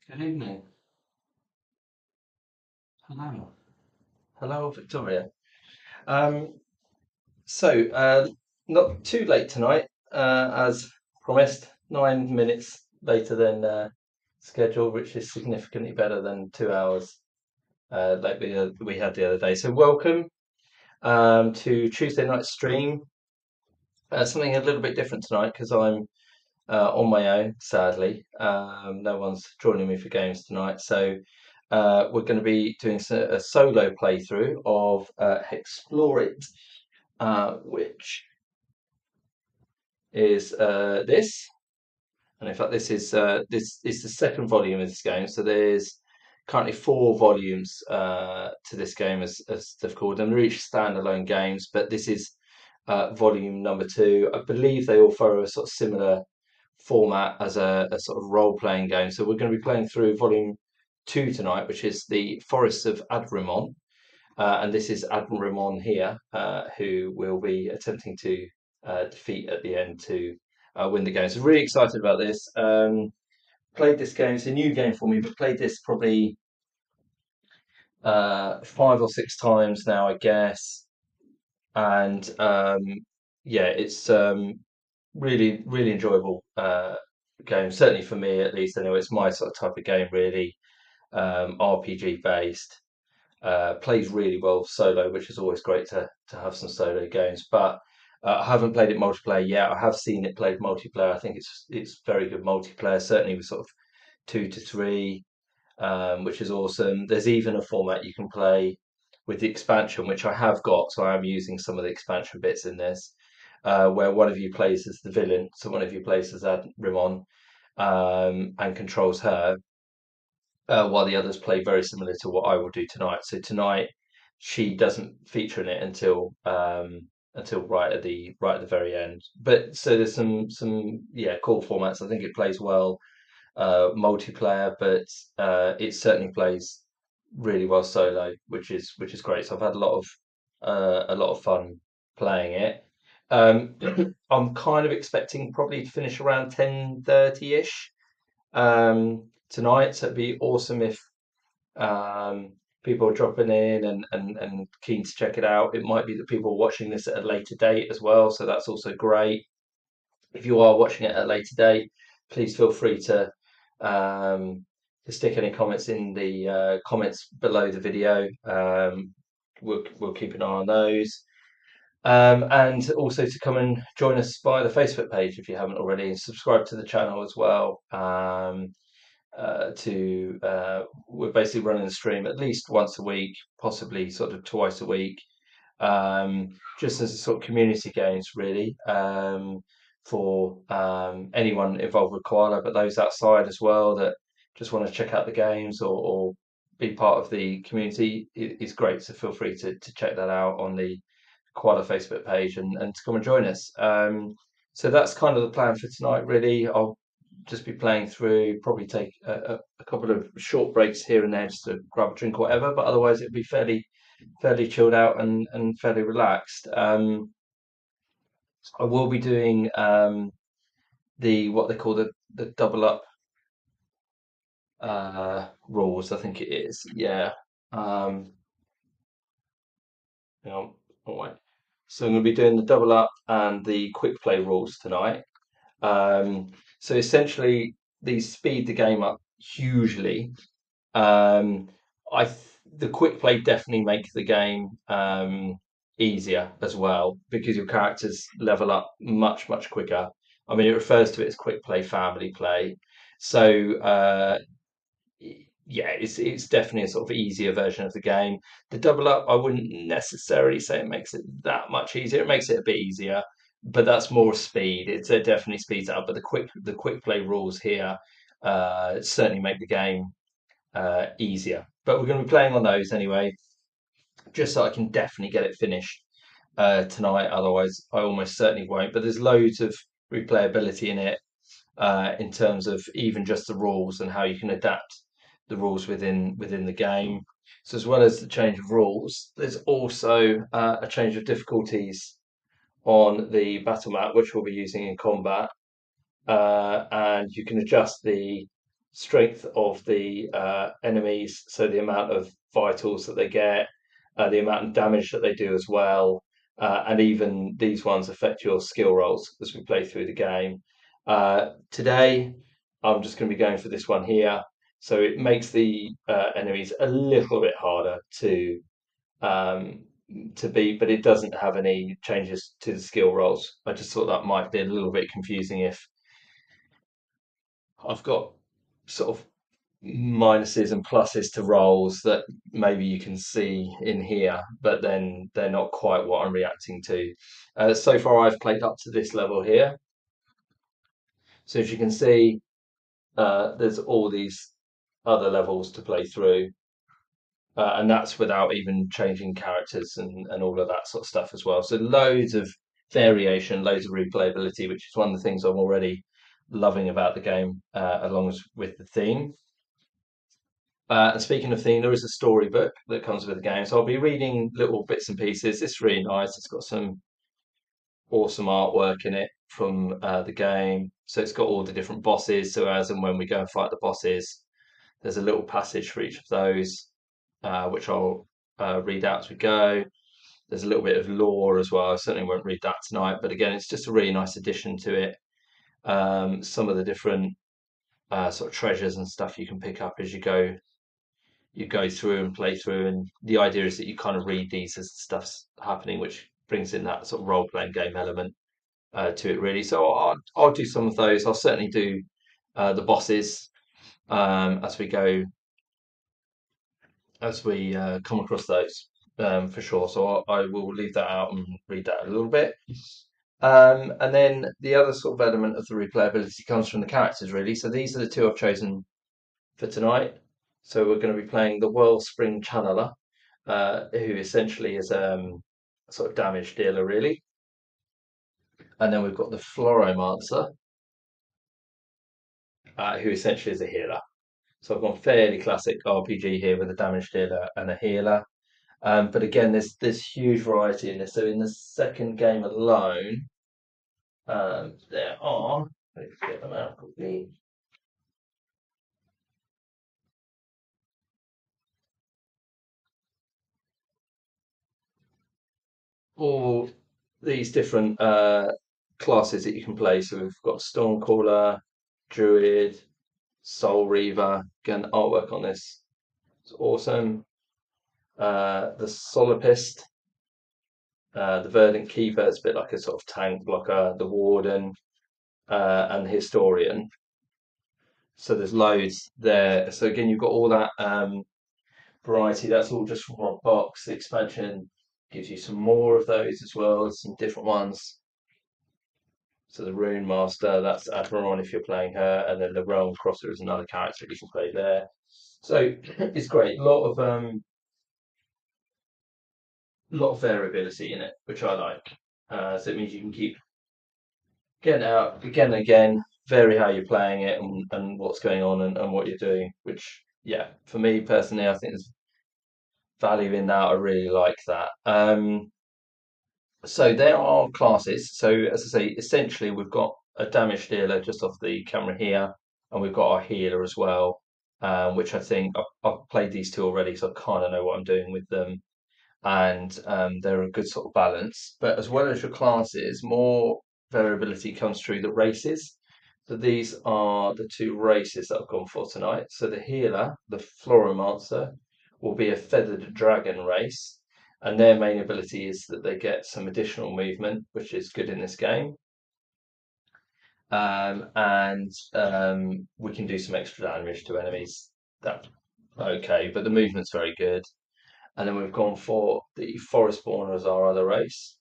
Good evening. Hello. Hello, Victoria. Um, so, not too late tonight, as promised, 9 minutes later than scheduled, which is significantly better than 2 hours like we had the other day. So, welcome to Tuesday night stream. Something a little bit different tonight because I'm on my own, sadly. No one's joining me for games tonight. So we're going to be doing a solo playthrough of Hexplore It, which is this. And in fact, this is the second volume of this game. So there's currently four volumes to this game, as they've called them. They're each standalone games, but this is volume number two. I believe they all follow a sort of similar format as a sort of role playing game. So we're going to be playing through volume two tonight, which is the Forests of Adrimon. And this is Admiral here, who will be attempting to defeat at the end to win the game. So really excited about this. Played this game; it's a new game for me, but played this probably 5 or 6 times now, I guess. And yeah, it's really enjoyable game. Certainly for me, at least. Anyway, it's my sort of type of game, really. RPG based. Plays really well solo, which is always great to have some solo games. But I haven't played it multiplayer yet. I have seen it played multiplayer. I think it's very good multiplayer. Certainly with sort of 2 to 3, which is awesome. There's even a format you can play with the expansion, which I have got. So I am using some of the expansion bits in this, where one of you plays as the villain. So one of you plays as Rimon and controls her while the others play very similar to what I will do tonight. So tonight she doesn't feature in it until right at the very end. But so there's some yeah, cool formats. I think it plays well multiplayer, but it certainly plays really well solo, which is great. So I've had a lot of fun playing it. Um, I'm kind of expecting probably to finish around 10:30 ish tonight. So it'd be awesome if um, people are dropping in and keen to check it out. It might be that people are watching this at a later date as well, so that's also great. If you are watching it at a later date, please feel free to stick any comments in the comments below the video. We'll keep an eye on those. And also to come and join us via the Facebook page if you haven't already, and subscribe to the channel as well. To We're basically running the stream at least once a week, possibly sort of twice a week, just as a sort of community games, really, for anyone involved with Koala, but those outside as well that just want to check out the games or be part of the community is great. So feel free to check that out on the Koala Facebook page and to come and join us. So that's kind of the plan for tonight, really. I'll just be playing through, probably take a couple of short breaks here and there just to grab a drink or whatever, but otherwise it'll be fairly chilled out and fairly relaxed. I will be doing the what they call the double up rules, I think it is. Yeah. Um, hang on. All right. So I'm going to be doing the double up and the quick play rules tonight. So essentially, these speed the game up hugely. Um, the quick play definitely makes the game easier as well because your characters level up much quicker. I mean, it refers to it as quick play, family play. So yeah, it's definitely a sort of easier version of the game. The double up, I wouldn't necessarily say it makes it that much easier. It makes it a bit easier, but that's more speed. It definitely speeds it up. But the quick play rules here certainly make the game easier. But we're going to be playing on those anyway, just so I can definitely get it finished tonight. Otherwise, I almost certainly won't. But there's loads of replayability in it in terms of even just the rules and how you can adapt the rules within the game. So as well as the change of rules, there's also a change of difficulties on the battle map, which we'll be using in combat, and you can adjust the strength of the enemies, so the amount of vitals that they get, the amount of damage that they do as well, and even these ones affect your skill rolls as we play through the game. Today, I'm just going to be going for this one here. So it makes the enemies a little bit harder um, to beat, but it doesn't have any changes to the skill rolls. I just thought that might be a little bit confusing if I've got sort of minuses and pluses to rolls that maybe you can see in here, but then they're not quite what I'm reacting to. So far, I've played up to this level here. So as you can see, there's all these other levels to play through. And that's without even changing characters and all of that sort of stuff as well. So loads of variation, loads of replayability, which is one of the things I'm already loving about the game, along with the theme. And speaking of theme, there is a storybook that comes with the game. So I'll be reading little bits and pieces. It's really nice. It's got some awesome artwork in it from the game. So it's got all the different bosses. So as and when we go and fight the bosses, there's a little passage for each of those, which I'll read out as we go. There's a little bit of lore as well. I certainly won't read that tonight, but again, it's just a really nice addition to it. Some of the different sort of treasures and stuff you can pick up as you go through and play through, and the idea is that you kind of read these as stuff's happening, which brings in that sort of role playing game element to it, really. So I'll do some of those. I'll certainly do the bosses as we go as we come across those for sure. So I will leave that out and read that a little bit. And then the other sort of element of the replayability comes from the characters, really. So these are the two I've chosen for tonight. So we're going to be playing the Wellspring Channeler, who essentially is a sort of damage dealer, really. And then we've got the Floromancer, who essentially is a healer. So I've gone fairly classic RPG here with a damage dealer and a healer. But again, there's huge variety in this. So in the second game alone, there are, let's get them out quickly, all these different classes that you can play. So we've got Stormcaller, Druid, Soul Reaver. Again, artwork on this is awesome. The Solipist, the Verdant Keeper, it's a bit like a sort of tank blocker, the Warden, and the Historian. So there's loads there. So again, you've got all that variety. That's all just from one box. The expansion gives you some more of those as well, some different ones. So the Rune Master, that's Admiron if you're playing her, and then the Realm Crosser is another character you can play there. So it's great. A lot of variability in it, which I like. So it means you can keep getting out again and again, vary how you're playing it and what's going on and what you're doing. Which, yeah, for me personally, I think there's value in that. I really like that. So there are classes. So as I say, essentially we've got a damage dealer just off the camera here, and we've got our healer as well, which I think I've played these two already, so I kind of know what I'm doing with them, and they're a good sort of balance. But as well as your classes, more variability comes through the races. So these are the two races that I've gone for tonight. So the healer, the Floromancer, will be a feathered dragon race, and their main ability is that they get some additional movement, which is good in this game. And we can do some extra damage to enemies. That's okay, but the movement's very good. And then we've gone for the Forestborn as our other race.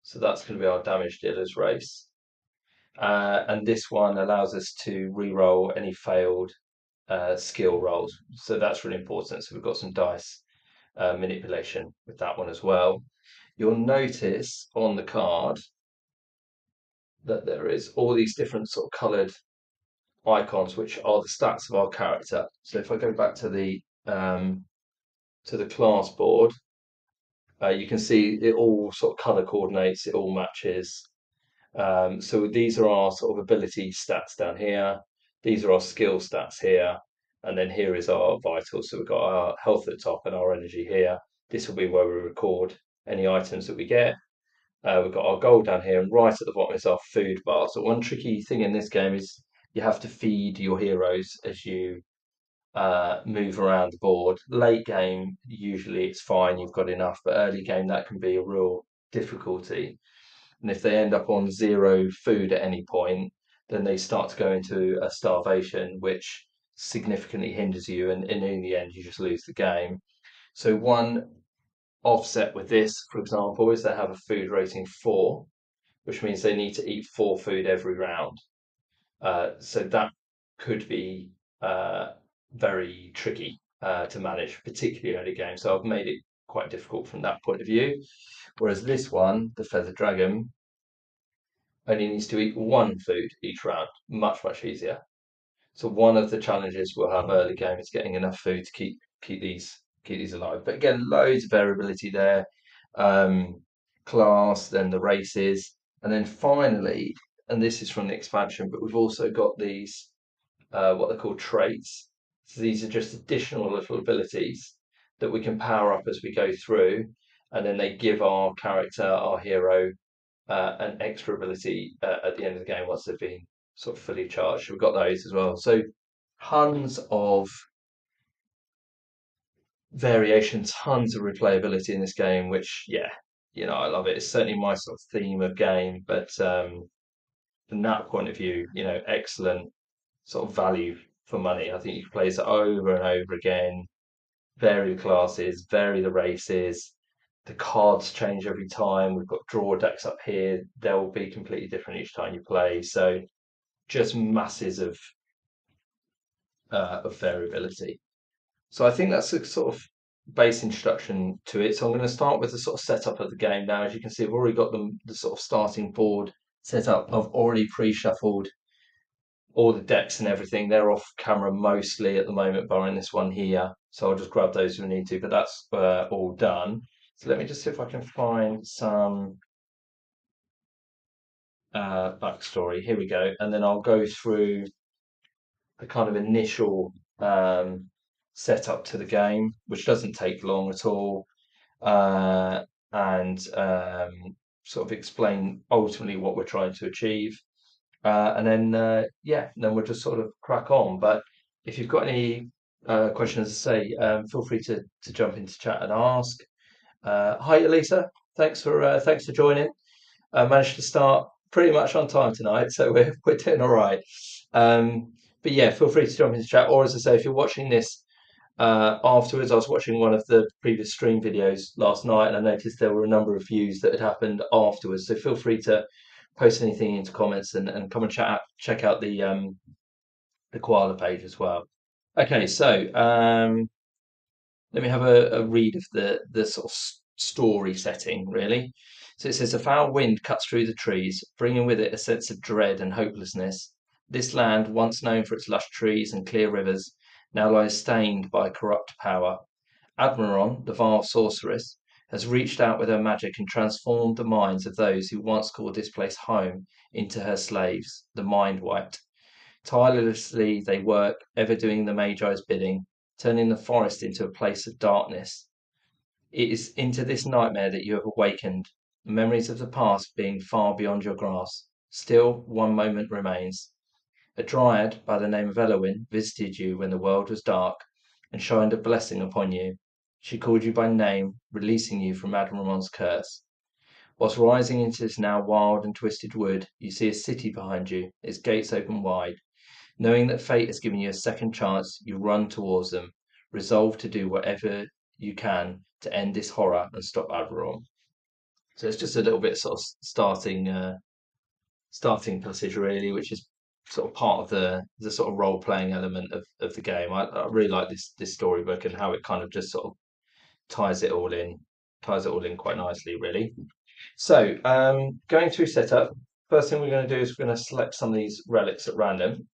So that's going to be our damage dealers race. And this one allows us to re-roll any failed skill rolls. So that's really important. So we've got some dice manipulation with that one as well. You'll notice on the card that there is all these different sort of coloured icons, which are the stats of our character. So if I go back to the class board, you can see it all sort of colour coordinates, it all matches. So these are our sort of ability stats down here. These are our skill stats here. And then here is our vitals. So we've got our health at the top and our energy here. This will be where we record any items that we get. We've got our goal down here, and right at the bottom is our food bar. So one tricky thing in this game is you have to feed your heroes as you move around the board. Late game, usually it's fine, you've got enough, but early game that can be a real difficulty. And if they end up on zero food at any point, then they start to go into a starvation, which significantly hinders you, and in the end, you just lose the game. So one offset with this, for example, is they have a food rating 4, which means they need to eat 4 food every round. So that could be very tricky to manage, particularly early game. So I've made it quite difficult from that point of view. Whereas this one, the Feather Dragon, only needs to eat 1 food each round. Much, much easier. So one of the challenges we'll have early game is getting enough food to keep these alive. But again, loads of variability there. Um, Class, then the races, and then finally, and this is from the expansion, but we've also got these what they're called traits. So these are just additional little abilities that we can power up as we go through, and then they give our character, our hero, an extra ability at the end of the game once they've been sort of fully charged. So we've got those as well. So tons of variation, tons of replayability in this game, which yeah, I love it. It's certainly my sort of theme of game, but from that point of view, excellent sort of value for money. I think you can play this over and over again, vary the classes, vary the races. The cards change every time. We've got draw decks up here. They'll be completely different each time you play. So just masses of variability. So I think that's a sort of base introduction to it. So I'm going to start with the sort of setup of the game now. As you can see, I've already got the sort of starting board set up. I've already pre-shuffled all the decks and everything. They're off camera mostly at the moment, barring this one here. So I'll just grab those if we need to, but that's all done. So let me just see if I can find some backstory. Here we go. And then I'll go through the kind of initial setup to the game, which doesn't take long at all, and sort of explain ultimately what we're trying to achieve. And then, then we'll just sort of crack on. But if you've got any questions to say, feel free to jump into chat and ask. Hi, Elisa. Thanks for joining. Managed to start pretty much on time tonight, so we're doing all right. But yeah, feel free to jump into chat. Or as I say, if you're watching this afterwards, I was watching one of the previous stream videos last night, and I noticed there were a number of views that had happened afterwards. So feel free to post anything into comments and come and check out the koala page as well. Okay, so let me have a read of the sort of story setting, really. So it says a foul wind cuts through the trees, bringing with it a sense of dread and hopelessness. This land, once known for its lush trees and clear rivers, now lies stained by corrupt power. Admiron, the vile sorceress, has reached out with her magic and transformed the minds of those who once called this place home into her slaves, the mind wiped. Tirelessly they work, ever doing the Magi's bidding, turning the forest into a place of darkness. It is into this nightmare that you have awakened, memories of the past being far beyond your grasp. Still, one moment remains. A dryad by the name of Elowin visited you when the world was dark and shined a blessing upon you. She called you by name, releasing you from Admiron's curse. Whilst rising into this now wild and twisted wood, you see a city behind you, its gates open wide. Knowing that fate has given you a second chance, you run towards them, resolved to do whatever you can to end this horror and stop Admiral. So it's just a little bit sort of starting passage really, which is sort of part of the sort of role playing element of the game. I really like this storybook and how it kind of just sort of ties it all in quite nicely, really. So going through setup, first thing we're going to do is we're going to select some of these relics at random.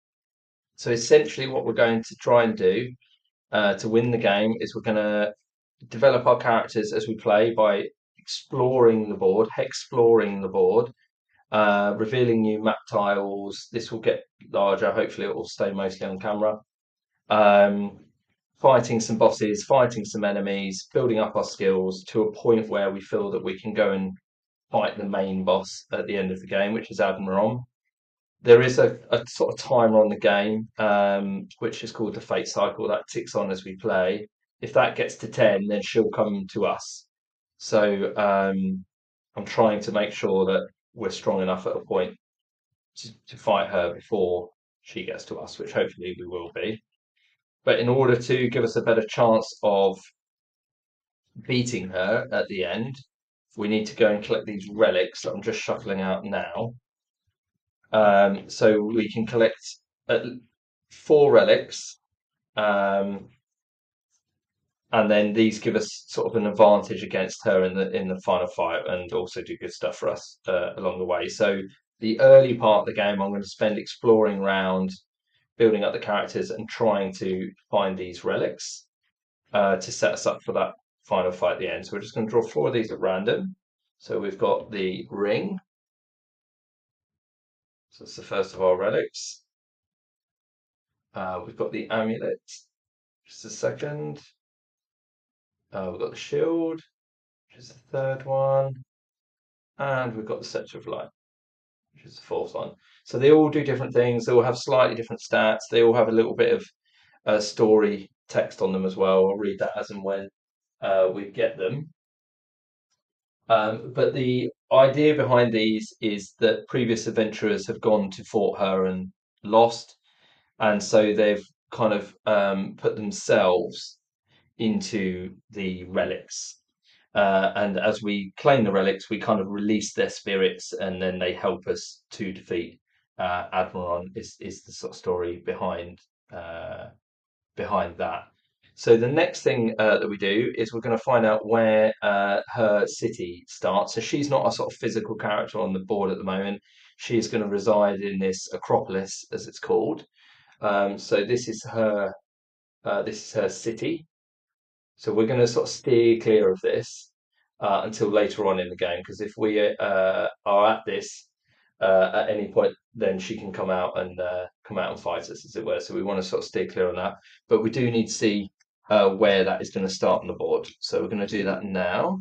So essentially, what we're going to try and do to win the game is we're going to develop our characters as we play by exploring the board, hexploring the board, revealing new map tiles. This will get larger. Hopefully, it will stay mostly on camera. Um, Fighting some bosses, fighting some enemies, building up our skills to a point where we feel that we can go and fight the main boss at the end of the game, which is Admiral. There is a sort of timer on the game, which is called the fate cycle, that ticks on as we play. If that gets to 10, then she'll come to us. So I'm trying to make sure that we're strong enough at a point to fight her before she gets to us, which hopefully we will be. But in order to give us a better chance of beating her at the end, we need to go and collect these relics that I'm just shuffling out now. So we can collect 4 relics, um, and then these give us sort of an advantage against her in the final fight, and also do good stuff for us along the way. So the early part of the game, I'm going to spend exploring around, building up the characters, and trying to find these relics to set us up for that final fight at the end. So we're just going to draw 4 of these at random. So we've got the ring. So that's the first of our relics. We've got the amulet. Just a second. We've got the shield, which is the third one. And we've got the Sceptre of Light, which is the fourth one. So they all do different things. They all have slightly different stats. They all have a little bit of story text on them as well. I'll read that as and when we get them. But the idea behind these is that previous adventurers have gone to Fort Her and lost, and so they've kind of put themselves into the relics. And as we claim the relics, we kind of release their spirits, and then they help us to defeat Admiron. Is the sort of story behind that. So the next thing that we do is we're going to find out where her city starts. So she's not a sort of physical character on the board at the moment. She is going to reside in this Acropolis, as it's called. So this is her city. So we're going to sort of steer clear of this until later on in the game, because if we are at this at any point, then she can come out and fight us, as it were. So we want to sort of steer clear on that. But we do need to see where that is going to start on the board. So we're going to do that now.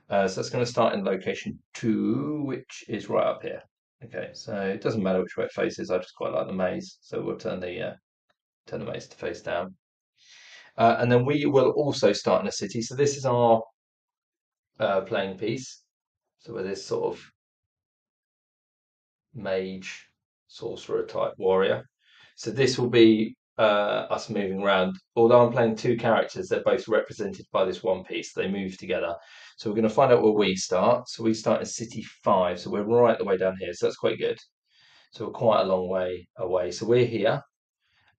So that's going to start in location 2, which is right up here. Okay, so it doesn't matter which way it faces. I just quite like the maze, so we'll turn the maze to face down. And then we will also start in a city. So this is our playing piece. So we're this sort of mage, sorcerer type warrior. So this will be us moving around. Although I'm playing 2 characters, they're both represented by this one piece. They move together. So we're going to find out where we start. So we start in City 5. So we're right the way down here. So that's quite good. So we're quite a long way away. So we're here,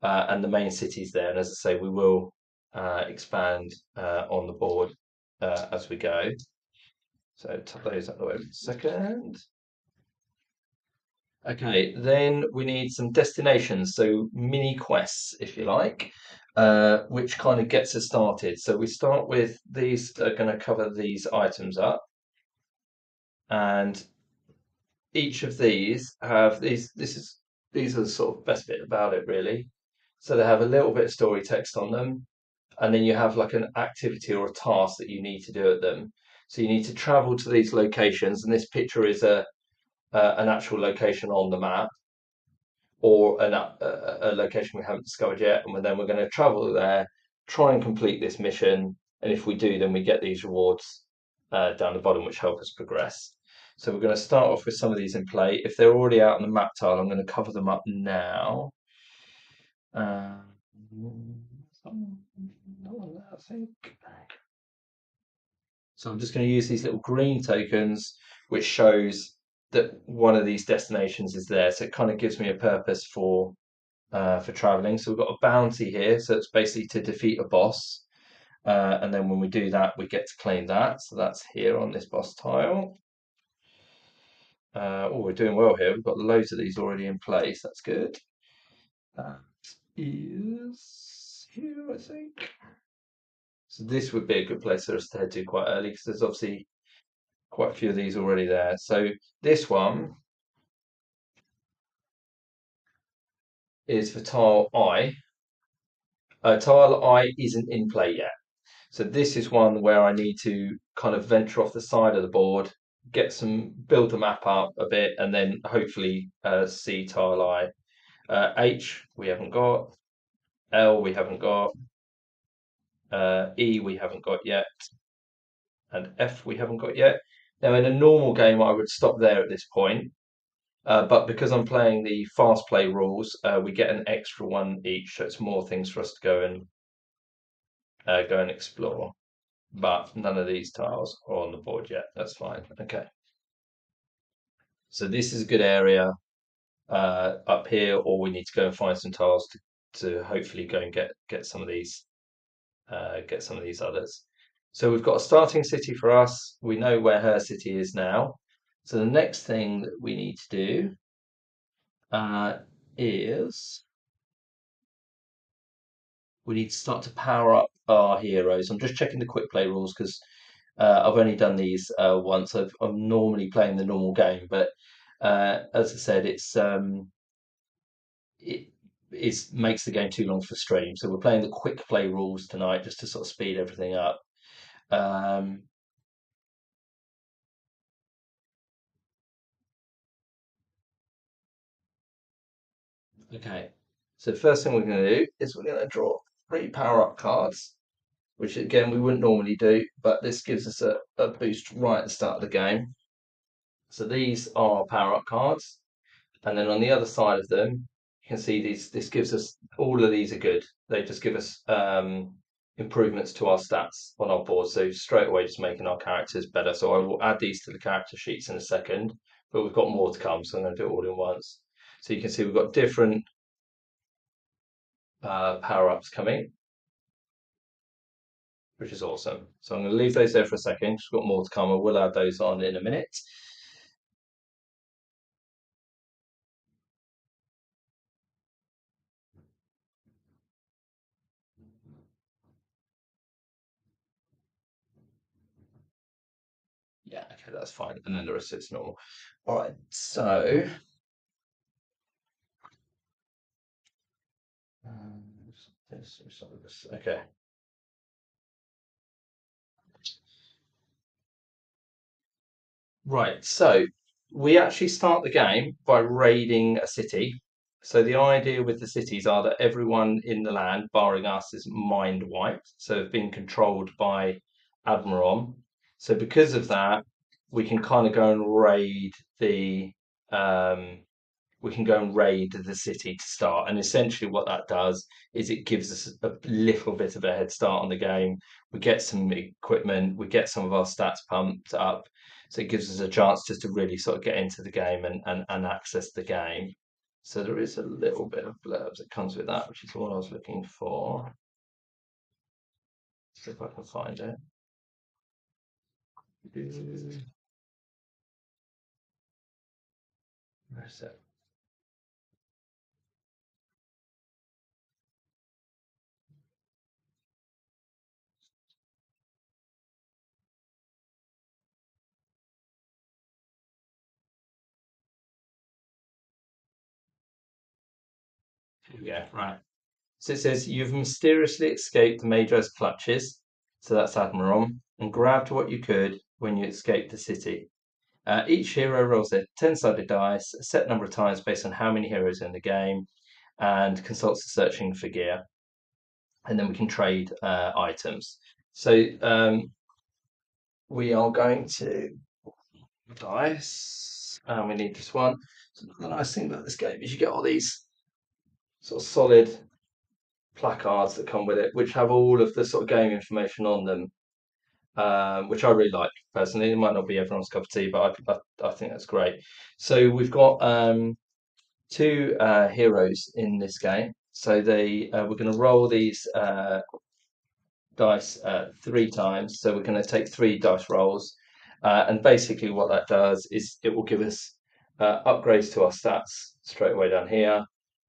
and the main city's there. And as I say, we will expand on the board as we go. So tuck those out the way for a second. Okay, then we need some destinations, so mini quests, if you like, which kind of gets us started. So we start with these are going to cover these items up, and each of these have these. These are the sort of best bit about it, really. So they have a little bit of story text on them, and then you have like an activity or a task that you need to do at them. So you need to travel to these locations, and this picture is an actual location on the map, or a location we haven't discovered yet, and then we're going to travel there, try and complete this mission, and if we do, then we get these rewards down the bottom, which help us progress. So we're going to start off with some of these in play. If they're already out on the map tile, I'm going to cover them up now. I think. So I'm just going to use these little green tokens, which shows that one of these destinations is there. So it kind of gives me a purpose for traveling. So we've got a bounty here. So it's basically to defeat a boss. And then when we do that, we get to claim that. So that's here on this boss tile. Oh, we're doing well here. We've got loads of these already in place. That's good. That is here, I think. So this would be a good place for us to head to quite early, because there's obviously quite a few of these already there. So this one is for tile I. Tile I isn't in play yet. So this is one where I need to kind of venture off the side of the board, build the map up a bit, and then hopefully see tile I. H we haven't got, L we haven't got, E we haven't got yet, and F we haven't got yet. Now in a normal game I would stop there at this point, but because I'm playing the fast play rules, we get an extra one each, so it's more things for us to go and explore. But none of these tiles are on the board yet. That's fine. Okay. So this is a good area up here, or we need to go and find some tiles to hopefully go and get some of these get some of these others. So we've got a starting city for us. We know where her city is now. So the next thing that we need to do is we need to start to power up our heroes. I'm just checking the quick play rules because I've only done these once. I'm normally playing the normal game, but as I said, it makes the game too long for stream. So we're playing the quick play rules tonight just to sort of speed everything up. Um, okay, so the first thing we're going to do is we're going to draw 3 power up cards, which again we wouldn't normally do, but this gives us a boost right at the start of the game. So these are power up cards. And then on the other side of them, you can see these. This gives us all of these are good. They just give us improvements to our stats on our board. So straight away, just making our characters better. So I will add these to the character sheets in a second, but we've got more to come. So I'm going to do it all in once. So you can see we've got different power ups coming, which is awesome. So I'm going to leave those there for a second. Just got more to come. I will add those on in a minute. Yeah, okay, that's fine. And then the rest is normal. All right, so Um, Okay. Right. So we actually start the game by raiding a city. So the idea with the cities are that everyone in the land, barring us, is mind wiped. So have been controlled by Admiral. So because of that, we can kind of go and um, raid the city to start. And essentially, what that does is it gives us a little bit of a head start on the game. We get some equipment, we get some of our stats pumped up. So it gives us a chance just to really sort of get into the game and access the game. So there is a little bit of blurbs that comes with that, which is what I was looking for. See if I can find it. Where is it? Yeah, right. So it says you've mysteriously escaped the Magi's clutches, so that's Admiral, and grabbed what you could when you escaped the city. Each hero rolls their 10-sided dice a set number of times based on how many heroes are in the game, and consults the searching for gear. And then we can trade items. So we are going to dice, and we need this one. So the nice thing about this game is you get all these sort of solid placards that come with it, which have all of the sort of game information on them, which I really like personally. It might not be everyone's cup of tea, but I think that's great. So we've got two heroes in this game. So we're going to roll these dice 3 times. So we're going to take 3 dice rolls, and basically what that does is it will give us upgrades to our stats straight away down here,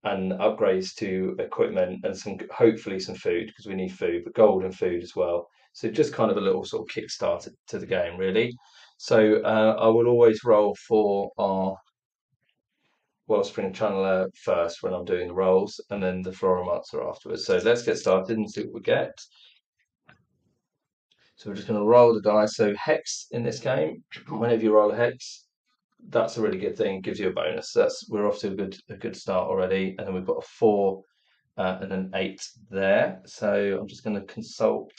and upgrades to equipment, and hopefully some food because we need food, but gold and food as well. So just kind of a little sort of kickstart to the game, really. So I will always roll for our Wellspring Channeler first when I'm doing the rolls, and then the Florimancer afterwards. So let's get started and see what we get. So we're just going to roll the dice. So hex in this game, whenever you roll a hex, that's a really good thing. Gives you a bonus. That's we're off to a good start already. And then we've got a 4 and an 8 there. So I'm just going to consult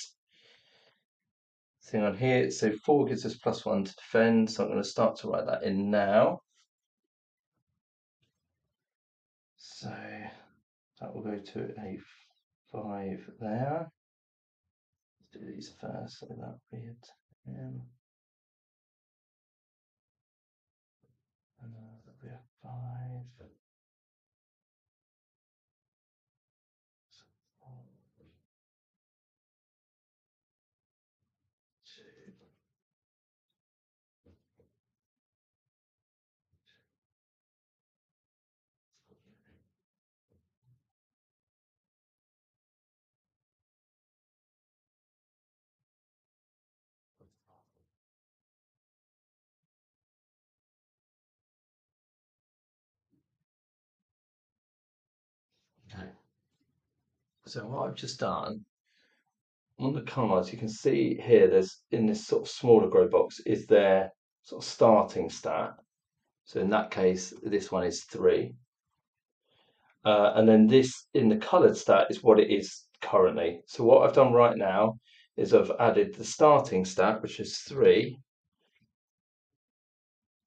thing on here. So 4 gives us +1 to defend. So I'm going to start to write that in now. So that will go to a 5 there. Let's do these first. So that'll be it. And that'll be a 5. Okay. So what I've just done on the cards, you can see here, there's in this sort of smaller grow box is their sort of starting stat. So in that case, this one is 3. And then this in the coloured stat is what it is currently. So what I've done right now is I've added the starting stat, which is 3,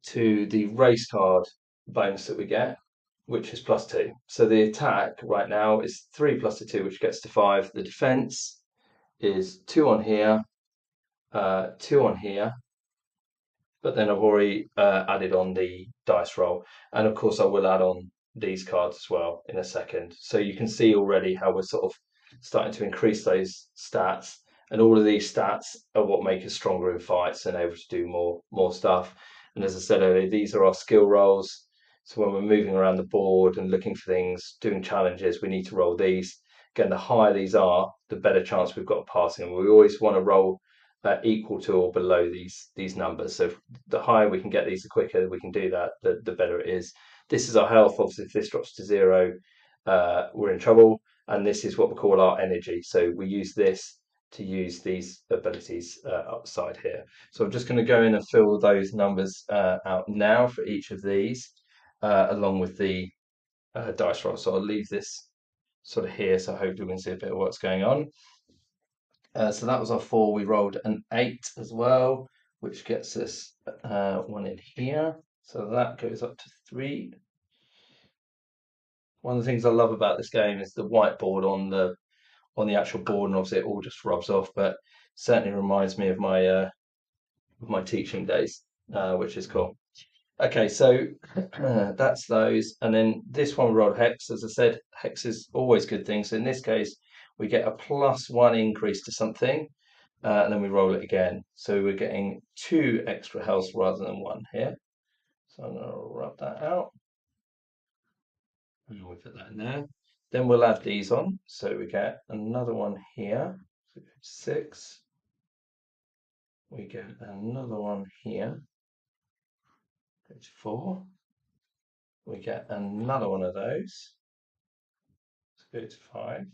to the race card bonus that we get, which is +2. So the attack right now is 3 plus the 2, which gets to 5. The defense is 2 on here, 2 on here, but then I've already added on the dice roll. And of course, I will add on these cards as well in a second. So you can see already how we're sort of starting to increase those stats. And all of these stats are what make us stronger in fights and able to do more stuff. And as I said earlier, these are our skill rolls. So when we're moving around the board and looking for things, doing challenges, we need to roll these. Again, the higher these are, the better chance we've got of passing. And we always want to roll equal to or below these numbers. So the higher we can get these, the quicker we can do that, the better it is. This is our health. Obviously, if this drops to 0, we're in trouble. And this is what we call our energy. So we use this to use these abilities upside here. So I'm just going to go in and fill those numbers out now for each of these, along with the dice roll. So I'll leave this sort of here, so hopefully we can see a bit of what's going on. So that was our 4. We rolled an 8 as well, which gets us 1 in here. So that goes up to 3. One of the things I love about this game is the whiteboard on the actual board, and obviously it all just rubs off, but certainly reminds me of my teaching days, which is cool. Okay, so that's those, and then this one we rolled hex. As I said, hex is always good things. So in this case, we get a +1 increase to something. And then we roll it again. So we're getting 2 extra health rather than 1 here. So I'm going to rub that out. And we'll put that in there. Then we'll add these on. So we get another one here. So 6. We get another one here. Go to 4. We get another one of those. So go to 5.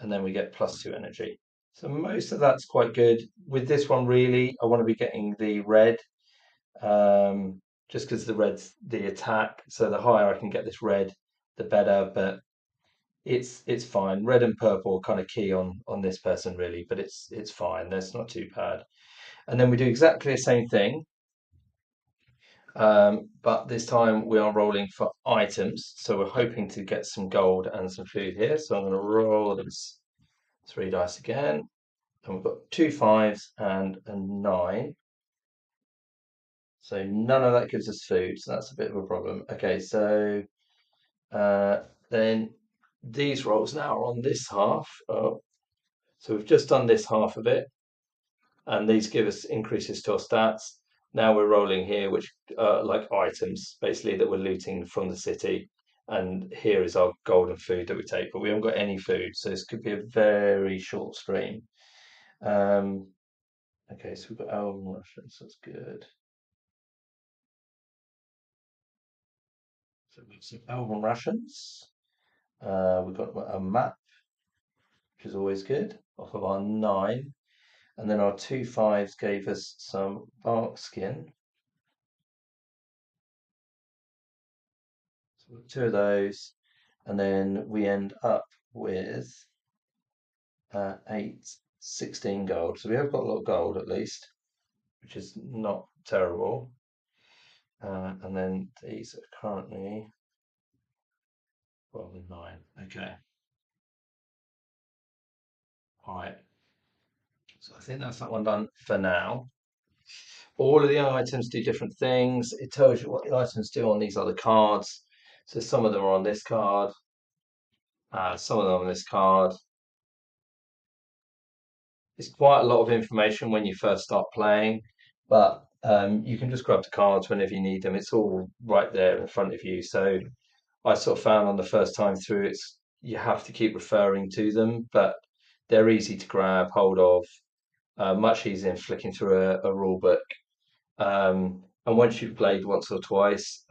And then we get +2 energy. So most of that's quite good. With this one, really, I want to be getting the red. Just because the red's the attack, so the higher I can get this red, the better. But it's fine. Red and purple are kind of key on this person really, but it's fine. That's not too bad. And then we do exactly the same thing, but this time we are rolling for items. So we're hoping to get some gold and some food here. So I'm going to roll these 3 dice again, and we've got 2 5s and a 9. So none of that gives us food, so that's a bit of a problem. Okay, so then these rolls now are on this half. Oh, so we've just done this half of it, and these give us increases to our stats. Now we're rolling here, which like items, basically, that we're looting from the city. And here is our golden food that we take, but we haven't got any food, so this could be a very short stream. Um, Okay, so we've got Elven Russians, that's good. So we've got some Elven Russians. We've got a map, which is always good, off of our 9. And then our 2 5s gave us some bark skin. So we've got 2 of those. And then we end up with 8, 16 gold. So we have got a lot of gold at least, which is not terrible. And then these are currently 12 and 9. Okay. All right. So I think that's that one done for now. All of the items do different things. It tells you what the items do on these other cards. So some of them are on this card, some of them on this card. It's quite a lot of information when you first start playing, but you can just grab the cards whenever you need them. It's all right there in front of you. So I sort of found on the first time through, it's you have to keep referring to them, but they're easy to grab hold of, much easier than flicking through a rule book. And once you've played once or twice,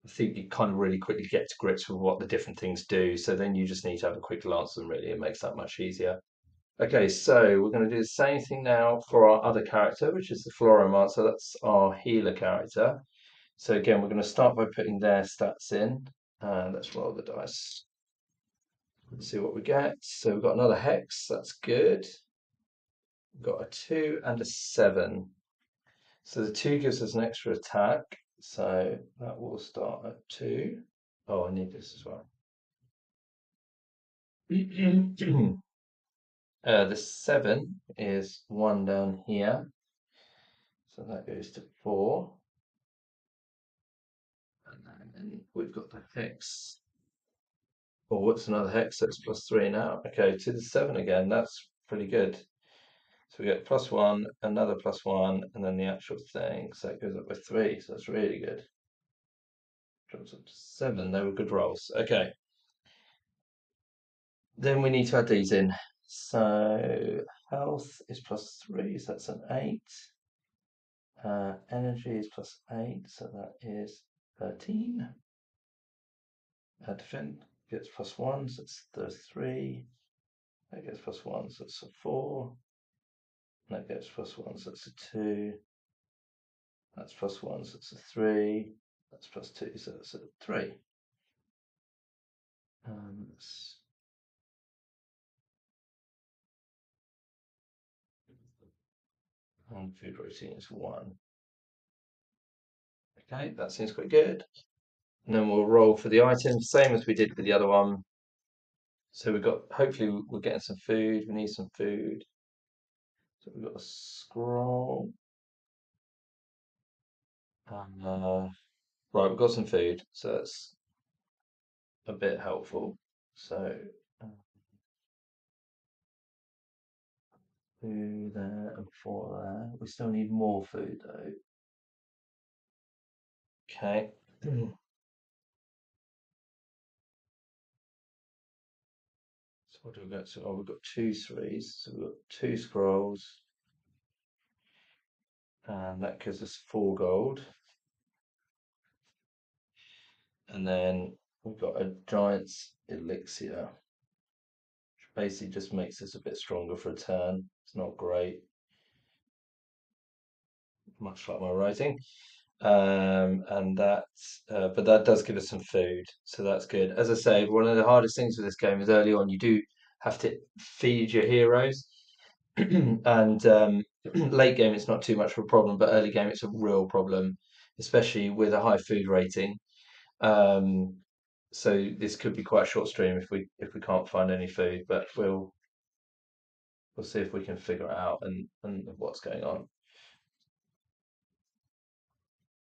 I think you kind of really quickly get to grips with what the different things do. So then you just need to have a quick glance at them, really. It makes that much easier. Okay, so we're going to do the same thing now for our other character, which is the Floromancer. That's our healer character. So again, we're going to start by putting their stats in. And let's roll the dice. Let's see what we get. So we've got another hex. That's good. We've got a 2 and a 7. So the 2 gives us an extra attack. So that will start at 2. Oh, I need this as well. The 7 is 1 down here. So that goes to 4. And then we've got the hex. Oh, what's another hex? That's plus 3 now. Okay, to the 7 again. That's pretty good. So we get +1, another +1, and then the actual thing. So it goes up by 3. So that's really good. Drops up to 7. They were good rolls. Okay. Then we need to add these in. So health is +3, so that's an 8. Energy is +8, so that is 13. Defend gets +1, so it's the 3. That gets +1, so it's a 4. That gets +1, so it's a 2. That's +1, so it's a 3. That's +2, so it's a 3. That's and food rating is 1. Okay, that seems quite good. And then we'll roll for the items, same as we did with the other one. So we've got, hopefully we're getting some food. We need some food. So we've got a scroll. Right, we've got some food, so that's a bit helpful. So uh, 2 there and 4 there. We still need more food though. Okay. So what do we got? So oh, we've got 2 3s. So we've got 2 scrolls, and that gives us 4 gold. And then we've got a giant's elixir, which basically just makes us a bit stronger for a turn. It's not great, much like my writing. And that, but that does give us some food, so that's good. As I say, one of the hardest things with this game is early on you do have to feed your heroes, and late game it's not too much of a problem, but early game it's a real problem, especially with a high food rating. Um, so this could be quite a short stream if we can't find any food, but we'll see if we can figure it out and what's going on.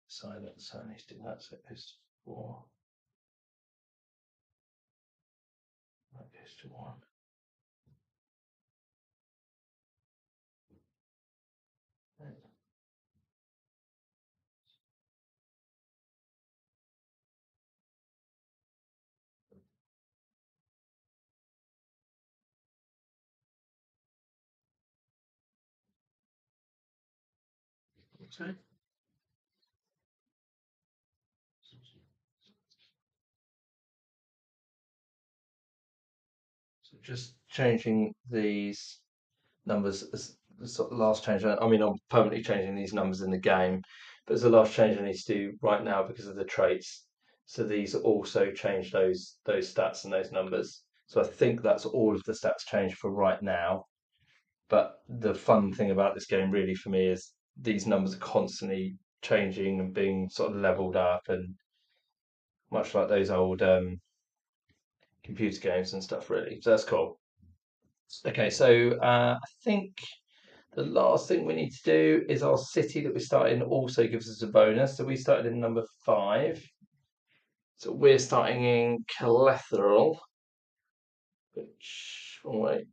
Silence. So I need to do that. So it goes to 4. That goes to 1. Okay. So just changing these numbers as the sort of last change. I mean, I'm permanently changing these numbers in the game, but as the last change I need to do right now because of the traits. So these also change those stats and those numbers. So I think that's all of the stats changed for right now. But the fun thing about this game really for me is these numbers are constantly changing and being sort of leveled up, and much like those old computer games and stuff, really. So that's cool. Okay, so I think the last thing we need to do is our city that we start in also gives us a bonus. So we started in number 5. So we're starting in Calethrol, which, oh wait,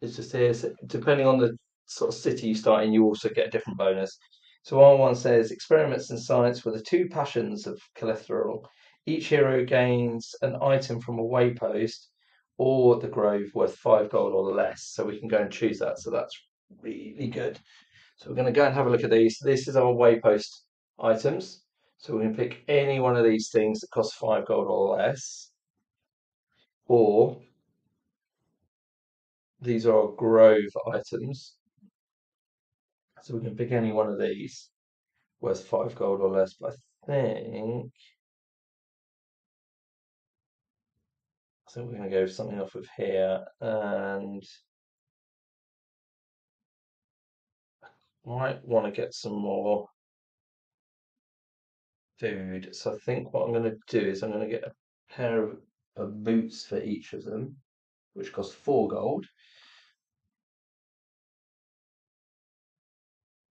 it's just here. So depending on the sort of city you start in, you also get a different bonus. So R1 says experiments in science were the two passions of Calethrol. Each hero gains an item from a waypost or the grove worth 5 gold or less. So we can go and choose that. So that's really good. So we're going to go and have a look at these. This is our waypost items. So we can pick any one of these things that costs 5 gold or less. Or these are our grove items. So we can pick any one of these worth 5 gold or less. But I think we're going to go for something off of here, and might want to get some more food. So I think what I'm going to do is I'm going to get a pair of boots for each of them, which cost 4 gold.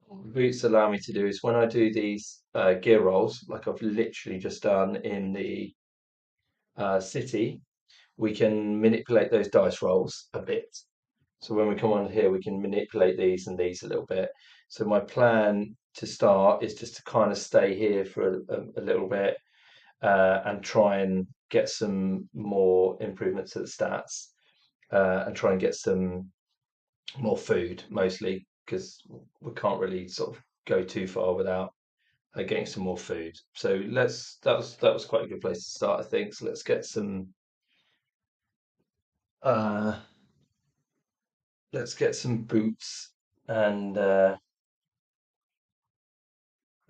What boots allow me to do is when I do these gear rolls, like I've literally just done in the city, we can manipulate those dice rolls a bit. So when we come on here, we can manipulate these and these a little bit. So my plan to start is just to kind of stay here for a little bit and try and get some more improvements to the stats and try and get some more food mostly because we can't really sort of go too far without getting some more food. So that was quite a good place to start, I think. So uh, let's get some boots and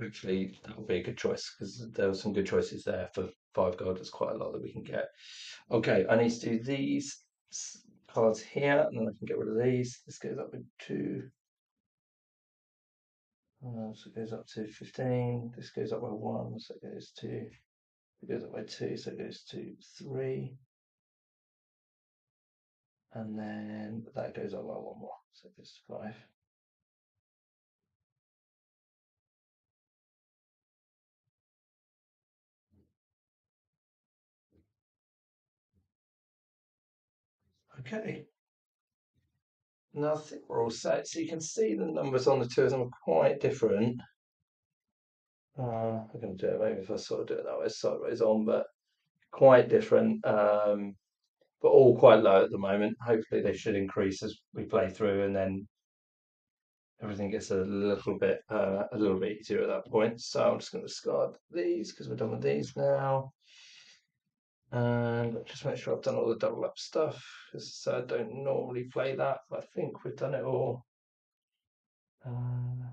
hopefully that will be a good choice because there were some good choices there for 5 gold. There's quite a lot that we can get. Okay, I need to do these cards here, and then I can get rid of these. This goes up with 2. So it goes up to 15. This goes up by 1, so it goes to. It goes up by 2, so it goes to 3. And then that goes up by 1 more, so it goes to 5. Okay, now I think we're all set. So you can see the numbers on the two of them are quite different. I'm going to do it maybe if I sort of do it that way, sideways on, but quite different, but all quite low at the moment. Hopefully they should increase as we play through, and then everything gets a little bit easier at that point. So I'm just going to discard these because we're done with these now. And just make sure I've done all the double up stuff because I don't normally play that, but I think we've done it all. Uh,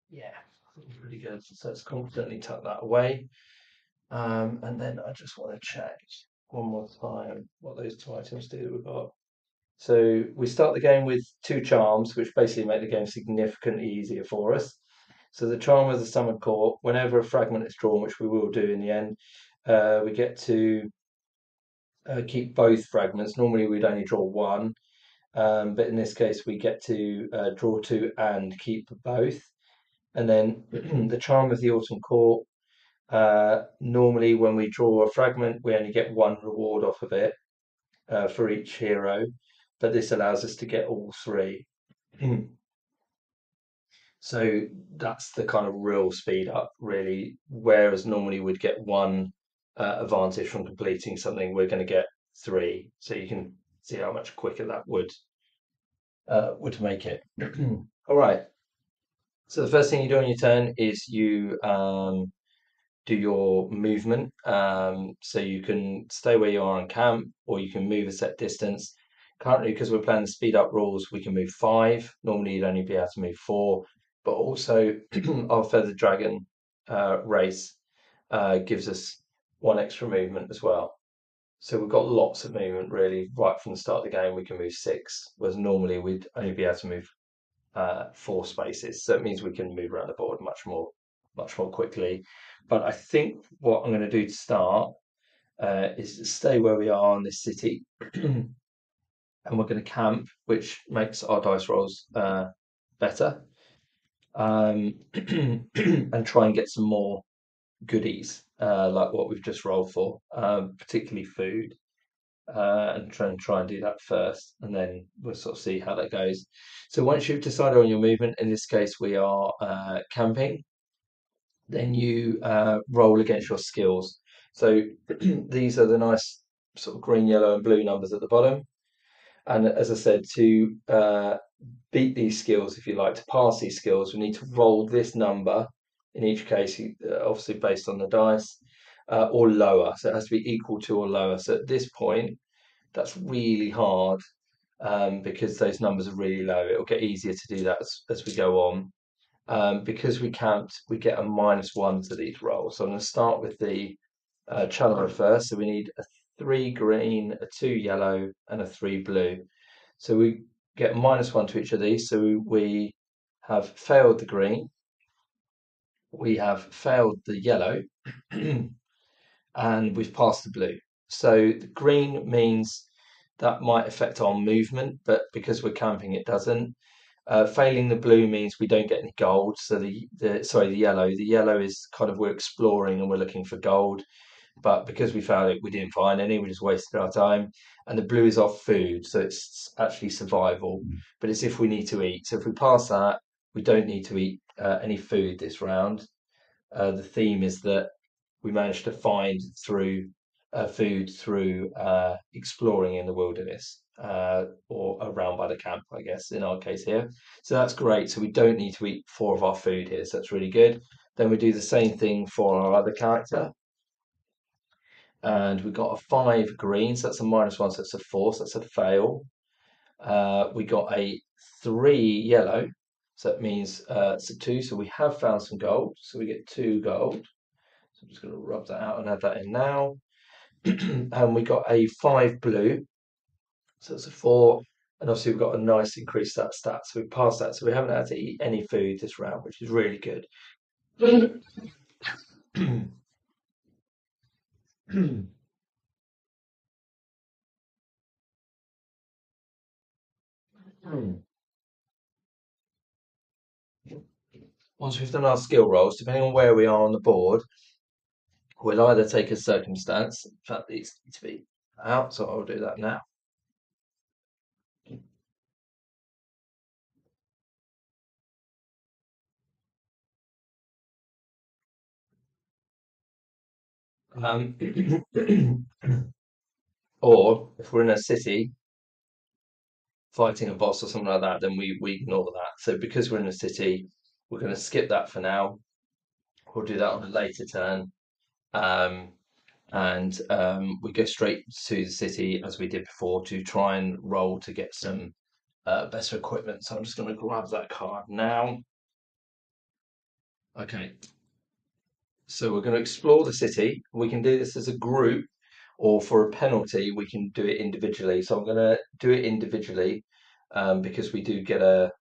yeah, I think it's pretty good. So let's confidently tuck that away. And then I just want to check one more time what those two items do that we've got. So we start the game with 2 charms, which basically make the game significantly easier for us. So the charm of the summoned court, whenever a fragment is drawn, which we will do in the end, we get to keep both fragments. Normally we'd only draw one, but in this case we get to draw 2 and keep both. And then the charm of the autumn court. Normally, when we draw a fragment, we only get 1 reward off of it for each hero, but this allows us to get all 3. So that's the kind of real speed up, really. Whereas normally we'd get one advantage from completing something, we're going to get 3. So you can see how much quicker that would make it. All right. So the first thing you do on your turn is you do your movement. So you can stay where you are and camp, or you can move a set distance. Currently, because we're playing the speed up rules, we can move 5. Normally, you'd only be able to move 4. But also, our Feathered Dragon race gives us 1 extra movement as well. So we've got lots of movement really right from the start of the game. We can move 6, whereas normally we'd only be able to move 4 spaces. So it means we can move around the board much more quickly. But I think what I'm going to do to start is to stay where we are in this city, and we're going to camp, which makes our dice rolls better, and try and get some more goodies like what we've just rolled for, particularly food. And try and do that first, and then we'll sort of see how that goes. So once you've decided on your movement, in this case we are camping, then you roll against your skills. So these are the nice sort of green, yellow, and blue numbers at the bottom. And as I said, to beat these skills, if you like, to pass these skills, we need to roll this number in each case, obviously based on the dice, or lower. So it has to be equal to or lower. So at this point, that's really hard because those numbers are really low. It'll get easier to do that as we go on. Because we can't, we get a -1 to these rolls. So I'm going to start with the Channeler first. So we need a 3 green, a 2 yellow, and a 3 blue. So we get -1 to each of these. So we have failed the green, we have failed the yellow, and we've passed the blue. So the green means that might affect our movement, but because we're camping, it doesn't. Failing the blue means we don't get any gold. So the yellow. The yellow is kind of we're exploring and we're looking for gold, but because we found it, we didn't find any. We just wasted our time. And the blue is our food, so it's actually survival. But it's if we need to eat. So if we pass that, we don't need to eat any food this round. The theme is that we managed to find through food through exploring in the wilderness or around by the camp, I guess, in our case here. So that's great. So we don't need to eat 4 of our food here. So that's really good. Then we do the same thing for our other character. And we got a 5 green, so that's a -1, so that's a 4, so that's a fail. We got a 3 yellow, so that means it's a 2, so we have found some gold, so we get 2 gold. So I'm just going to rub that out and add that in now. And we got a 5 blue, so it's a 4, and obviously we've got a nice increased that stat, so we passed that, so we haven't had to eat any food this round, which is really good. Once we've done our skill rolls, depending on where we are on the board, we'll either take a circumstance. In fact, these need to be out, so I'll do that now. Or if we're in a city fighting a boss or something like that, then we ignore that. So because we're in a city, we're going to skip that for now. We'll do that on a later turn. Um, and we go straight to the city as we did before to try and roll to get some better equipment. So I'm just going to grab that card now. Okay, so we're going to explore the city. We can do this as a group, or for a penalty, we can do it individually. So I'm going to do it individually because we do get a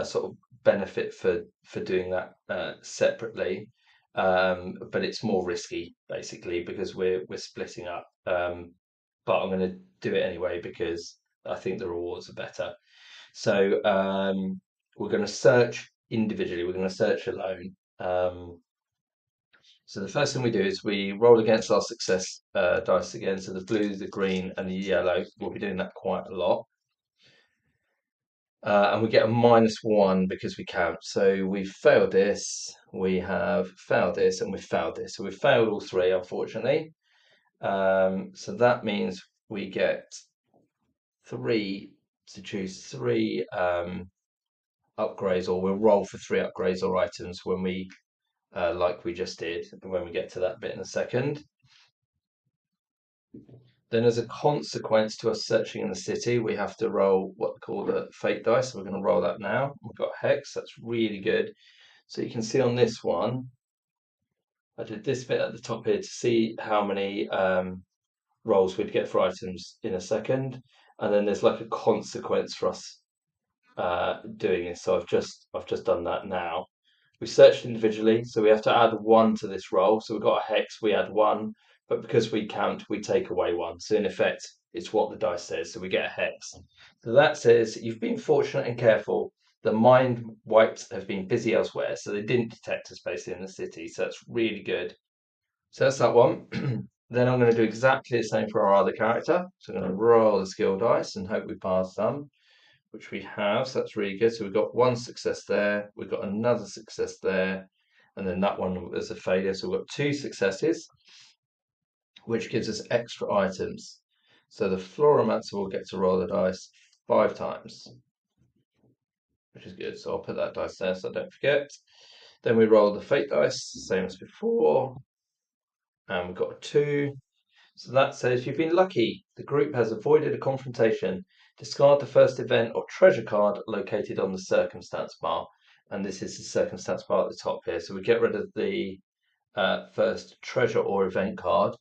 sort of benefit for doing that separately. But it's more risky basically because we're splitting up. But I'm going to do it anyway because I think the rewards are better. So we're going to search individually. We're going to search alone. So the first thing we do is we roll against our success dice again. So the blue, the green, and the yellow. We'll be doing that quite a lot. And we get a -1 because we count. So we've failed this. we have failed this, and we failed this. So we failed all three, unfortunately. So that means we get three to choose three upgrades, or we'll roll for three upgrades or items when we, like we just did, when we get to that bit in a second. Then, as a consequence to us searching in the city, we have to roll what they call the fate dice. So we're going to roll that now. We've got hex, that's really good. So you can see on this one, I did this bit at the top here to see how many rolls we'd get for items in a second. And then there's like a consequence for us doing this. So I've just done that now. We searched individually, so we have to add one to this roll. So we've got a hex, we add one, but because we count, we take away one. So in effect, it's what the dice says. So we get a hex. So that says you've been fortunate and careful. The mind wipes have been busy elsewhere, so they didn't detect us basically in the city. So that's really good. So that's that one. Then I'm going to do exactly the same for our other character. So I'm going to roll the skill dice and hope we pass some, which we have. So that's really good. So we've got one success there. We've got another success there. And then that one was a failure. So we've got two successes, which gives us extra items. So the Floromancer will get to roll the dice 5 times, which is good. So I'll put that dice there so I don't forget. Then we roll the fate dice, same as before. And we've got a 2. So that says you've been lucky. The group has avoided a confrontation. Discard the first event or treasure card located on the circumstance bar. And this is the circumstance bar at the top here. So we get rid of the first treasure or event card,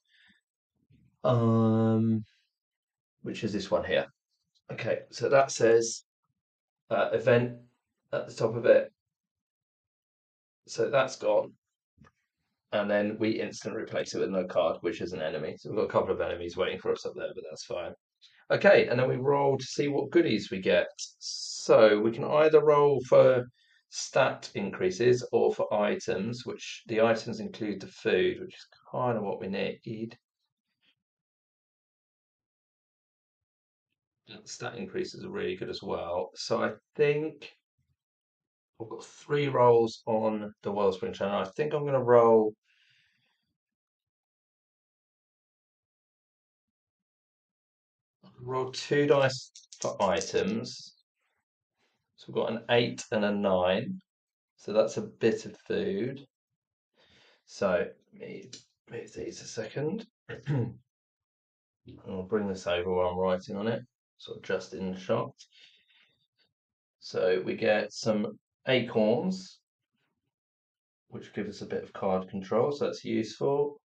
which is this one here. Okay, so that says event at the top of it. So that's gone. And then we instantly replace it with no card, which is an enemy. So we've got a couple of enemies waiting for us up there, but that's fine. Okay, and then we roll to see what goodies we get. So we can either roll for stat increases or for items, which the items include the food, which is kind of what we need. Stat increases are really good as well. So I think I've got 3 rolls on the Wellspring channel. I think I'm going to roll 2 dice for items. So we've got an 8 and a 9. So that's a bit of food. So let me move these a second. I'll bring this over while I'm writing on it, sort of just in the shot. So we get some acorns, which give us a bit of card control, so that's useful.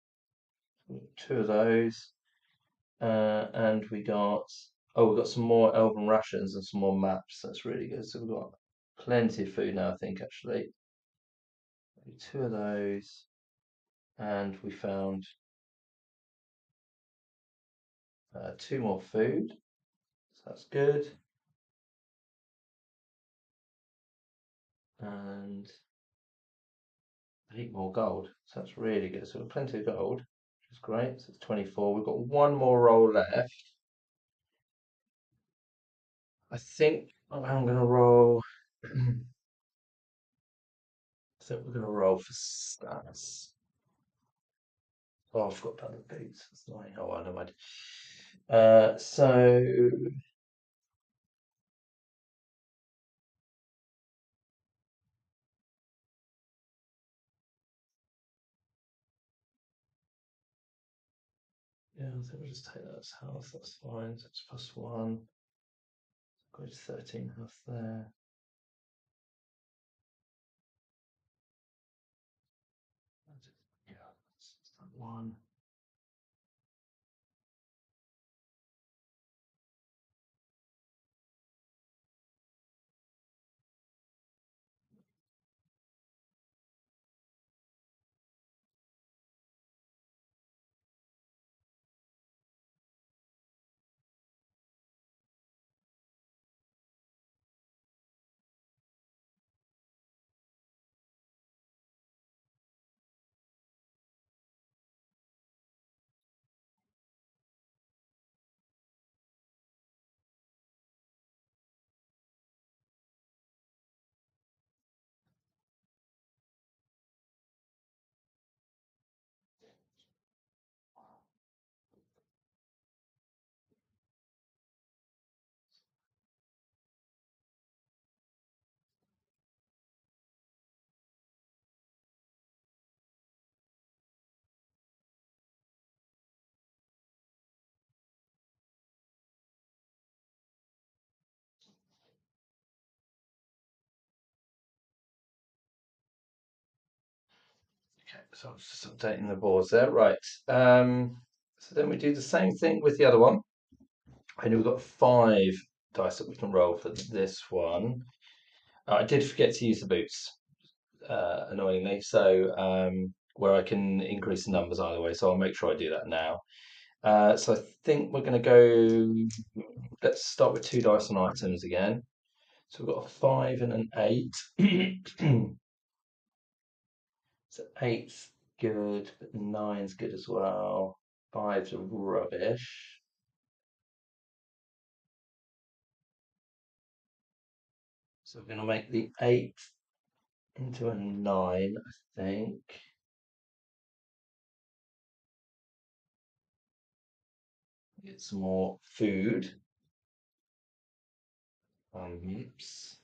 2 of those. And we got some more elven rations and some more maps. That's really good. So we've got plenty of food now, I think, actually. 2 of those. And we found 2 more food. So that's good. And 8 more gold. So that's really good. So we've got plenty of gold, which is great. So it's 24. We've got 1 more roll left. I think I'm going to roll. I think we're going to roll for stats. Oh, I forgot about the boots. That's annoying. Oh, well, never mind. So yeah, I think we'll just take that as health. That's fine. So it's +1. Go to 13 health there. Yeah, that's that one. So I was just updating the boards there. Right. So then we do the same thing with the other one. And we've got five dice that we can roll for this one. I did forget to use the boots, annoyingly. So where I can increase the numbers either way. So I'll make sure I do that now. So I think we're going to go. Let's start with two dice on items again. So we've got a five and an eight. So eight's good, but nine's good as well. Five's rubbish. So we're going to make the eight into a nine, I think. Get some more food. Oops.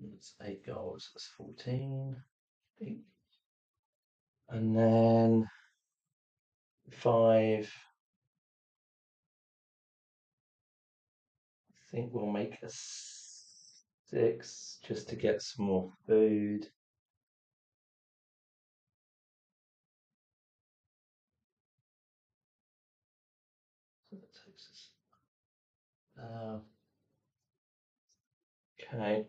That's eight goals. That's 14, I think. And then five. I think we'll make a six just to get some more food. So that takes us. Okay.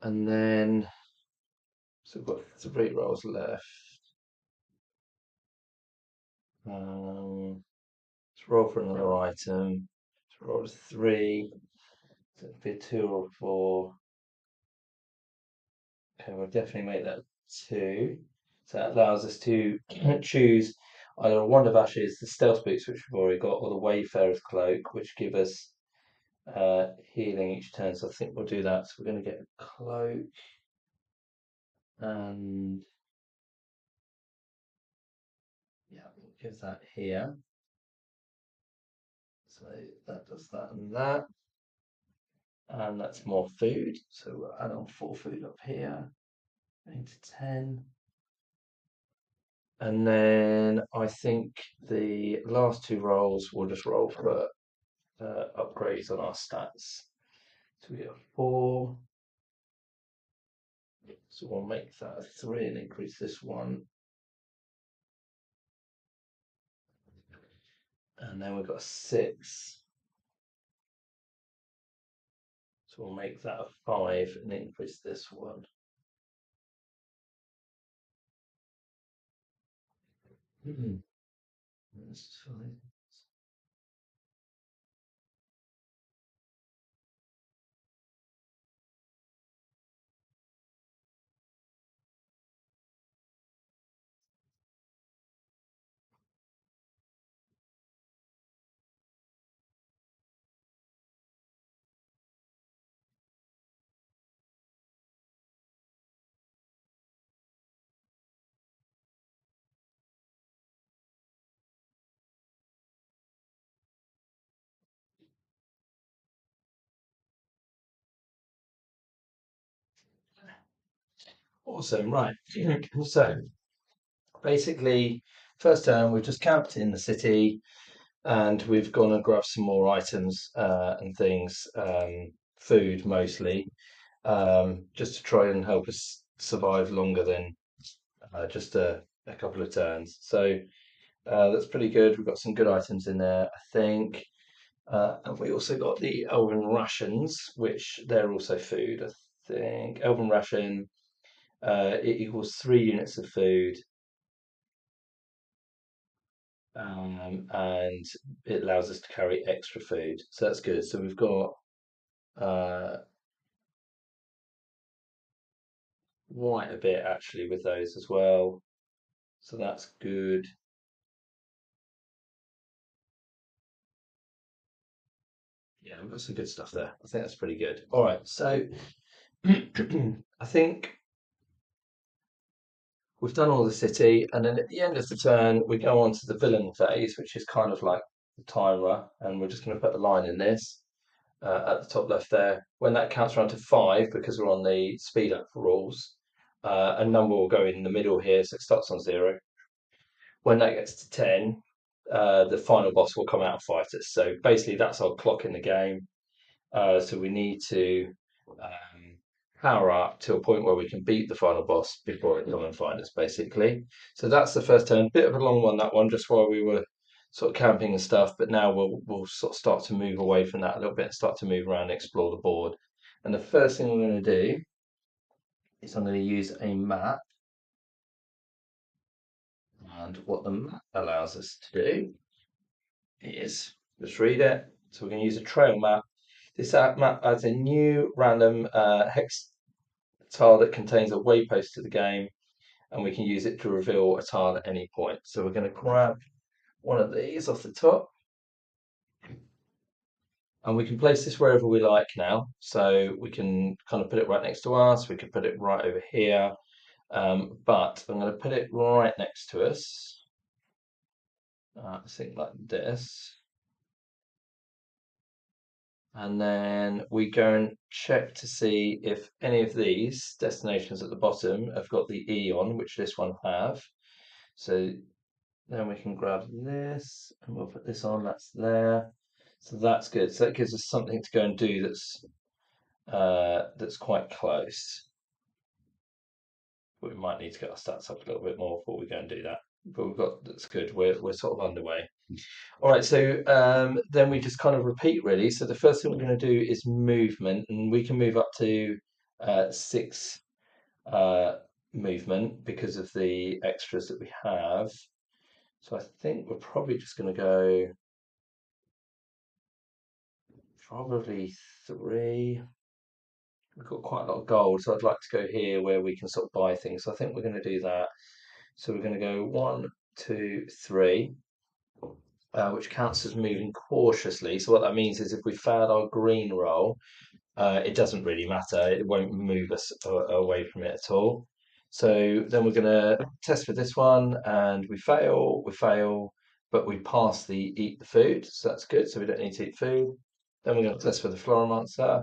And then, so we've got three rolls left. Let's roll for another item. Let's roll a three. So it'd be a two or a four. Okay, we'll definitely make that two. So that allows us to choose either a Wand of Ashes, the Stealth Boots, which we've already got, or the Wayfarer's Cloak, which give us healing each turn. So I think we'll do that. So we're going to get a cloak and yeah, we'll give that here. So that does that and that. And that's more food. So we'll add on four food up here. Going to 10. And then I think the last two rolls will just roll for upgrades on our stats. So we get a 4. So we'll make that a 3 and increase this one. And then we've got a 6. So we'll make that a 5 and increase this one. That's fine. Awesome, right. So basically, first turn we've just camped in the city and we've gone and grabbed some more items and things, food mostly, just to try and help us survive longer than just a couple of turns. So that's pretty good. We've got some good items in there, I think. And we also got the Elven rations, which they're also food, I think. Elven ration, it equals 3 units of food, and it allows us to carry extra food. So that's good. So we've got uh, quite a bit actually with those as well. So that's good. Yeah, we've got some good stuff there. I think that's pretty good. All right, so I think we've done all the city, and then at the end of the turn, we go on to the villain phase, which is kind of like the timer, and we're just going to put a line in this at the top left there. When that counts around to 5, because we're on the speed up rules, a number will go in the middle here, so it starts on 0. When that gets to 10, the final boss will come out and fight us. So basically, that's our clock in the game. So we need to power up to a point where we can beat the final boss before it come and find us, basically. So that's the first turn. Bit of a long one, that one, just while we were sort of camping and stuff. But now we'll sort of start to move away from that a little bit and start to move around and explore the board. And the first thing I'm going to do is I'm going to use a map. And what the map allows us to do is just read it. So we're going to use a trail map. This map adds a new random hex tile that contains a waypost to the game, and we can use it to reveal a tile at any point. So we're going to grab one of these off the top, and we can place this wherever we like now. So we can kind of put it right next to us, we can put it right over here, but I'm going to put it right next to us. I think like this. And then we go and check to see if any of these destinations at the bottom have got the E on, which this one have. So then we can grab this and we'll put this on, that's there. So that's good. So that gives us something to go and do that's quite close. But we might need to get our stats up a little bit more before we go and do that. But we've got that's good. We're sort of underway. All right, so then we just kind of repeat really. So the first thing we're going to do is movement, and we can move up to 6 movement because of the extras that we have. So I think we're probably just going to go probably 3. We've got quite a lot of gold, so I'd like to go here where we can sort of buy things. So I think we're going to do that. So we're going to go 1, 2, 3. Which counts as moving cautiously. So what that means is if we fail our green roll, it doesn't really matter. It won't move us away from it at all. So then we're going to test for this one, and we fail, but we pass the eat the food, so that's good. So we don't need to eat food. Then we're going to test for the Floromancer.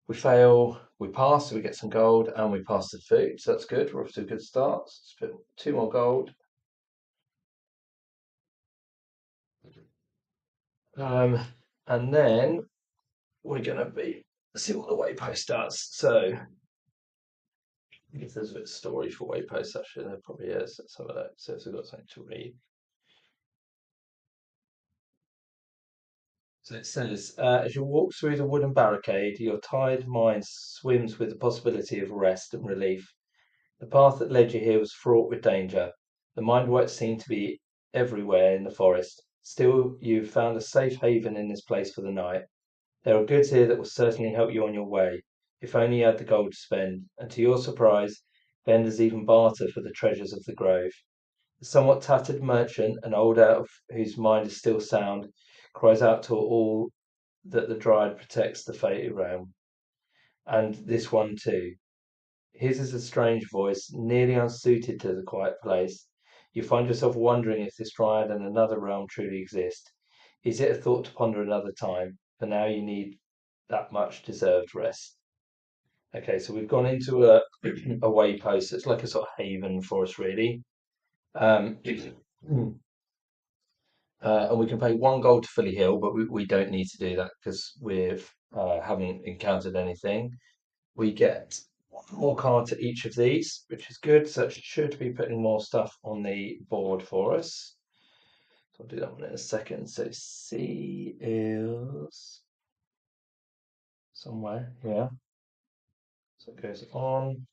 We fail, we pass, so we get some gold, and we pass the food, so that's good. We're off to a good start. Let's put 2 more gold. And then we're going to see what the waypost does. So if there's a bit of story for wayposts, actually, there probably is. Let's have a look. So if we've got something to read. So it says, as you walk through the wooden barricade, your tired mind swims with the possibility of rest and relief. The path that led you here was fraught with danger. The mind wipe seemed to be everywhere in the forest. Still, you've found a safe haven in this place for the night. There are goods here that will certainly help you on your way, if only you had the gold to spend, and to your surprise, vendors even barter for the treasures of the grove. The somewhat tattered merchant, an old elf whose mind is still sound, cries out to all that the dryad protects the fated realm. And this one too. His is a strange voice, nearly unsuited to the quiet place. You find yourself wondering if this dryad and another realm truly exist. Is it a thought to ponder another time? For now you need that much deserved rest. Okay, so we've gone into a a waypost. It's like a sort of haven for us, really. Um, and we can pay 1 gold to fully heal, but we don't need to do that because we haven't encountered anything. We get 1 more card to each of these, which is good. So it should be putting more stuff on the board for us. So I'll do that one in a second. So C is somewhere here. So it goes on.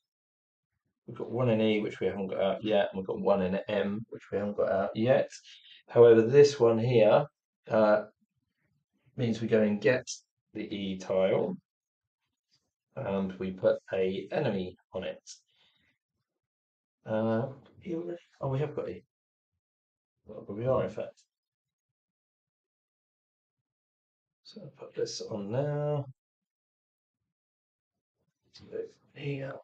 We've got 1 in E, which we haven't got out yet, and we've got 1 in M, which we haven't got out yet. However, this one here means we go and get the E tile, and we put a enemy on it. Oh, we have got E. Well, we are, in fact. So I'll put this on now. Here.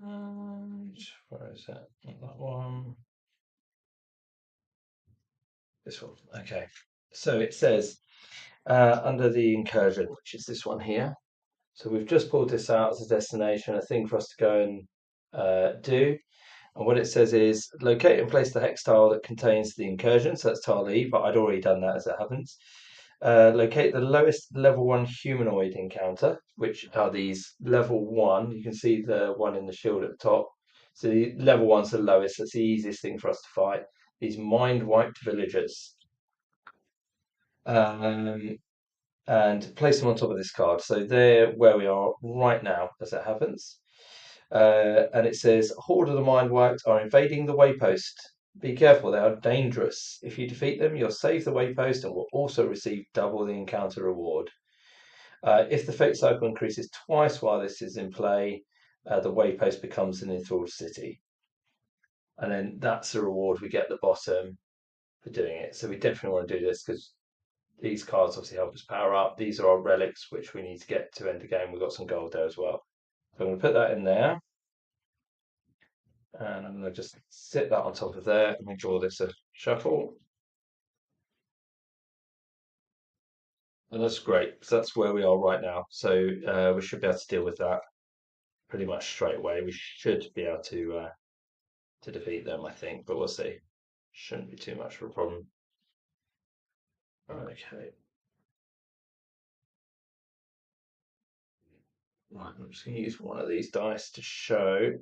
And where is that? Not that one. This one. Okay. So it says, under the incursion, which is this one here. So we've just pulled this out as a destination, a thing for us to go and do. And what it says is locate and place the hex tile that contains the incursion. So that's tile E, but I'd already done that as it happens. Locate the lowest level 1 humanoid encounter, which are these level 1. You can see the one in the shield at the top. So the level 1's the lowest. That's the easiest thing for us to fight. These mind wiped villagers. Um, and place them on top of this card. So they're where we are right now as it happens. And it says, Horde of the Mind Wiped are invading the waypost. Be careful, they are dangerous. If you defeat them, you'll save the waypost and will also receive double the encounter reward. If the fate cycle increases twice while this is in play, the waypost becomes an enthralled city. And then that's the reward we get at the bottom for doing it. So we definitely want to do this because these cards obviously help us power up. These are our relics, which we need to get to end the game. We've got some gold there as well. So I'm going to put that in there. And I'm going to just sit that on top of there and we draw this a shuffle. And that's great. So that's where we are right now. So we should be able to deal with that pretty much straight away. We should be able to defeat them, I think, but we'll see. Shouldn't be too much of a problem. Okay. Right, I'm just going to use one of these dice to show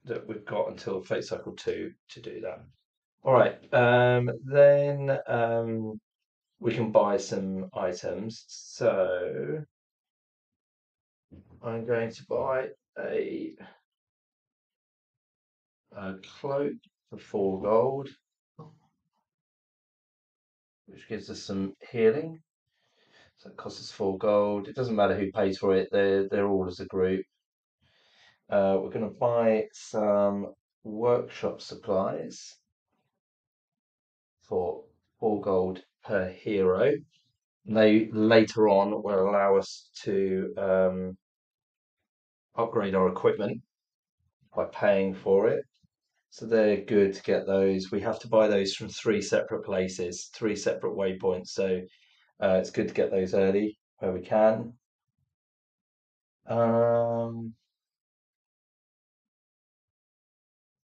that we've got until Fate Cycle 2 to do that. All right, then we can buy some items. So I'm going to buy a cloak for 4 gold, which gives us some healing. So it costs us 4 gold. It doesn't matter who pays for it; they're all as a group. We're going to buy some workshop supplies for 4 gold per hero. They later on will allow us to upgrade our equipment by paying for it. So they're good to get those. We have to buy those from 3 separate places, 3 separate waypoints. So it's good to get those early where we can. Um,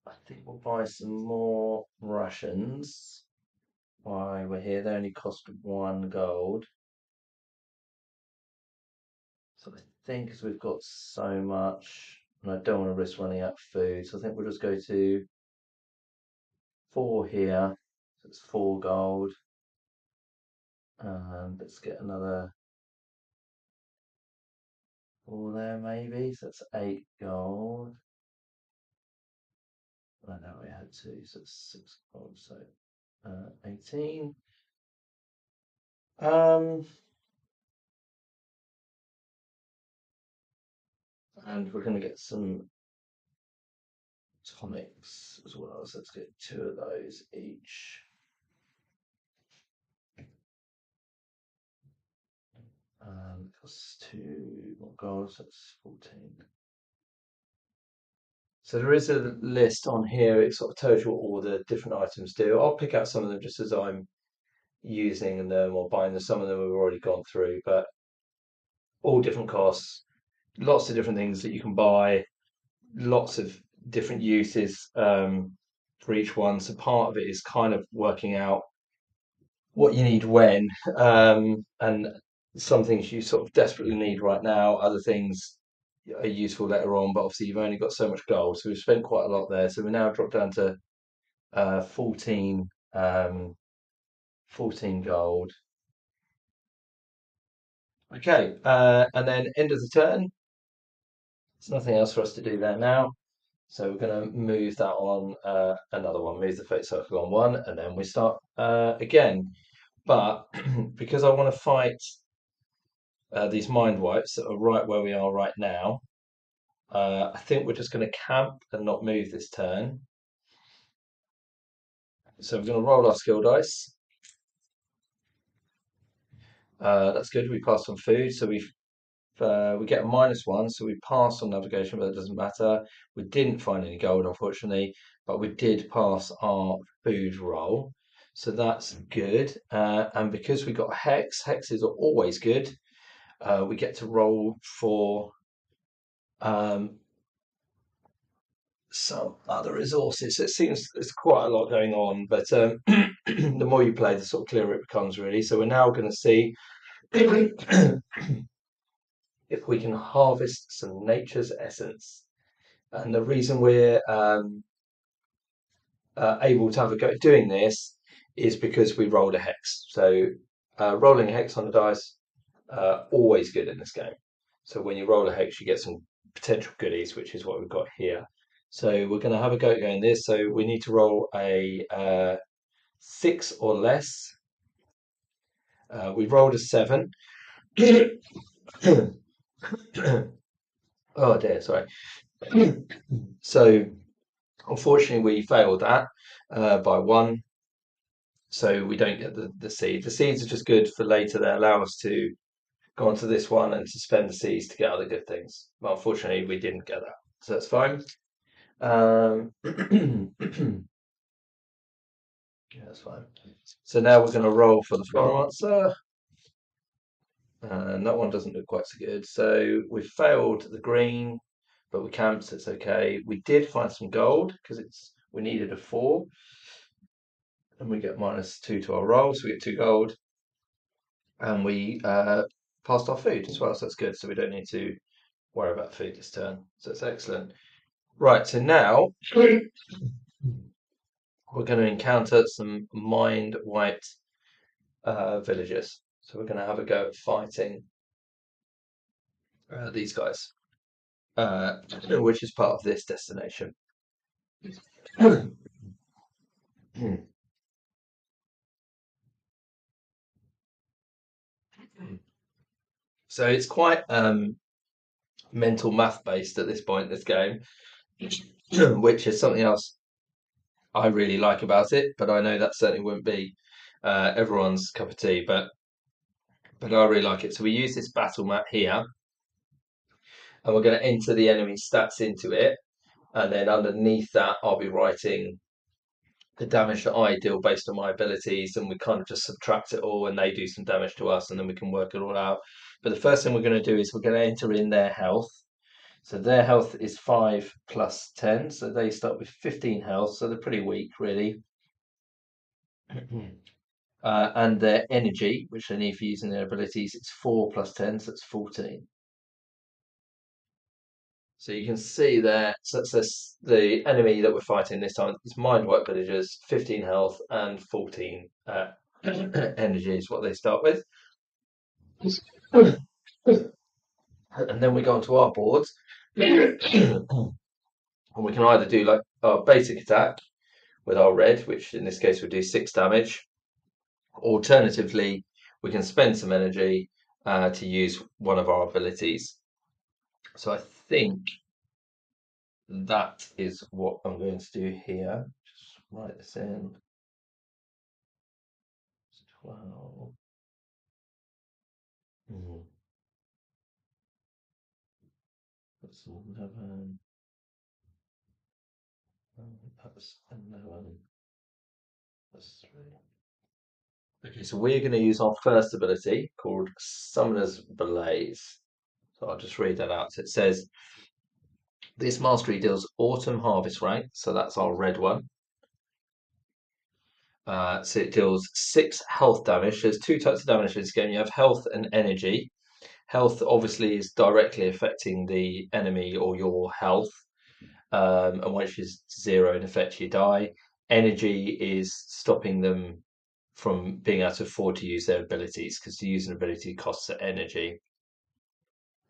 I think we'll buy some more Russians while we're here. They only cost 1 gold. So I think as we've got so much, and I don't want to risk running out of food, so I think we'll just go to 4 here. So it's 4 gold. And let's get another 4 there maybe. So that's 8 gold. I know we had 2, so it's 6 gold. So 18. And we're going to get some tonics as well. So let's get 2 of those each. Costs 2 more gold, so that's 14. So there is a list on here. It sort of tells you what all the different items do. I'll pick out some of them just as I'm using them or buying them. Some of them we've already gone through, but all different costs, lots of different things that you can buy, lots of different uses for each one. So part of it is kind of working out what you need when, and some things you sort of desperately need right now, other things are useful later on, but obviously you've only got so much gold, so we've spent quite a lot there. So we now dropped down to 14, 14 gold. Okay, and then end of the turn. There's nothing else for us to do there now. So we're going to move that on another one, move the fate circle on one, and then we start again. But because I want to fight these mind wipes that are right where we are right now, I think we're just going to camp and not move this turn. So we're going to roll our skill dice. That's good. We passed on food, so we get a -1, so we passed on navigation, but it doesn't matter. We didn't find any gold, unfortunately, but we did pass our food roll. So that's good. And because we got a hexes are always good. We get to roll for um, some other resources. So it seems there's quite a lot going on, but the more you play, the sort of clearer it becomes, really. So we're now going to see if we can harvest some nature's essence. And the reason we're able to have a go at doing this is because we rolled a hex. So rolling a hex on the dice, always good in this game. So when you roll a hex, you get some potential goodies, which is what we've got here. So we're going to have a go at going this. So we need to roll a 6 or less. We rolled a 7. Oh dear, sorry. So unfortunately, we failed that by 1. So we don't get the seed. The seeds are just good for later. They allow us to go onto this one and to spend the seeds to get other good things. But unfortunately, we didn't get that. So that's fine. Yeah, that's fine. So now we're going to roll for the final answer. And that one doesn't look quite so good. So we failed the green, but we camped, so it's okay. We did find some gold because we needed a 4. And we get -2 to our roll, so we get 2 gold. And we passed our food as well, so that's good. So we don't need to worry about food this turn. So it's excellent. Right, so now we're going to encounter some mind wiped villagers. So we're going to have a go at fighting these guys, which is part of this destination. So it's quite mental math based at this point, this game, which is something else I really like about it. But I know that certainly wouldn't be everyone's cup of tea. But I really like it. So we use this battle map here, and we're going to enter the enemy stats into it, and then underneath that, I'll be writing the damage that I deal based on my abilities, and we kind of just subtract it all, and they do some damage to us, and then we can work it all out. But the first thing we're going to do is we're going to enter in their health. So their health is 5 plus 10, so they start with 15 health, so they're pretty weak, really. And their energy, which they need for using their abilities, it's 4 plus 10, so it's 14. So you can see there, so that's the enemy that we're fighting this time is Mind Wipe Villagers, 15 health and 14 energy is what they start with. And then we go onto our boards, and we can either do like our basic attack with our red, which in this case would do 6 damage. Alternatively, we can spend some energy to use one of our abilities. So I think that is what I'm going to do here. Just write this in. 12. That's 11. That's 11. That's 3. Okay, so we're going to use our first ability called Summoner's Blaze. So I'll just read that out. So it says this mastery deals Autumn Harvest rank, so that's our red one. So it deals 6 health damage. There's 2 types of damage in this game. You have health and energy. Health obviously is directly affecting the enemy or your health. And once you're 0 in effect, you die. Energy is stopping them from being able to afford to use their abilities because to use an ability costs energy.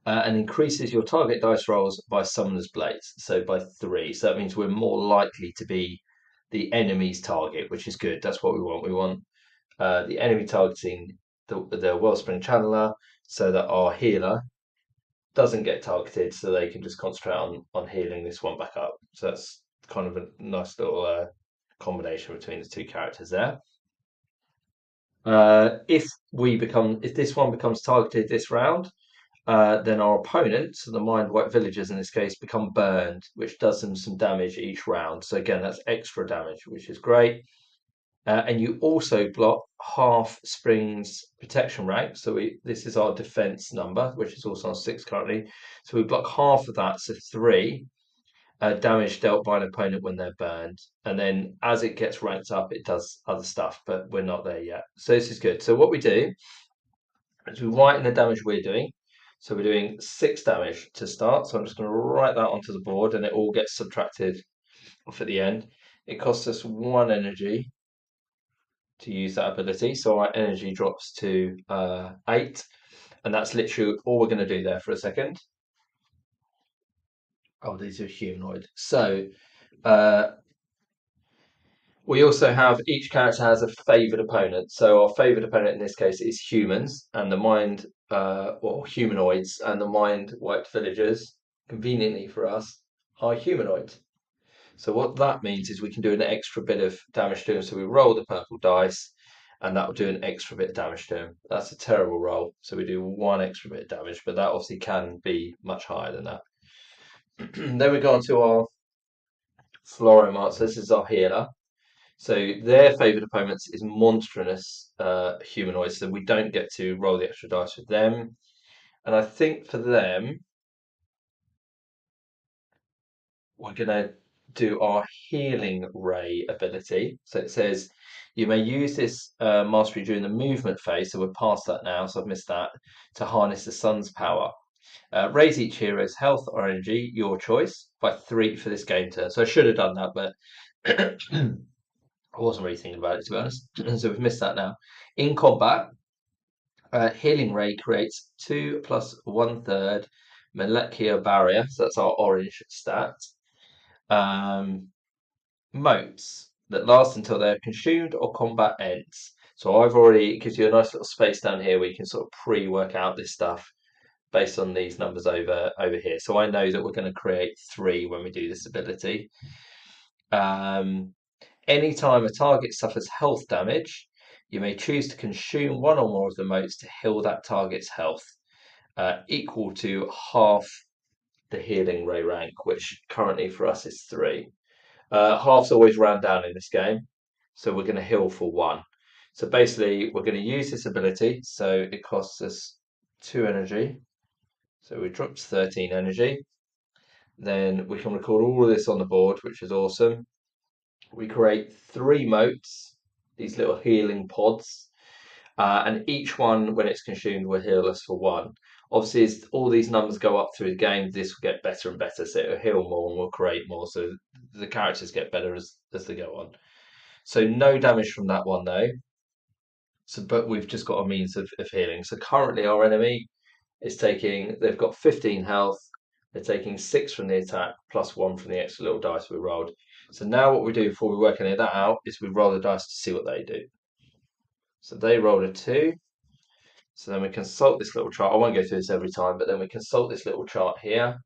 And increases your target dice rolls by Summoner's Blades, so by 3. So that means we're more likely to be the enemy's target, which is good. That's what we want. We want the enemy targeting the Wellspring Channeler so that our healer doesn't get targeted, so they can just concentrate on healing this one back up. So that's kind of a nice little combination between the 2 characters there. If this one becomes targeted this round, then our opponents, so the Mind Wipe Villagers in this case, become burned, which does them some damage each round. So again, that's extra damage, which is great. And you also block half Spring's protection rank. So this is our defense number, which is also on 6 currently. So we block half of that, so 3 damage dealt by an opponent when they're burned. And then as it gets ranked up, it does other stuff, but we're not there yet. So this is good. So what we do is we write in the damage we're doing. So we're doing 6 damage to start. So I'm just going to write that onto the board, and it all gets subtracted off at the end. It costs us 1 energy to use that ability. So our energy drops to 8. And that's literally all we're going to do there for a second. Oh, these are humanoid. So uh, we also have, each character has a favoured opponent. So our favoured opponent in this case is humans, and the mind, or humanoids, and the mind wiped villagers, conveniently for us, are humanoids. So what that means is we can do an extra bit of damage to them. So we roll the purple dice, and that will do an extra bit of damage to them. That's a terrible roll. So we do 1 extra bit of damage, but that obviously can be much higher than that. Then we go on to our Floromancer. This is our healer. So their favoured opponents is monstrous humanoids, so we don't get to roll the extra dice with them. And I think for them, we're going to do our healing ray ability. So it says you may use this mastery during the movement phase. So we're past that now, so I've missed that, to harness the sun's power. Raise each hero's health or energy, your choice, by 3 for this game turn. So I should have done that, but I wasn't really thinking about it, to be honest. So we've missed that now. In combat, Healing Ray creates 2 plus 1/3 molecular barrier. So that's our orange stat. Motes that last until they're consumed or combat ends. So I've already, it gives you a nice little space down here where you can sort of pre-work out this stuff based on these numbers over here. So I know that we're going to create 3 when we do this ability. Anytime a target suffers health damage, you may choose to consume 1 or more of the motes to heal that target's health, equal to half the healing ray rank, which currently for us is 3. Half's always round down in this game, so we're going to heal for 1. So basically, we're going to use this ability, so it costs us 2 energy. So we drop to 13 energy. Then we can record all of this on the board, which is awesome. We create 3 motes, these little healing pods, and each one, when it's consumed, will heal us for 1. Obviously, as all these numbers go up through the game, this will get better and better, so it'll heal more and we'll create more, so the characters get better as they go on. So no damage from that one though. So, but we've just got a means of healing. So currently our enemy is taking, they've got 15 health, they're taking 6 from the attack, plus 1 from the extra little dice we rolled. So now what we do before we work any of that out is we roll the dice to see what they do. So they rolled a 2. So then we consult this little chart. I won't go through this every time, but then we consult this little chart here.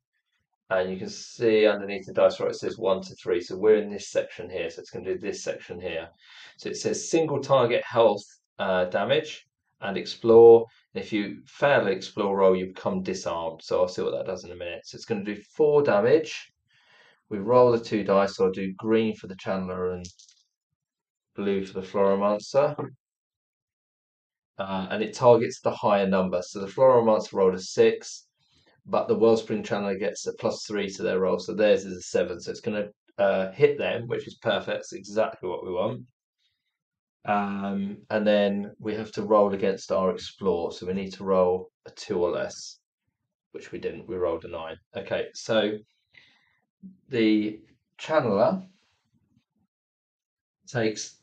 And you can see underneath the dice roll it says 1 to 3. So we're in this section here. So it's going to do this section here. So it says single target health damage and explore. And if you fail the explore roll, you become disarmed. So I'll see what that does in a minute. So it's going to do 4 damage. We roll the 2 dice. So I'll do green for the Channeler and blue for the Floromancer. And it targets the higher number. So the Floromancer rolled a 6, but the Wellspring Channeler gets a +3 to their roll. So theirs is a 7. So it's going to hit them, which is perfect. It's exactly what we want. And then we have to roll against our Explore. So we need to roll a 2 or less, which we didn't. We rolled a 9. Okay, so the Channeler takes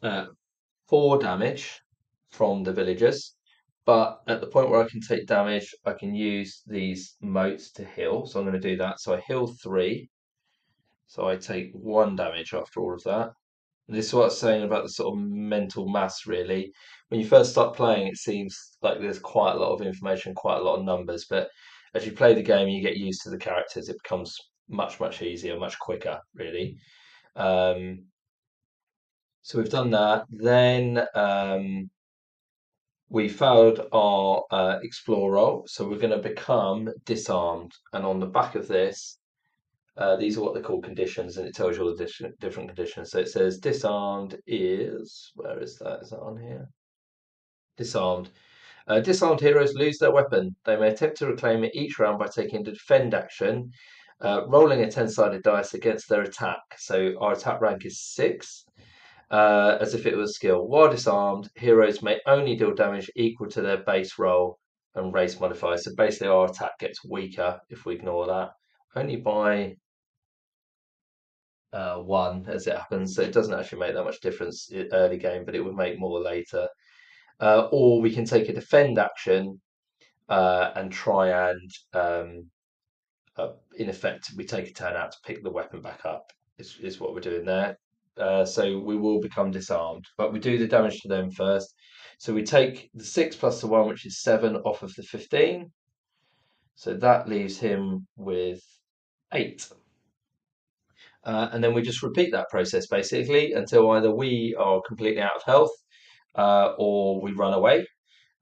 4 damage from the villagers, but at the point where I can take damage, I can use these motes to heal. So I'm going to do that. So I heal 3. So I take 1 damage after all of that. And this is what I was saying about the sort of mental mass, really. When you first start playing, it seems like there's quite a lot of information, quite a lot of numbers, but as you play the game, you get used to the characters. It becomes much, much easier, much quicker, really. Um, so we've done that. Then we failed our explore roll, so we're going to become disarmed. And on the back of this, These are what they call conditions, and it tells you all the different conditions. So it says disarmed is, where is that? Is that on here? Disarmed. Disarmed heroes lose their weapon. They may attempt to reclaim it each round by taking the defend action, rolling a 10-sided dice against their attack. So our attack rank is 6, as if it was skill. While disarmed, heroes may only deal damage equal to their base roll and race modifier. So basically, our attack gets weaker if we ignore that, only by 1 as it happens. So it doesn't actually make that much difference early game, but it would make more later. Or we can take a defend action and try and, in effect, we take a turn out to pick the weapon back up, is what we're doing there. So we will become disarmed, but we do the damage to them first. So we take the 6 plus the 1, which is 7, off of the 15. So that leaves him with 8. And then we just repeat that process basically until either we are completely out of health, or we run away,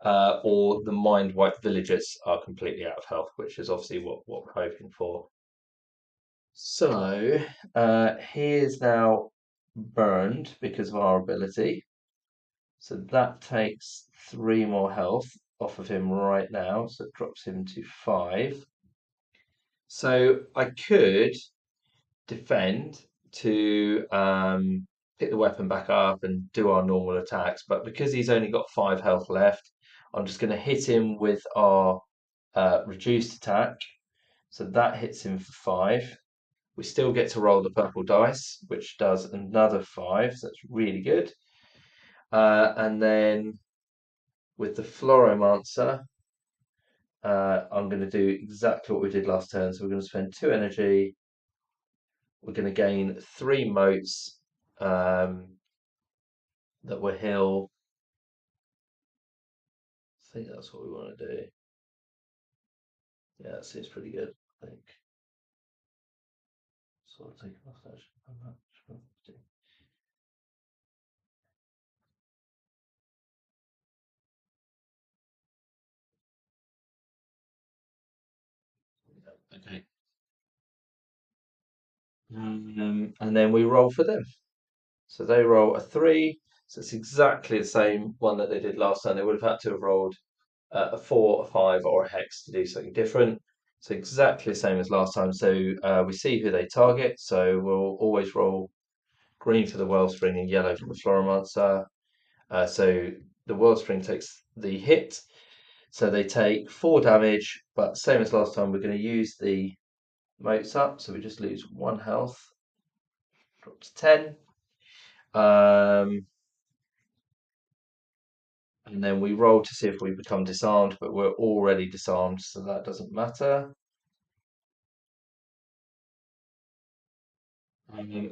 or the mind wipe villagers are completely out of health, which is obviously what we're hoping for. So he is now burned because of our ability. So that takes 3 more health off of him right now. So it drops him to 5. So I could defend to pick the weapon back up and do our normal attacks, but because he's only got 5 health left, I'm just going to hit him with our reduced attack. So that hits him for 5. We still get to roll the purple dice, which does another 5. So that's really good. And then with the Floromancer, I'm going to do exactly what we did last turn. So we're going to spend 2 energy. We're going to gain 3 motes that will heal. I think that's what we want to do. Yeah, that seems pretty good, I think. So I'll take off that. Okay. And then we roll for them. So they roll a 3. So it's exactly the same one that they did last time. They would have had to have rolled a 4, a 5, or a hex to do something different. So exactly the same as last time. So we see who they target. So we'll always roll green for the Wellspring and yellow for the Floromancer. So the Wellspring takes the hit. So they take 4 damage, but same as last time, we're going to use the motes up. So we just lose 1 health, drop to 10. And then we roll to see if we become disarmed, but we're already disarmed, so that doesn't matter.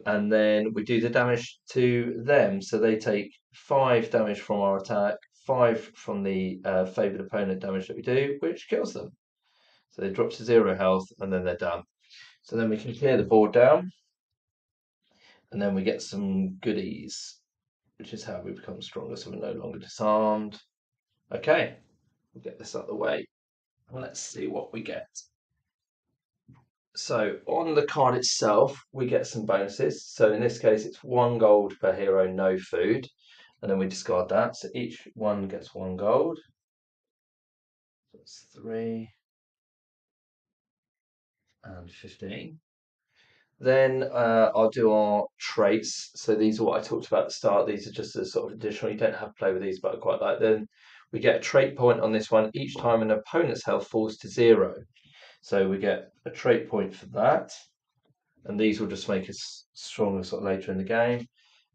And then we do the damage to them, so they take 5 damage from our attack, 5 from the favoured opponent damage that we do, which kills them. So they drop to 0 health, and then they're done. So then we can clear the board down, and then we get some goodies, which is how we become stronger, so we're no longer disarmed. Okay, we'll get this out of the way. Let's see what we get. So on the card itself, we get some bonuses. So in this case, it's 1 gold per hero, no food. And then we discard that. So each one gets 1 gold. That's 3 and 15. Then I'll do our traits. So these are what I talked about at the start. These are just a sort of additional. You don't have to play with these, but I quite like them. We get a trait point on this one each time an opponent's health falls to 0. So we get a trait point for that. And these will just make us stronger sort of later in the game.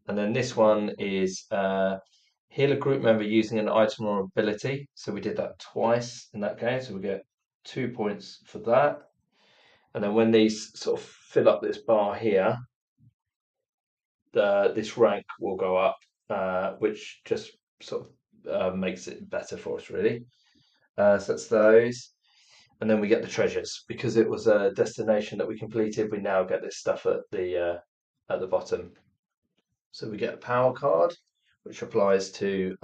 And then this one is heal a group member using an item or ability. So we did that twice in that game. So we get 2 points for that. And then when these sort of fill up this bar here, this rank will go up, which just sort of makes it better for us, really. So that's those. And then we get the treasures. Because it was a destination that we completed, we now get this stuff at the bottom. So we get a power card, which applies to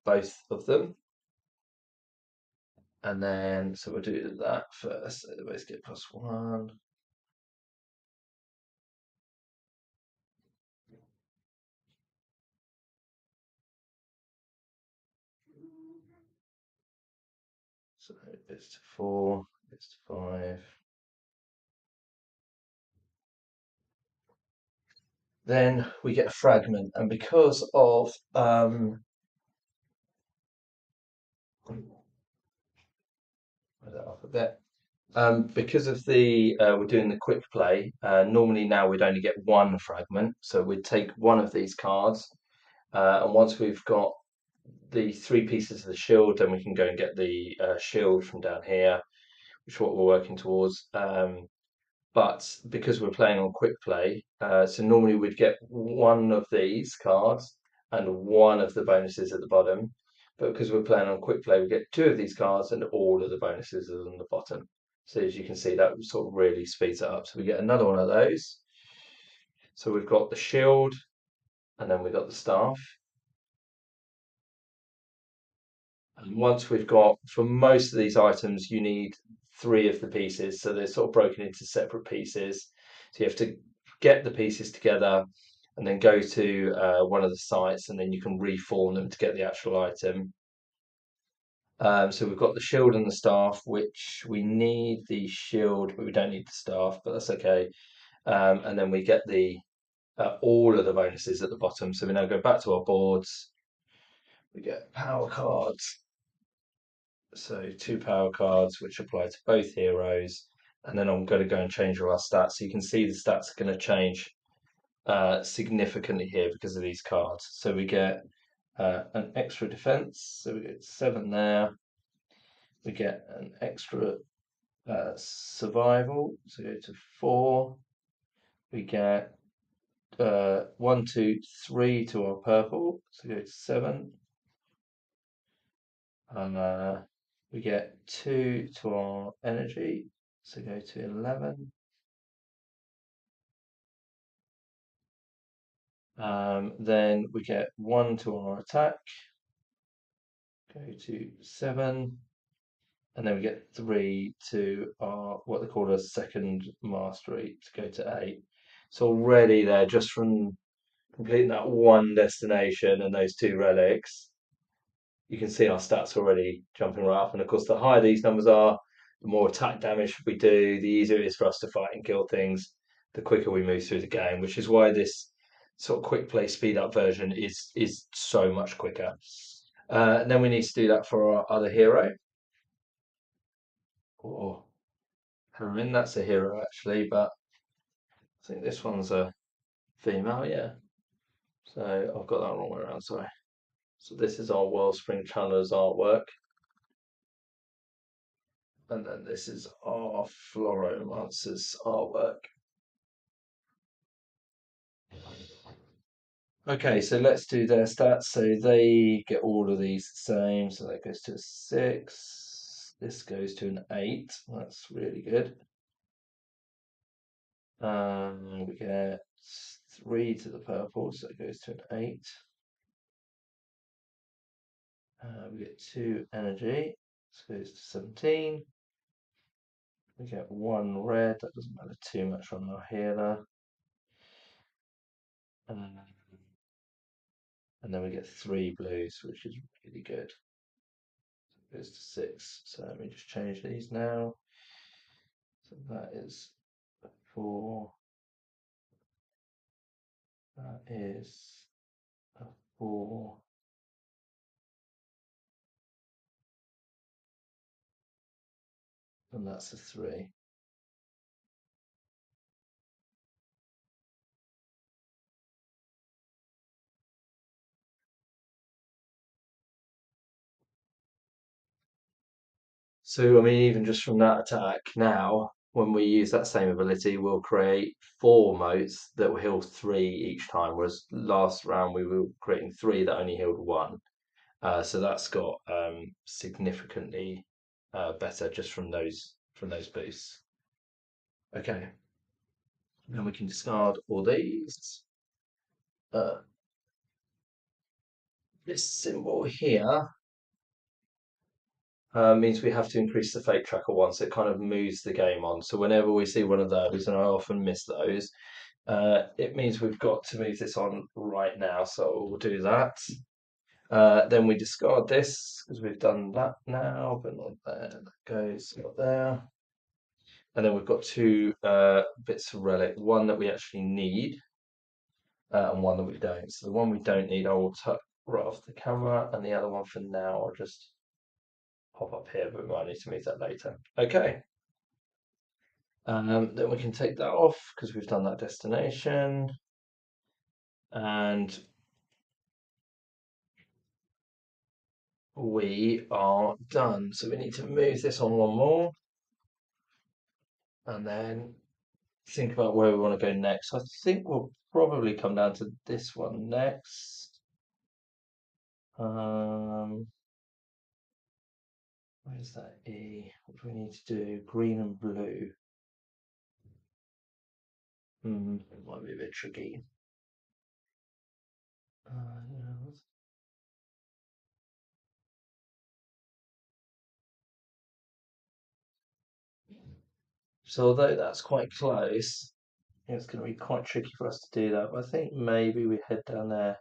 both of them. And then, so we'll do that first. So they both get +1. So it's to 4, it's to 5. Then we get a fragment, and because of up a bit. Because of the we're doing the quick play. Normally now we'd only get one fragment, so we'd take one of these cards, and once we've got the three pieces of the shield, then we can go and get the shield from down here, which is what we're working towards. But because we're playing on quick play, so normally we'd get one of these cards and one of the bonuses at the bottom. But because we're playing on quick play, we get two of these cards and all of the bonuses are on the bottom. So as you can see, that sort of really speeds it up. So we get another one of those. So we've got the shield and then we've got the staff. And once we've got, for most of these items, you need three of the pieces. So they're sort of broken into separate pieces. So you have to get the pieces together and then go to one of the sites and then you can reform them to get the actual item. So we've got the shield and the staff, which we need the shield, but we don't need the staff, but that's okay. And then we get the all of the bonuses at the bottom. So we now go back to our boards. We get power cards. So two power cards, which apply to both heroes. And then I'm going to go and change all our stats. So you can see the stats are going to change significantly here because of these cards. So we get an extra defense. So we get 7 there. We get an extra survival. So go to 4. We get 1, 2, 3 to our purple. So go to 7. And we get 2 to our energy. So go to 11. Then we get 1 to our attack. Go to 7. And then we get 3 to our what they call a second mastery to go to 8. So already there, just from completing that one destination and those 2 relics, you can see our stats already jumping right up. And of course, the higher these numbers are, the more attack damage we do, the easier it is for us to fight and kill things, the quicker we move through the game, which is why this sort of quick play speed up version is so much quicker. And then we need to do that for our other hero. Or heroine, that's a hero actually, but I think this one's a female, yeah. So I've got that wrong way around, sorry. So this is our Wellspring Channel's artwork. And then this is our Floromancer's artwork. Okay, so let's do their stats. So they get all of these the same. So that goes to a 6. This goes to an 8. That's really good. We get 3 to the purple, so it goes to an 8. We get 2 energy, so it goes to 17. We get 1 red, that doesn't matter too much on our healer. And then we get 3 blues, which is really good. So it goes to 6. So let me just change these now. So that is 4. That is a 4. And that's a 3. So, I mean, even just from that attack now, when we use that same ability, we'll create 4 motes that will heal 3 each time, whereas last round we were creating 3 that only healed 1. So that's got significantly better just from those boosts. Okay, then we can discard all these. This symbol here means we have to increase the fate tracker once. It kind of moves the game on. So whenever we see one of those, and I often miss those, it means we've got to move this on right now. So we'll do that. Then we discard this because we've done that now, but not there. That goes not there. And then we've got two bits of relic, one that we actually need and one that we don't. So the one we don't need, I will tuck right off the camera, and the other one for now, I'll just pop up here, but we might need to move that later. Okay. Then we can take that off because we've done that destination. And we are done. So we need to move this on one more and then think about where we want to go next. I think we'll probably come down to this one next. Where's that E? What do we need to do? Green and blue. It might be a bit tricky. Yeah. So although that's quite close, it's going to be quite tricky for us to do that. But I think maybe we head down there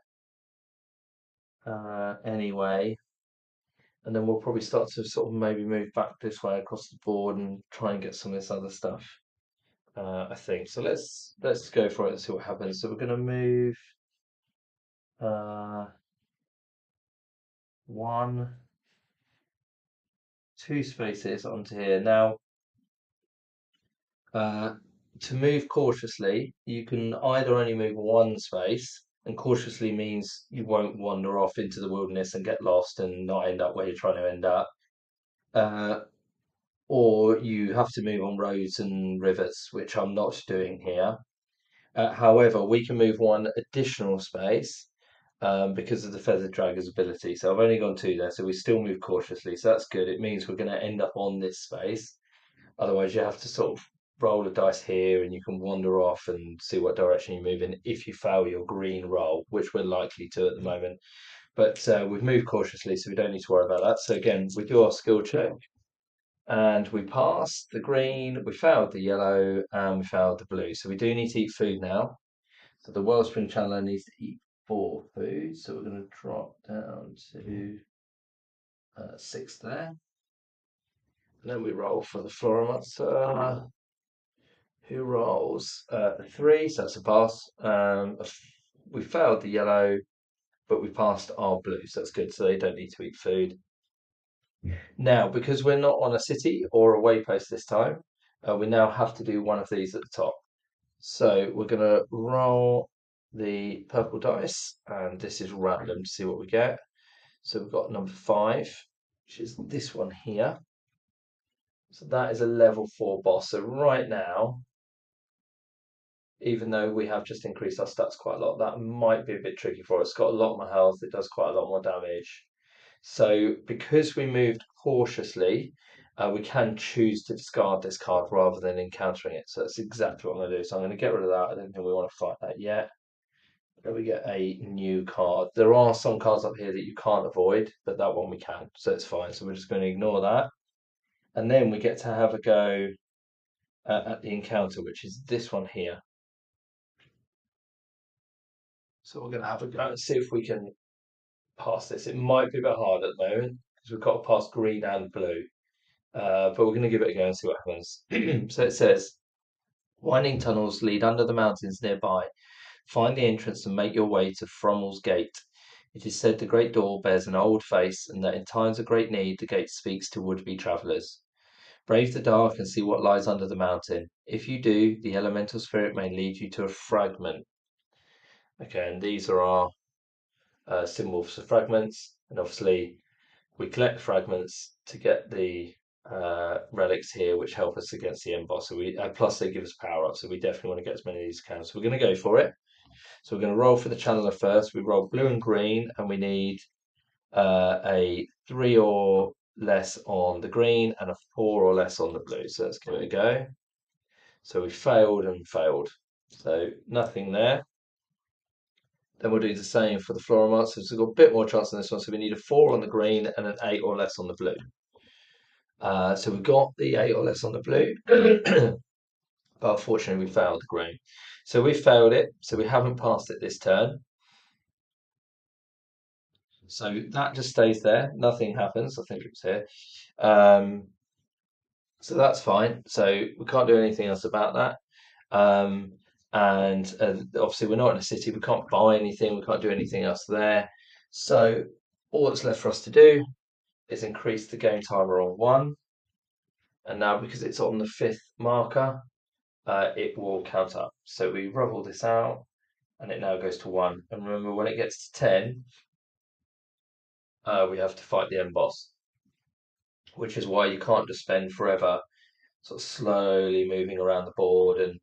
anyway, and then we'll probably start to sort of maybe move back this way across the board and try and get some of this other stuff. I think so. Let's go for it and see what happens. So we're going to move uh, one, two spaces onto here now. Uh, to move cautiously, you can either only move one space, and cautiously means you won't wander off into the wilderness and get lost and not end up where you're trying to end up. Uh, or you have to move on roads and rivers, which I'm not doing here. However, we can move one additional space because of the feathered dragon's ability. So I've only gone two there, so we still move cautiously. So that's good. It means we're going to end up on this space. Otherwise, you have to sort of roll a dice here and you can wander off and see what direction you move in if you fail your green roll, which we're likely to at the moment. But we've moved cautiously, so we don't need to worry about that. So again, we do our skill check and we passed the green, we failed the yellow, and we failed the blue. So we do need to eat food now. So the Wellspring Channeler needs to eat 4 food. So we're going to drop down to 6 there. And then we roll for the Florimonster, who rolls 3, so that's a pass. We failed the yellow, but we passed our blue, so that's good. So they don't need to eat food. Now, because we're not on a city or a waypost this time, we now have to do one of these at the top. So we're going to roll the purple dice, and this is random to see what we get. So we've got number 5, which is this one here. So that is a level 4 boss. So right now, even though we have just increased our stats quite a lot, that might be a bit tricky for us. It's got a lot more health, it does quite a lot more damage. So because we moved cautiously, we can choose to discard this card rather than encountering it. So that's exactly what I'm going to do. So I'm going to get rid of that. I don't think we want to fight that yet. Then we get a new card. There are some cards up here that you can't avoid, but that one we can. So it's fine. So we're just going to ignore that. And then we get to have a go at the encounter, which is this one here. So we're going to have a go and see if we can pass this. It might be a bit hard at the moment because we've got to pass green and blue. But we're going to give it a go and see what happens. So it says, winding tunnels lead under the mountains nearby. Find the entrance and make your way to Frommel's Gate. It is said the great door bears an old face, and that in times of great need the gate speaks to would-be travellers. Brave the dark and see what lies under the mountain. If you do, the elemental spirit may lead you to a fragment. Okay, and these are our symbols for fragments, and obviously we collect fragments to get the relics here, which help us against the end boss. So plus they give us power up, so we definitely want to get as many of these as we can. So we're going to go for it. So we're going to roll for the channeler first. We roll blue and green, and we need a 3 or less on the green and a 4 or less on the blue. So let's give it a go. So we failed and failed. So nothing there. Then we'll do the same for the Floramart. So we've got a bit more chance on this one. So we need a 4 on the green and an 8 or less on the blue. So we got the 8 or less on the blue. But unfortunately we failed the green. So we failed it. So we haven't passed it this turn. So that just stays there. Nothing happens. I think it was here. Um, so that's fine. So we can't do anything else about that. Um, and obviously, we're not in a city. We can't buy anything. We can't do anything else there. So all that's left for us to do is increase the game timer on one. And now, because it's on the fifth marker, it will count up. So we rub all this out, and it now goes to one. And remember, when it gets to 10, we have to fight the end boss, which is why you can't just spend forever sort of slowly moving around the board and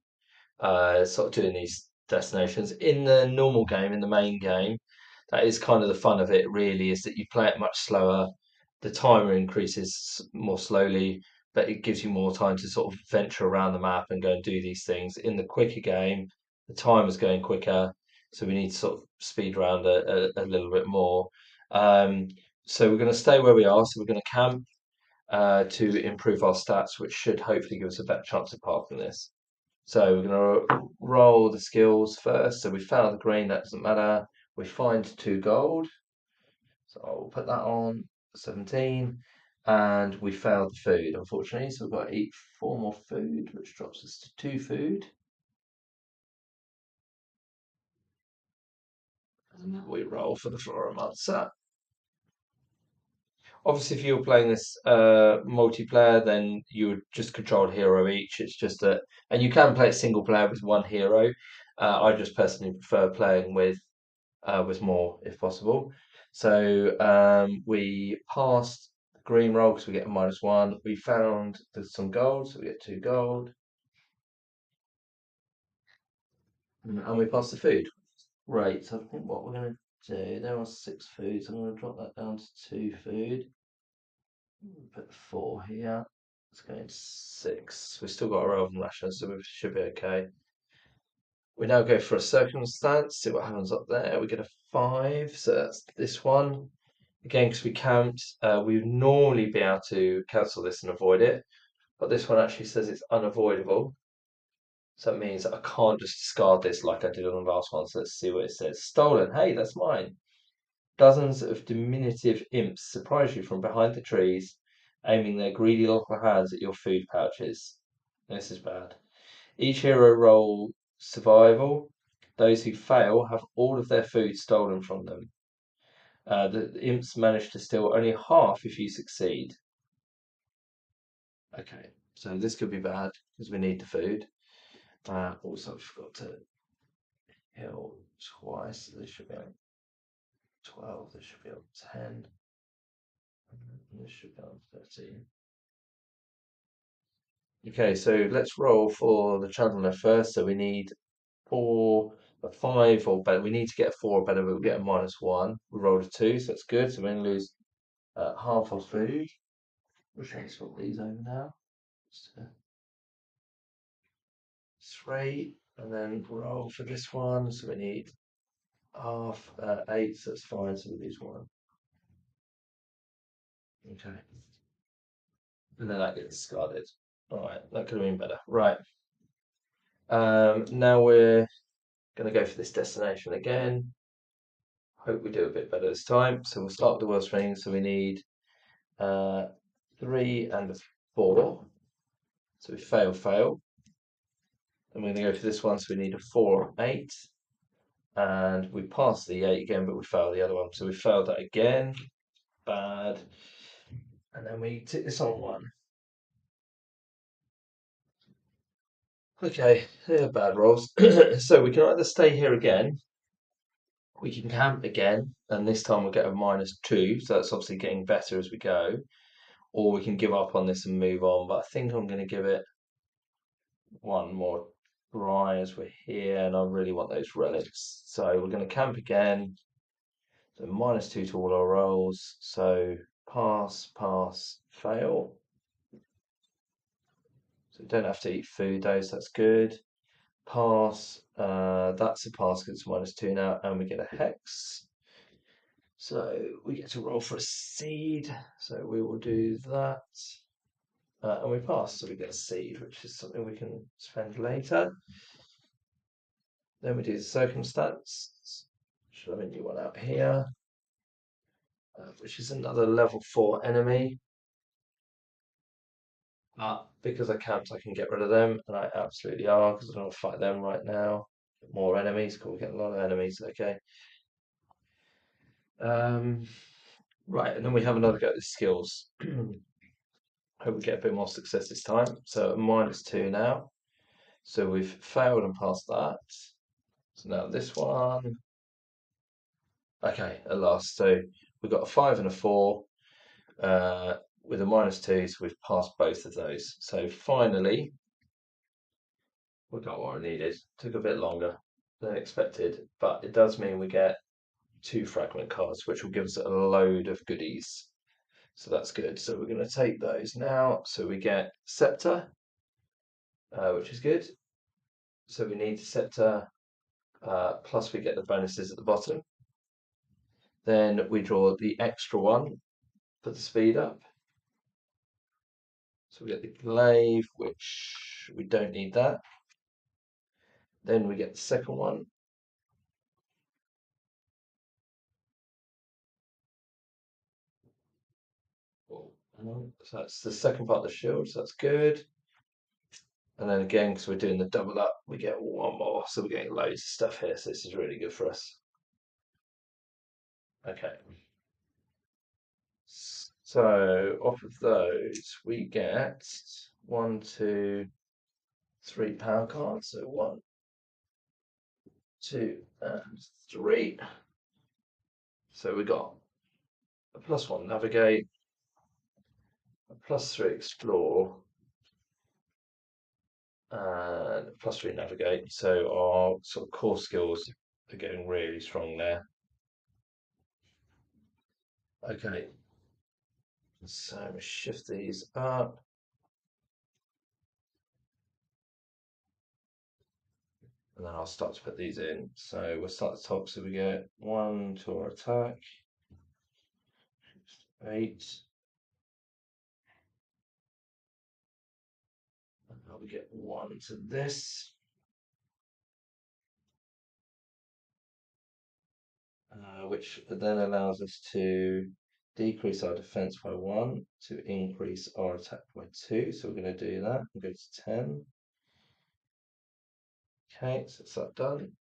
sort of doing these destinations. In the normal game, in the main game, that is kind of the fun of it, really, is that you play it much slower. The timer increases more slowly, but it gives you more time to sort of venture around the map and go and do these things. In the quicker game, the timer's going quicker, so we need to sort of speed around a little bit more. Um, so we're going to stay where we are. So we're going to camp to improve our stats, which should hopefully give us a better chance of passing this. So we're going to roll the skills first. So we found the green, that doesn't matter. We find 2 gold. So I'll put that on 17. And we failed the food, unfortunately. So we've got to eat 4 more food, which drops us to 2 food. And we roll for the Flora Monster. Obviously, if you were playing this multiplayer, then you would just control a hero each. It's just that, and you can play it single player with one hero. I just personally prefer playing with more if possible. So we passed the green roll because we get a -1. We found there's some gold, so we get 2 gold, and we passed the food. Right, so I think what we're going to do, there are 6 foods. I'm going to drop that down to 2 food. Put 4 here. Let's go into 6. We've still got our oven ration, so we should be okay. We now go for a circumstance, see what happens up there. We get a 5, so that's this one. Again, because we camped, we would normally be able to cancel this and avoid it, but this one actually says it's unavoidable. So that means I can't just discard this like I did on the last one. So let's see what it says. Stolen. Hey, that's mine. Dozens of diminutive imps surprise you from behind the trees, aiming their greedy little hands at your food pouches. This is bad. Each hero roll survival. Those who fail have all of their food stolen from them. The imps manage to steal only half if you succeed. Okay, so this could be bad because we need the food. Also, I forgot to heal twice. This should be on 12. This should be on 10. And this should be on 13. Okay, so let's roll for the chandelier first. So we need 4, a 5 or better. We need to get a 4 or better, but we get a -1. We rolled a 2, so that's good. So we only lose half our food. We'll swap these over now. Just, 3, and then roll for this one. So we need half 8, so that's fine. So we lose 1. Okay, and then that gets discarded. All right, that could have been better. Right. Now we're going to go for this destination again. Hope we do a bit better this time. So we'll start with the world ring. So we need 3 and a 4. So we fail. And we're going to go for this one. So we need a 4 or 8. And we pass the 8 again, but we fail the other one. So we failed that again. Bad. And then we tick this on 1. Okay, they're bad rolls. So we can either stay here again, we can camp again, and this time we'll get a -2, so that's obviously getting better as we go, or we can give up on this and move on, but I think I'm going to give it one more try as we're here, and I really want those relics. So we're going to camp again, so -2 to all our rolls, so pass, fail. So we don't have to eat food though, so that's good. Pass, that's a pass because it's -2 now, and we get a hex. So we get to roll for a seed. So we will do that. And we pass, so we get a seed, which is something we can spend later. Then we do the circumstance. Should have a new one out here. which is another level 4 enemy. Because I can't, I can get rid of them, and I absolutely are, because I don't want to fight them right now. More enemies, cool, we get a lot of enemies, okay. Um, right, and then we have another go at the skills. Hope we get a bit more success this time. So -2 now. So we've failed and passed that. So now this one. Okay, at last. So we've got a 5 and a 4 with a -2, so we've passed both of those. So finally, we got what we needed. Took a bit longer than expected, but it does mean we get 2 fragment cards, which will give us a load of goodies. So that's good. So we're going to take those now. So we get Scepter, which is good. So we need Scepter, plus we get the bonuses at the bottom. Then we draw the extra one for the speed up. So we get the glaive, which we don't need that. Then we get the second one. So that's the second part of the shield, so that's good. And then again, because we're doing the double up, we get one more. So we're getting loads of stuff here. So this is really good for us. Okay. So off of those, we get 1, 2, 3 power cards. So 1, 2, and 3. So we got a +1 navigate, a +3 explore, and a +3 navigate. So our sort of core skills are getting really strong there. Okay, so we shift these up, and then I'll start to put these in. So we'll start at the top. So we get 1 to our attack, 8. And now we get 1 to this. Which then allows us to decrease our defense by 1 to increase our attack by 2. So we're going to do that and go to 10. Okay, so that's that done.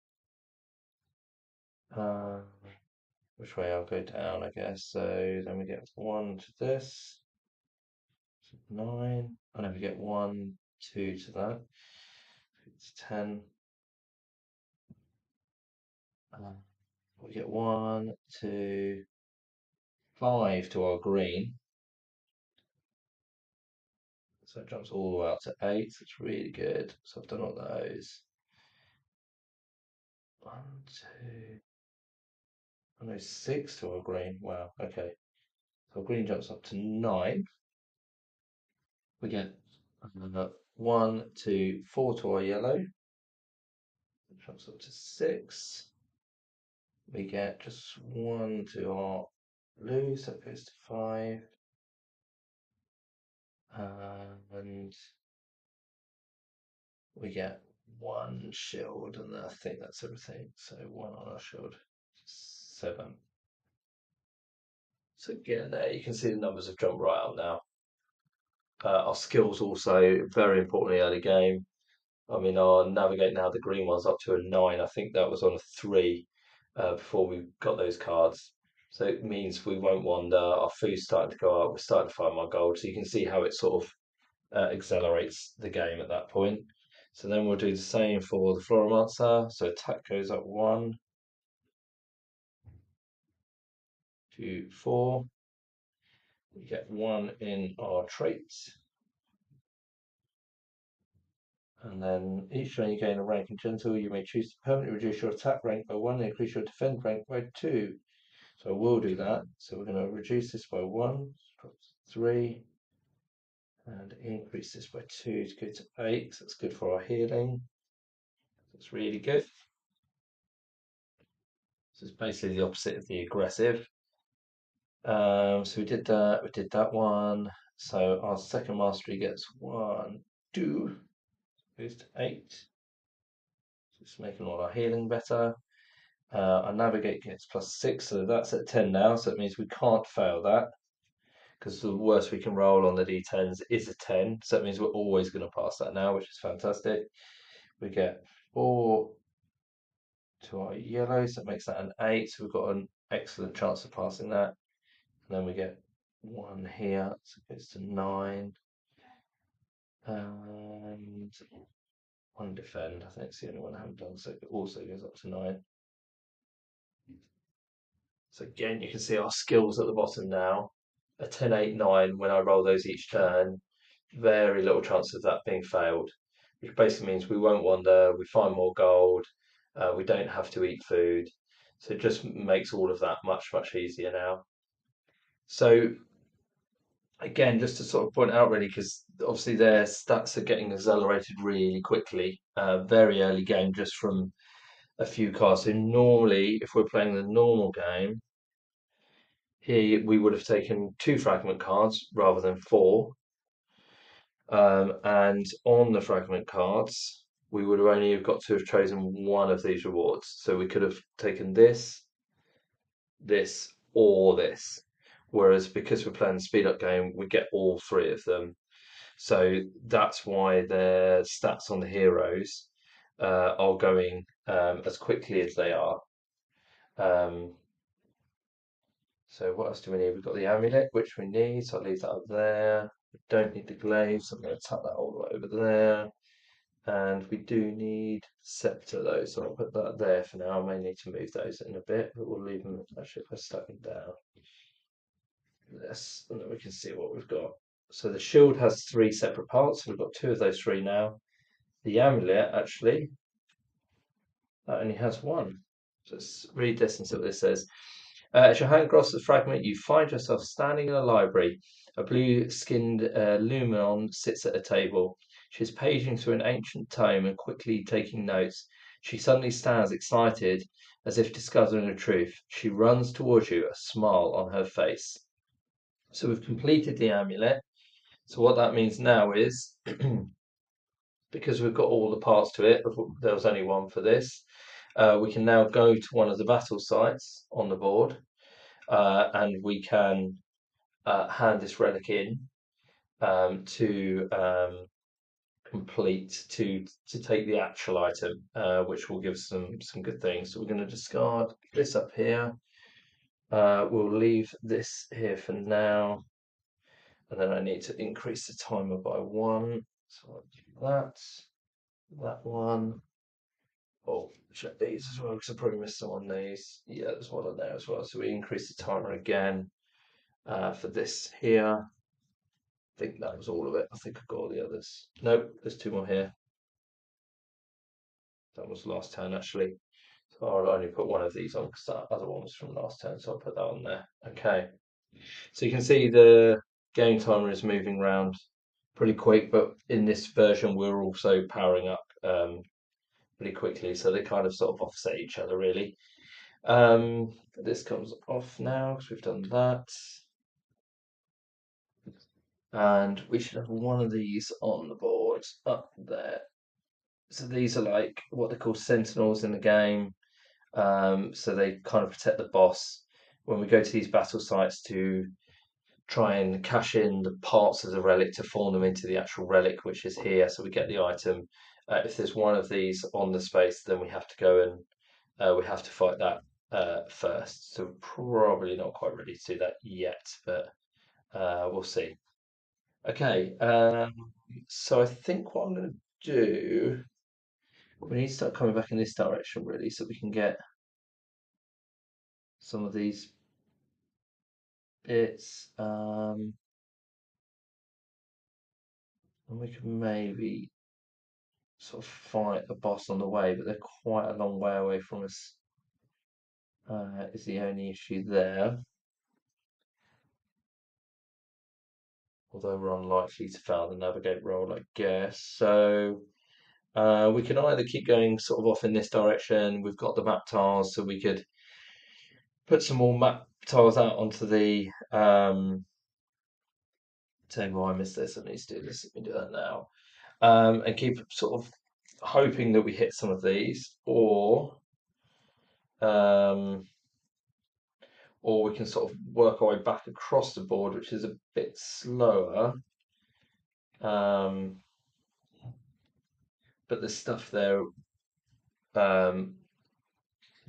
Which way I'll go down, I guess. So then we get 1 to this, so 9, and then we get 1, 2 to that. It's 10. We get 1, 2, 5 to our green. So it jumps all the way up to 8. So it's really good. So I've done all those. 1, 2. Oh no, 6 to our green. Wow, okay. So our green jumps up to 9. We get 1, 2, 4 to our yellow. It jumps up to 6. We get just 1 to our blue, so it goes to 5. And we get 1 shield, and I think that's everything. So 1 on our shield, 7. So again, there you can see the numbers have jumped right up now. Our skills also very importantly early game. I mean, our navigate now, the green one's up to a 9. I think that was on a 3 before we got those cards. So it means we won't wander. Our food's starting to go up. We're starting to find more gold. So you can see how it sort of accelerates the game at that point. So then we'll do the same for the Floromancer. So attack goes up 1, 2, 4. We get 1 in our traits. And then each turn you gain a rank in Gentle, you may choose to permanently reduce your attack rank by 1 and increase your defend rank by 2. So we'll do that. So we're going to reduce this by 1, drop to 3, and increase this by 2 to go to 8. So that's good for our healing. That's really good. So it's basically the opposite of the aggressive. So we did that one. So our second mastery gets 1, 2, goes to 8. So it's making all our healing better. Our navigate gets +6, so that's at 10 now. So it means we can't fail that because the worst we can roll on the d10s is a 10. So that means we're always going to pass that now, which is fantastic. We get 4 to our yellow, so that makes that an 8. So we've got an excellent chance of passing that. And then we get 1 here, so it goes to 9. And 1 defend, I think it's the only one I haven't done, so it also goes up to 9. So again, you can see our skills at the bottom now. A 10, 8, 9, when I roll those each turn, very little chance of that being failed, which basically means we won't wander, we find more gold, we don't have to eat food. So it just makes all of that much, much easier now. So again, just to sort of point out really, because obviously their stats are getting accelerated really quickly, very early game just from a few cards. So normally, if we're playing the normal game, here we would have taken 2 fragment cards rather than 4. And on the fragment cards, we would have only have got to have chosen one of these rewards. So we could have taken this, this, or this. Whereas because we're playing the speed up game, we get all 3 of them. So that's why the stats on the heroes are going as quickly as they are. Um, so what else do we need? We've got the amulet, which we need, so I'll leave that up there. We don't need the glaive, so I'm going to tuck that all the way over there. And we do need scepter though, so I'll put that there for now. I may need to move those in a bit, but we'll leave them. Actually, if I stack them down, this, and then we can see what we've got. So the shield has 3 separate parts. So we've got 2 of those 3 now. The amulet actually, that only has 1. So let's read this and see what this says. As your hand grasps the fragment, you find yourself standing in a library. A blue-skinned Luminon sits at a table. She's paging through an ancient tome and quickly taking notes. She suddenly stands excited, as if discovering the truth. She runs towards you, a smile on her face. So we've completed the amulet. So what that means now is, because we've got all the parts to it, there was only one for this, we can now go to one of the battle sites on the board, and we can hand this relic in to complete to take the actual item, which will give some good things. So we're going to discard this up here. We'll leave this here for now, and then I need to increase the timer by 1. So I'll do that one. Oh, check these as well because I probably missed some on these. Yeah, there's one on there as well. So we increase the timer again for this here. I think that was all of it. I think I got all the others. Nope, there's 2 more here. That was last turn actually. So I'll only put one of these on because that other one was from last turn, so I'll put that on there. Okay. So you can see the game timer is moving around pretty quick, but in this version we're also powering up pretty quickly, so they kind of sort of offset each other really. This comes off now because we've done that. And we should have one of these on the board up there. So these are like what they call sentinels in the game. So they kind of protect the boss when we go to these battle sites to try and cash in the parts of the relic to form them into the actual relic, which is here. So we get the item. If there's one of these on the space, then we have to go and we have to fight that first. So probably not quite ready to do that yet, but we'll see. Okay, so I think what I'm going to do, we need to start coming back in this direction really, so we can get some of these bits, and we can maybe sort of fight a boss on the way, but they're quite a long way away from us, is the only issue there. Although we're unlikely to fail the navigate roll, I guess. So we can either keep going sort of off in this direction. We've got the map tiles, so we could put some more map tiles out onto the table. I missed this. I need to do this. Let me do that now. And keep sort of hoping that we hit some of these, or Um, or we can sort of work our way back across the board, which is a bit slower. Um, but there's stuff there, um,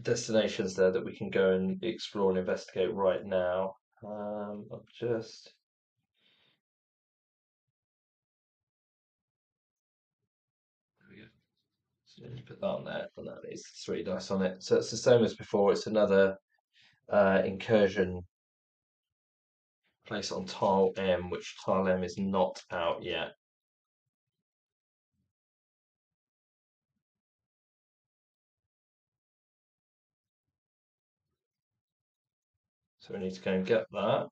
destinations there that we can go and explore and investigate right now. I'll just there we go. So just put that on there, and that needs 3 dice on it. So it's the same as before. It's another incursion place on tile M, which tile M is not out yet. So we need to go and get that.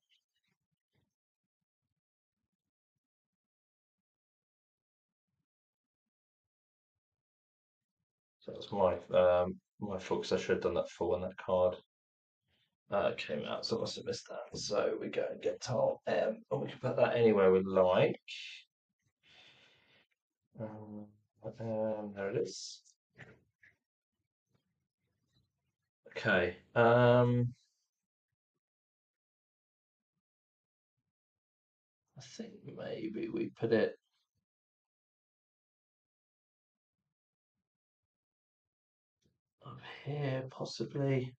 So that's my fault 'cause I should have done that before when that card came out. So I must have missed that. So we go and get tile M, and we can put that anywhere we like. There it is. Okay. I think maybe we put it up here, possibly.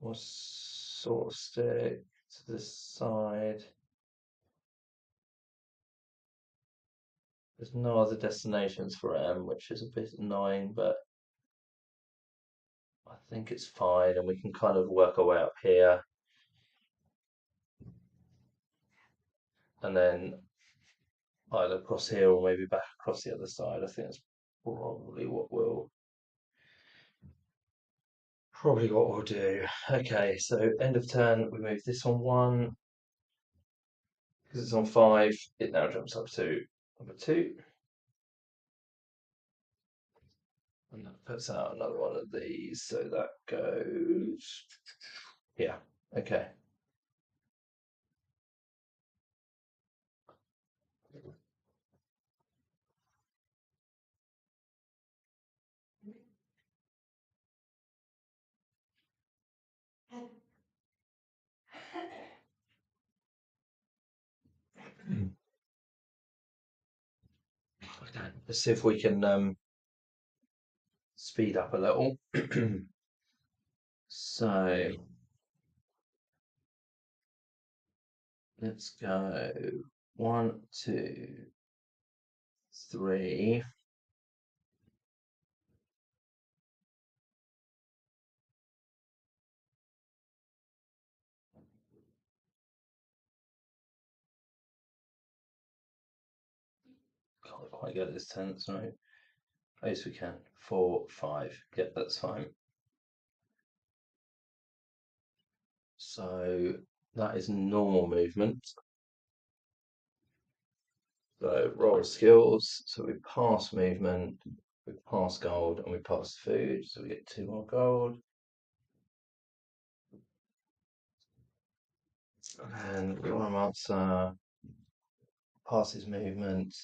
Or sort of stick to this side. There's no other destinations for M, which is a bit annoying, but I think it's fine, and we can kind of work our way up here, and then either across here or maybe back across the other side. I think that's probably what we'll do. Okay, so end of turn, we move this on 1 because it's on 5. It now jumps up to number 2, and that puts out another one of these. So that goes, yeah. Okay. Okay. Let's see if we can speed up a little. So let's go 1, 2, 3. Can't quite get this 10, sorry. Yes, we can. 4, 5. Yep, that's fine. So that is normal movement. So roll skills. So we pass movement, we pass gold, and we pass food. So we get 2 more gold. And Monster passes movement,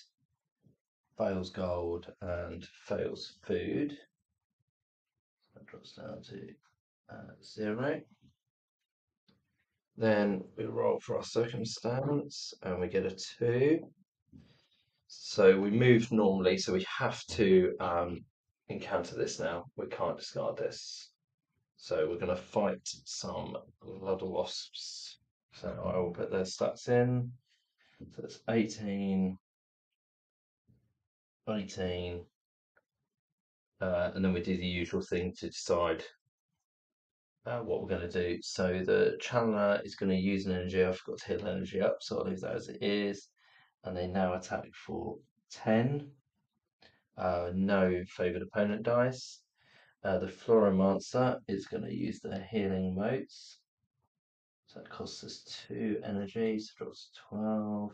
fails gold, and fails food. That drops down to 0. Then we roll for our circumstance, and we get a 2. So we move normally, so we have to encounter this now. We can't discard this. So we're going to fight some blood wasps. So I will put their stats in. So it's 18, 18, and then we do the usual thing to decide what we're going to do. So the channeler is going to use an energy. I forgot to heal energy up, so I'll leave that as it is. And they now attack for 10. No favoured opponent dice. The Floromancer is going to use their healing motes. So that costs us 2 energy, so it drops to 12.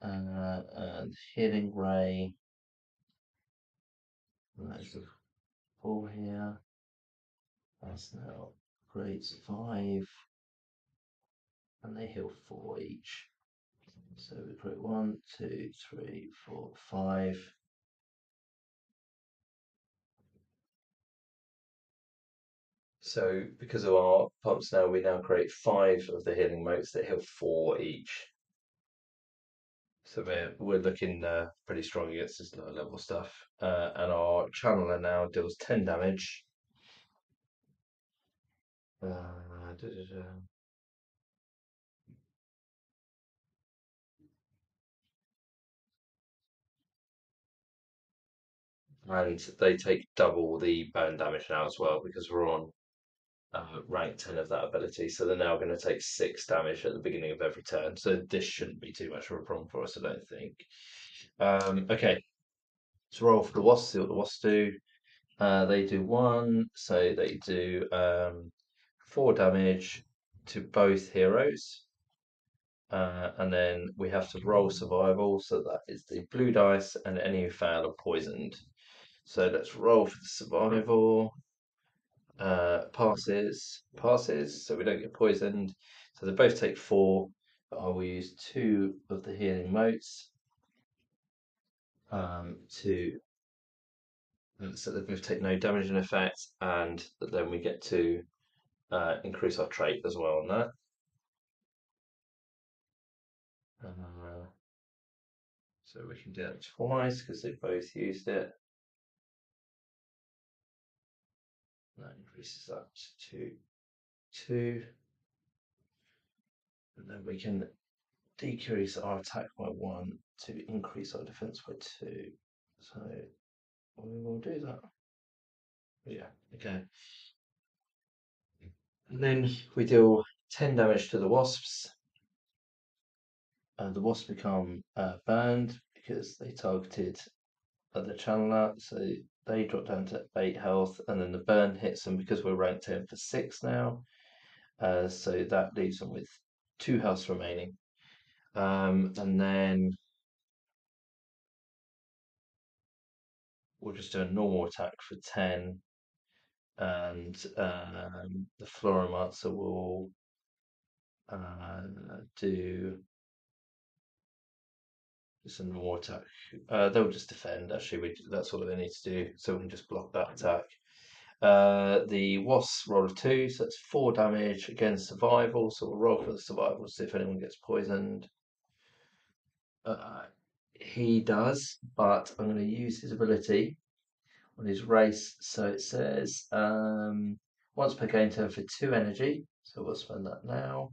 And Healing Ray. That's a 4 here. That's now great 5. And they heal 4 each. So we create 1, 2, 3, 4, 5. So because of our pumps now, we now create 5 of the healing motes that heal 4 each. So we're looking pretty strong against this lower level stuff. And our channeler now deals 10 damage. Da, da, da. And they take double the burn damage now as well because we're on rank 10 of that ability. So they're now going to take 6 damage at the beginning of every turn. So this shouldn't be too much of a problem for us, I don't think. Okay, let's roll for the wasps, see what the wasps do. They do 1, so they do 4 damage to both heroes. And then we have to roll survival, so that is the blue dice, and any who fail are poisoned. So let's roll for the survival. Passes, so we don't get poisoned. So they both take 4, but I will use 2 of the healing motes to so they both take no damage in effect, and then we get to increase our trait as well on that. Uh, so we can do that twice because they both used it. That increases that to 2. And then we can decrease our attack by 1 to increase our defense by 2. So we will do that. Yeah, okay. And then we deal 10 damage to the wasps. The wasps become burned because they targeted the channeler, so they drop down to 8 health, and then the burn hits them because we're ranked 10 for 6 now. So that leaves them with 2 health remaining. And then we'll just do a normal attack for 10, and the Florimancer will do just a normal attack. They'll just defend, actually. That's all they need to do, so we can just block that attack. The wasp roll of 2, so that's 4 damage against survival. So we'll roll for the survival to see if anyone gets poisoned. He does, but I'm going to use his ability on his race. So it says once per game turn for 2 energy. So we'll spend that now.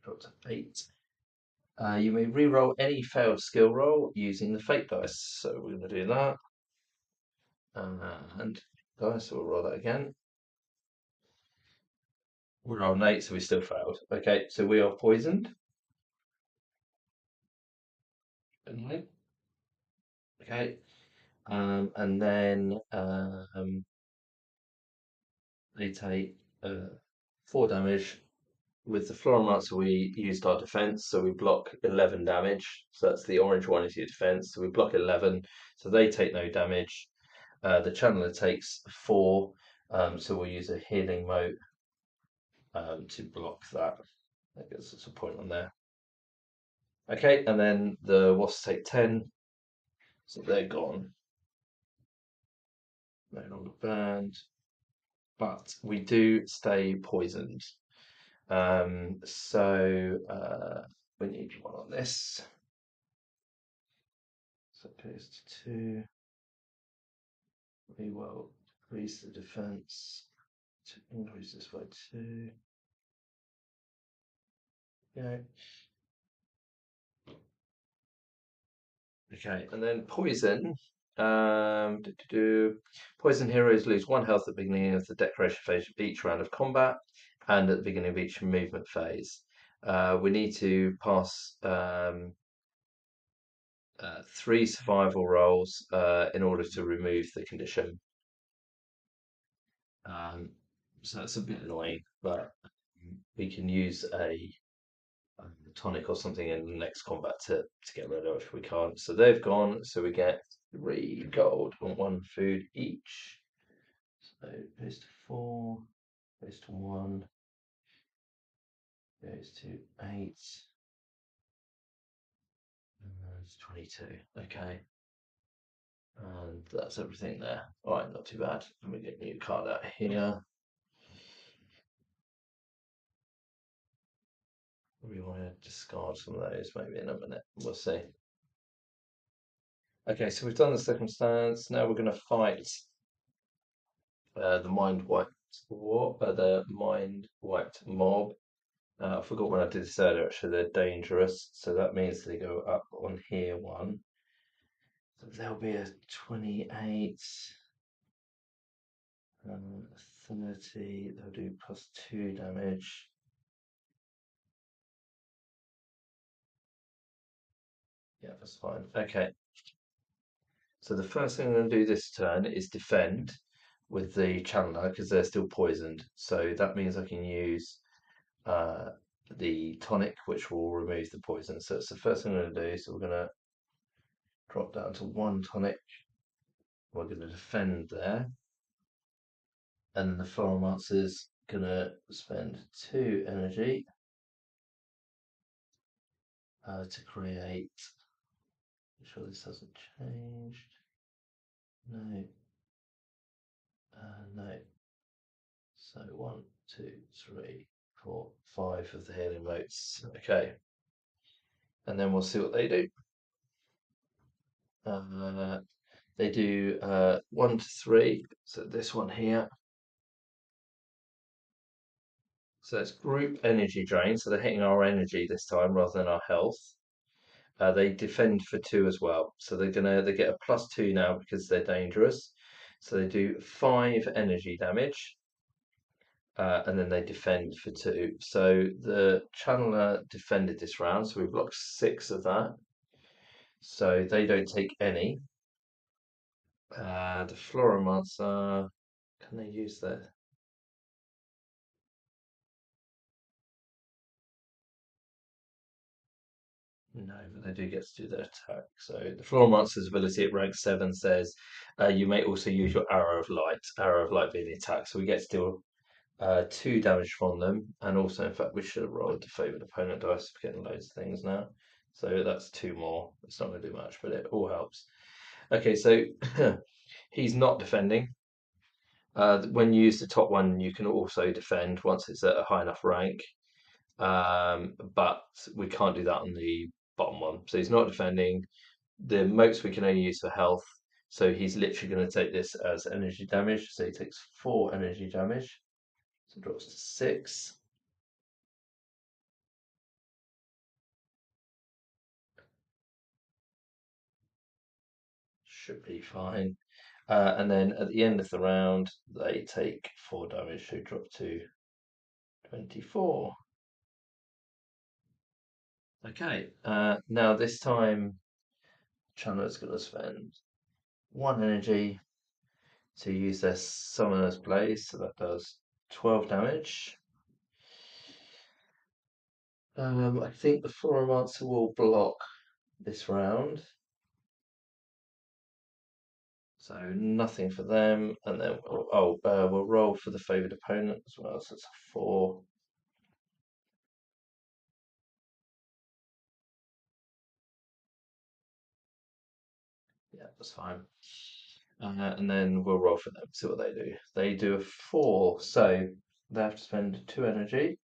Drop to 8. You may re-roll any failed skill roll using the fate dice. So we're going to do that. And dice, so we'll roll that again. We rolled an 8, so we still failed. Okay, so we are poisoned. Okay, and then they take 4 damage. With the Florimancer, we used our defense, so we block 11 damage. So that's the orange one is your defense. So we block 11, so they take no damage. The channeler takes 4, so we'll use a healing mote to block that. I guess that's a point on there. Okay, and then the wasps take 10, so they're gone. No longer burned, but we do stay poisoned. So we need 1 on this. So it goes to 2. We will increase the defense to increase this by 2. Yeah. Okay, and then poison. Poison heroes lose 1 health at the beginning of the decoration phase of each round of combat, and at the beginning of each movement phase. We need to pass 3 survival rolls in order to remove the condition. So that's a bit annoying, but we can use a tonic or something in the next combat to get rid of if we can't. So they've gone, so we get 3 gold and 1 food each. So it goes to 4, goes to 1, goes to 8. It's 22. Okay. And that's everything there. All right, not too bad. Let me get a new card out here. We want to discard some of those maybe in a minute. We'll see. Okay, so we've done the circumstance. Now we're going to fight the mind wiped the mind wiped mob. I forgot when I did this earlier. Actually, they're dangerous, so that means they go up on here one. So there'll be a 28, 30. They'll do +2 damage. Yeah, that's fine. Okay. So the first thing I'm going to do this turn is defend with the Chandler because they're still poisoned. So that means I can use uh, the tonic, which will remove the poison. So it's the first thing I'm going to do. So we're going to drop down to 1 tonic. We're going to defend there. And then the Floromancer's going to spend 2 energy to create. Make sure this hasn't changed. No. No. So 1, 2, 3, 4, 5 of the healing motes. Okay. And then we'll see what they do. They do 1 to 3. So this one here. So it's group energy drain. So they're hitting our energy this time rather than our health. They defend for 2 as well. So they get a +2 now because they're dangerous. So they do 5 energy damage. And then they defend for 2. So the Channeler defended this round, so we blocked 6 of that. So they don't take any. The Floromancer, can they use their? No, but they do get to do their attack. So the Floromancer's ability at rank 7 says you may also use your Arrow of Light. Arrow of Light being the attack, so we get to deal 2 damage from them, and also, in fact, we should have rolled the favoured opponent dice for getting loads of things now. So that's 2 more. It's not going to do much, but it all helps. Okay, so he's not defending. When you use the top one, you can also defend once it's at a high enough rank, but we can't do that on the bottom one. So he's not defending. The motes we can only use for health. So he's literally going to take this as energy damage. So he takes 4 energy damage. So it drops to 6. Should be fine. And then at the end of the round, they take 4 damage, so drop to 24. Okay, now this time, Chandler's going to spend 1 energy to use their Summoner's Blaze, so that does 12 damage. I think the Floromancer will block this round. So nothing for them, and then we'll roll for the favoured opponent as well. So it's a 4. Yeah, that's fine. And then we'll roll for them, see what they do. They do a 4, so they have to spend 2 energy.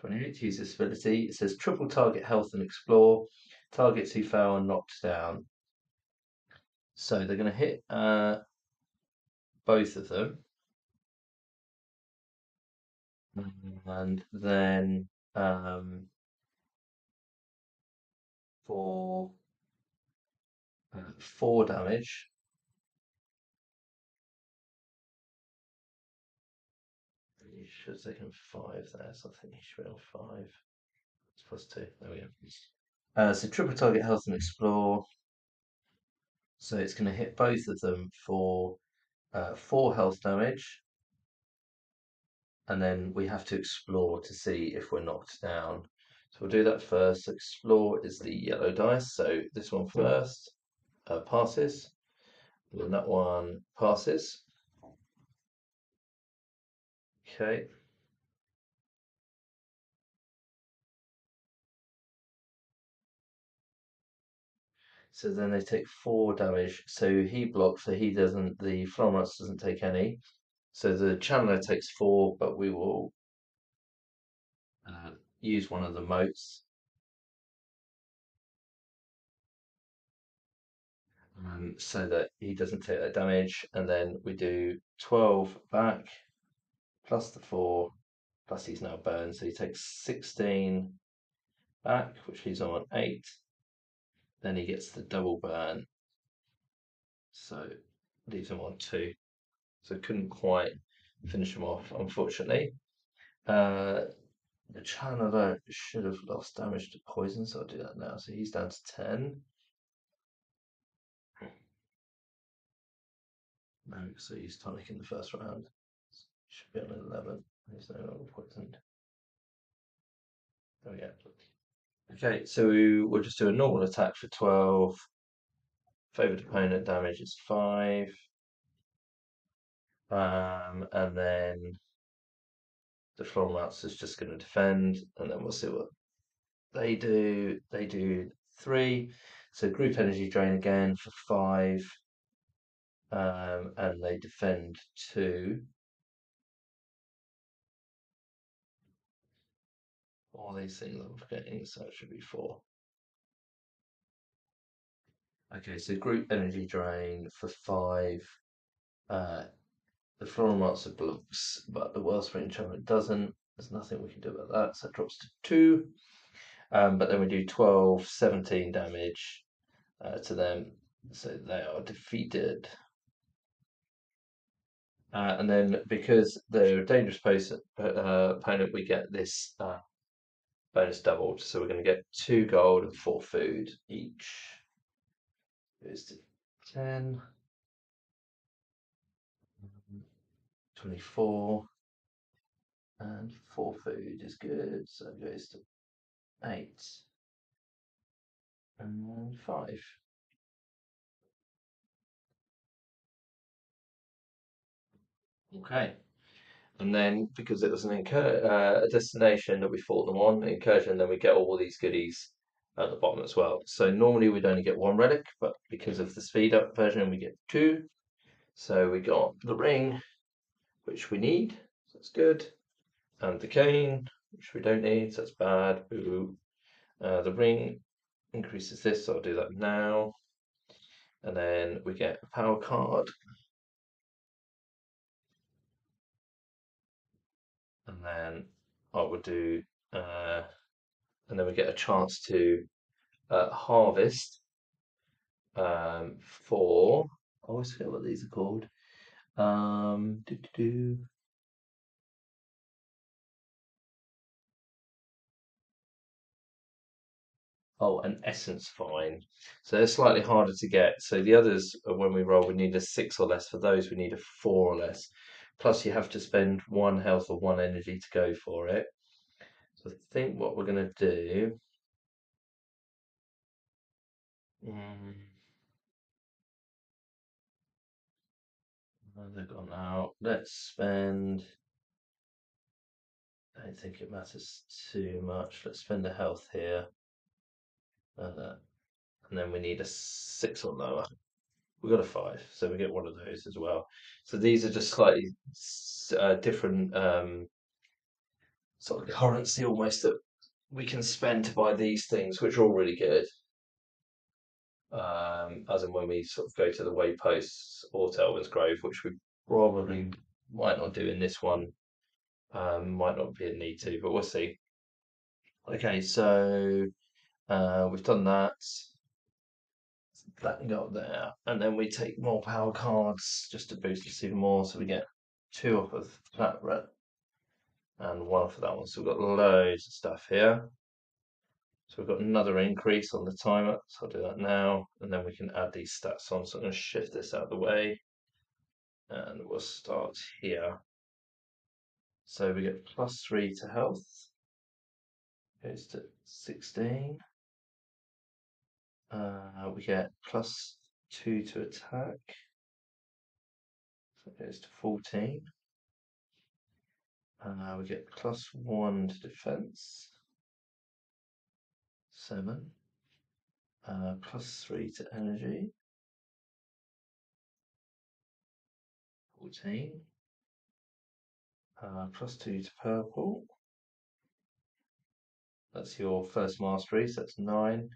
28 to use this ability. It says triple target health and explore. Targets who fail are knocked down. So they're going to hit both of them. And then for 4 damage. You should have taken 5 there, so I think you should be on 5. It's +2. There we go. So triple target health and explore. So it's going to hit both of them for 4 health damage. And then we have to explore to see if we're knocked down. So we'll do that first. Explore is the yellow dice. So this one first passes. And then that one passes. Okay. So then they take 4 damage. So he blocks, so he doesn't. The Florence doesn't take any. So the Chandler takes 4, but we will uh, use one of the motes so that he doesn't take that damage. And then we do 12 back plus the 4, plus he's now burned, so he takes 16 back, which leaves him on 8. Then he gets the double burn, so leaves him on 2. So couldn't quite finish him off, unfortunately. Uh, the Chandler should have lost damage to poison, so I'll do that now. So he's down to 10. No, so he's tonic in the first round. Should be on an 11. He's no longer poisoned. There we go. Okay, so we'll just do a normal attack for 12. Favoured opponent damage is 5. And then the floor mouse is just going to defend, and then we'll see what they do. They do 3. So group energy drain again for 5. And they defend 2. All these things I'm forgetting, so it should be 4. Okay, so group energy drain for 5. Uh, the floral monster blocks, but the Wellspring enchantment doesn't. There's nothing we can do about that, so it drops to 2. But then we do 12, 17 damage to them, so they are defeated. And then because they're a dangerous opponent, we get this bonus doubled. So we're going to get 2 gold and 4 food each. Goes to 10, 24, and 4 food is good. So it goes to 8 and 5. Okay. And then because it was a destination that we fought them on, an incursion, then we get all these goodies at the bottom as well. So normally we'd only get 1 relic, but because of the speed up version, we get 2. So we got the ring, which we need, so that's good, and the cane, which we don't need, so that's bad. Boo. The ring increases this, so I'll do that now. And then we get a power card, and then I would do, and then we get a chance to harvest for. I always forget what these are called. Do, do, do. Oh, an essence vine. So they're slightly harder to get. So the others, when we roll, we need a 6 or less. For those, we need a 4 or less. Plus, you have to spend 1 health or 1 energy to go for it. So I think what we're going to do. Mm, where they've gone out. Let's spend. I don't think it matters too much. Let's spend a health here. Uh, and then we need a 6 or lower. We got a 5, so we get one of those as well. So these are just slightly different sort of currency almost that we can spend to buy these things, which are all really good. As in when we sort of go to the wayposts or Telvin's Grove, which we probably might not do in this one. Might not be a need to, but we'll see. Okay, so we've done that. That can go up there, and then we take more power cards just to boost us even more. So we get 2 off of that red and 1 for that one. So we've got loads of stuff here. So we've got another increase on the timer. So I'll do that now, and then we can add these stats on. So I'm going to shift this out of the way, and we'll start here. So we get +3 to health, goes to 16. We get +2 to attack, so it goes to 14. We get +1 to defense, 7. +3 to energy, 14. +2 to purple. That's your first mastery, so that's 9.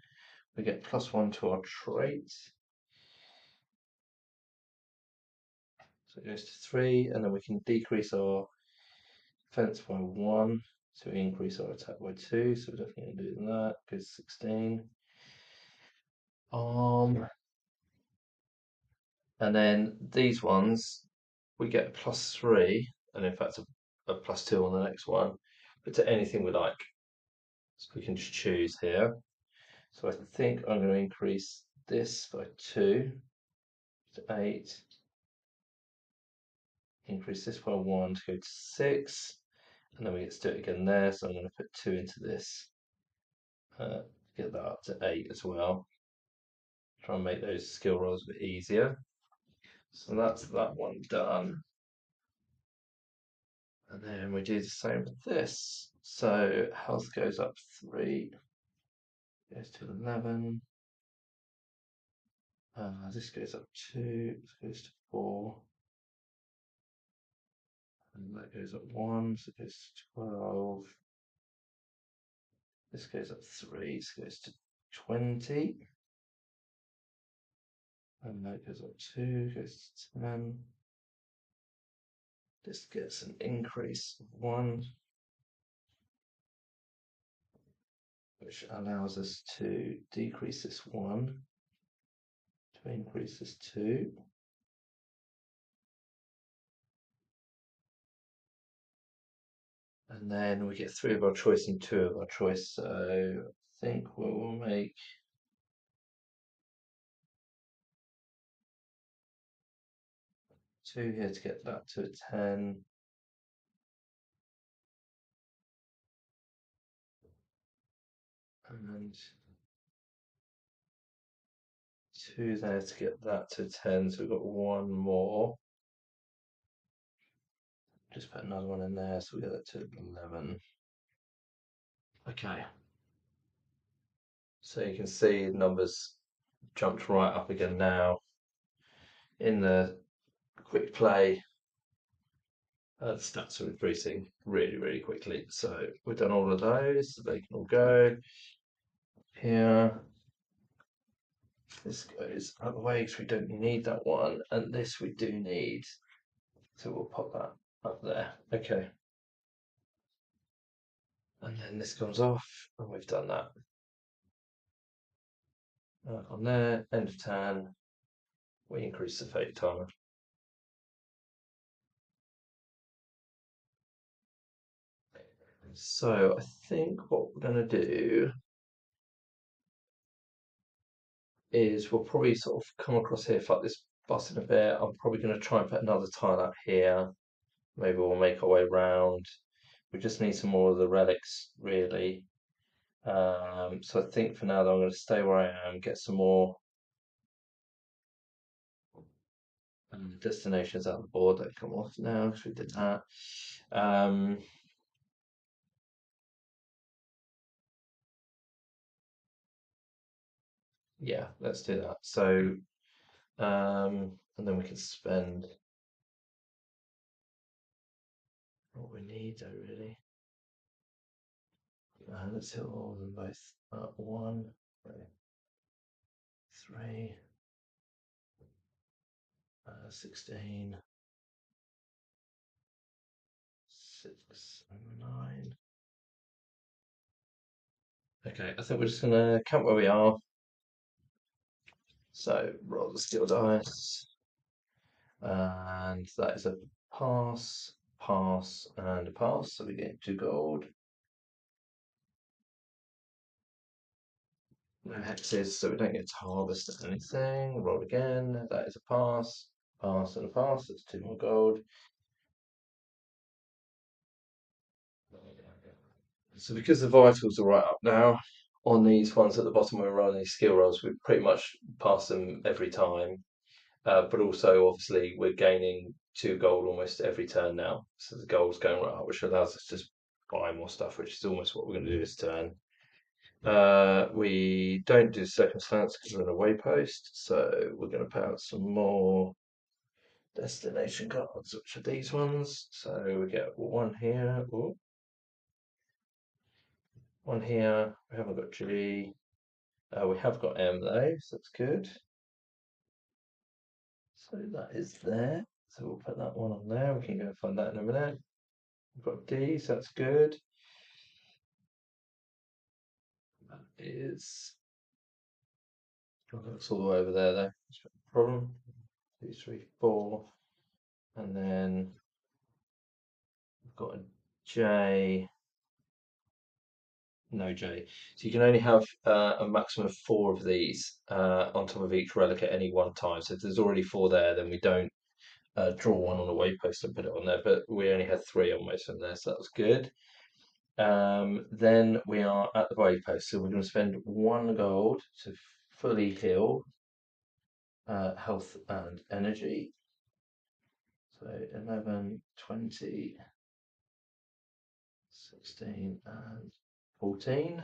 We get +1 to our trait, so it goes to 3, and then we can decrease our defense by 1 to increase our attack by 2, so we're definitely going to do that. Goes to 16. And then these ones, we get a +3, and in fact a +2 on the next one, but to anything we like. So we can just choose here. So I think I'm going to increase this by 2 to 8. Increase this by 1 to go to 6. And then we get to do it again there. So I'm going to put 2 into this. Get that up to 8 as well. Try and make those skill rolls a bit easier. So that's that one done. And then we do the same with this. So health goes up 3, goes to 11. This goes up 2, this goes to 4. And that goes up 1, so it goes to 12. This goes up 3, so it goes to 20. And that goes up 2, goes to 10. This gets an increase of 1, which allows us to decrease this 1 to increase this 2. And then we get 3 of our choice and 2 of our choice. So I think we'll make 2 here to get that to a 10. And 2 there to get that to 10. So we've got 1 more. Just put another one in there, so we get that to 11. Okay. So you can see the numbers jumped right up again now in the quick play. The stats are increasing really, really quickly. So we've done all of those, so they can all go. Here, this goes out of the way because we don't need that one, and this we do need. So we'll pop that up there. Okay. And then this comes off, and we've done that. On there, end of turn, we increase the fate timer. So I think what we're going to do is we'll probably sort of come across here, fuck this bus in a bit. I'm probably going to try and put another tile up here. Maybe we'll make our way round. We just need some more of the relics, really. So I think for now, though, I'm going to stay where I am, get some more destinations out of the board that come off now because we did that. Yeah, let's do that. So, and then we can spend what we need, though, really. Let's hit all of them both. 1, 3, 16, 6, and 9. Okay, I think we're just gonna count where we are. So roll the skill dice, and that is a pass, pass, and a pass. So we get 2 gold. No hexes, so we don't get to harvest anything. Roll again. That is a pass, pass, and a pass. That's 2 more gold. So because the vitals are right up now on these ones at the bottom where we're rolling these skill rolls, we pretty much pass them every time. But also, obviously, we're gaining 2 gold almost every turn now. So the gold's going right up, which allows us to just buy more stuff, which is almost what we're going to do this turn. We don't do circumstance because we're in a waypost, so we're going to put out some more destination cards, which are these ones. So we get one here, ooh, one here. We haven't got G. We have got M though, so that's good. So that is there. So we'll put that one on there. We can go and find that in a minute. We've got D, so that's good. That is. Oh, that's all the way over there though. That's not a problem. 2, 3, 4. And then we've got a J. No J. So you can only have a maximum of 4 of these on top of each relic at any one time. So if there's already 4 there, then we don't draw one on a waypost and put it on there. But we only had 3 on most of them there, so that was good. Then we are at the waypost, so we're going to spend 1 gold to fully heal health and energy. So 11, 20, 16, and 14.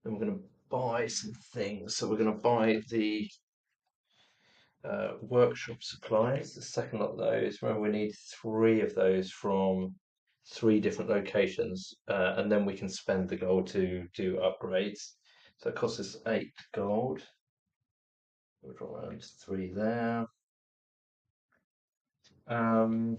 Then we're going to buy some things. So we're going to buy the workshop supplies, the second lot of those. Remember, we need 3 of those from 3 different locations, and then we can spend the gold to do upgrades. So it costs us 8 gold. We'll draw around 3 there. Um,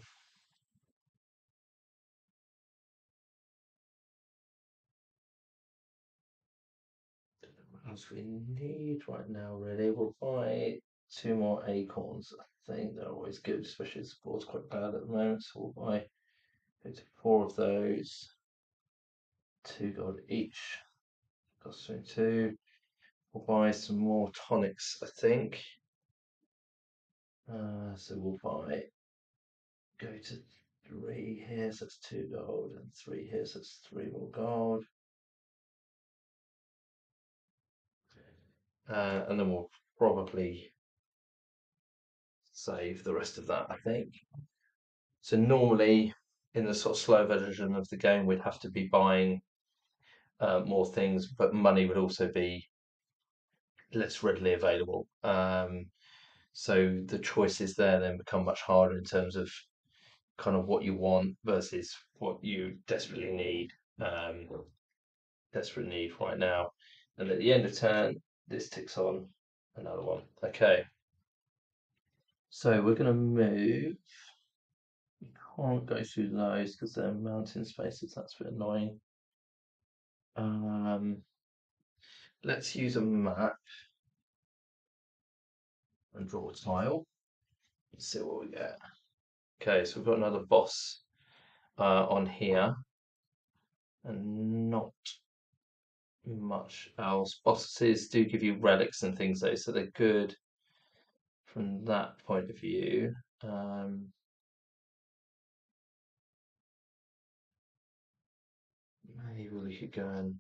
what else we need right now, really? We'll buy 2 more acorns. I think they're always good, especially as the board's quite bad at the moment. So we'll buy 4 of those, 2 gold each. Costs 22. We'll buy some more tonics, I think. So we'll go to 3 here, so that's 2 gold, and 3 here, so that's 3 more gold. And then we'll probably save the rest of that, I think. So normally in the sort of slow version of the game, we'd have to be buying more things, but money would also be less readily available. So the choices there then become much harder in terms of kind of what you want versus what you desperately need. Um, desperate need right now. And at the end of turn, this ticks on another one. Okay. So we're going to move. We can't go through those because they're mountain spaces. That's a bit annoying. Um, let's use a map and draw a tile. Let's see what we get. Okay, so we've got another boss on here, and not much else. Bosses do give you relics and things though, so they're good from that point of view. Maybe we could go and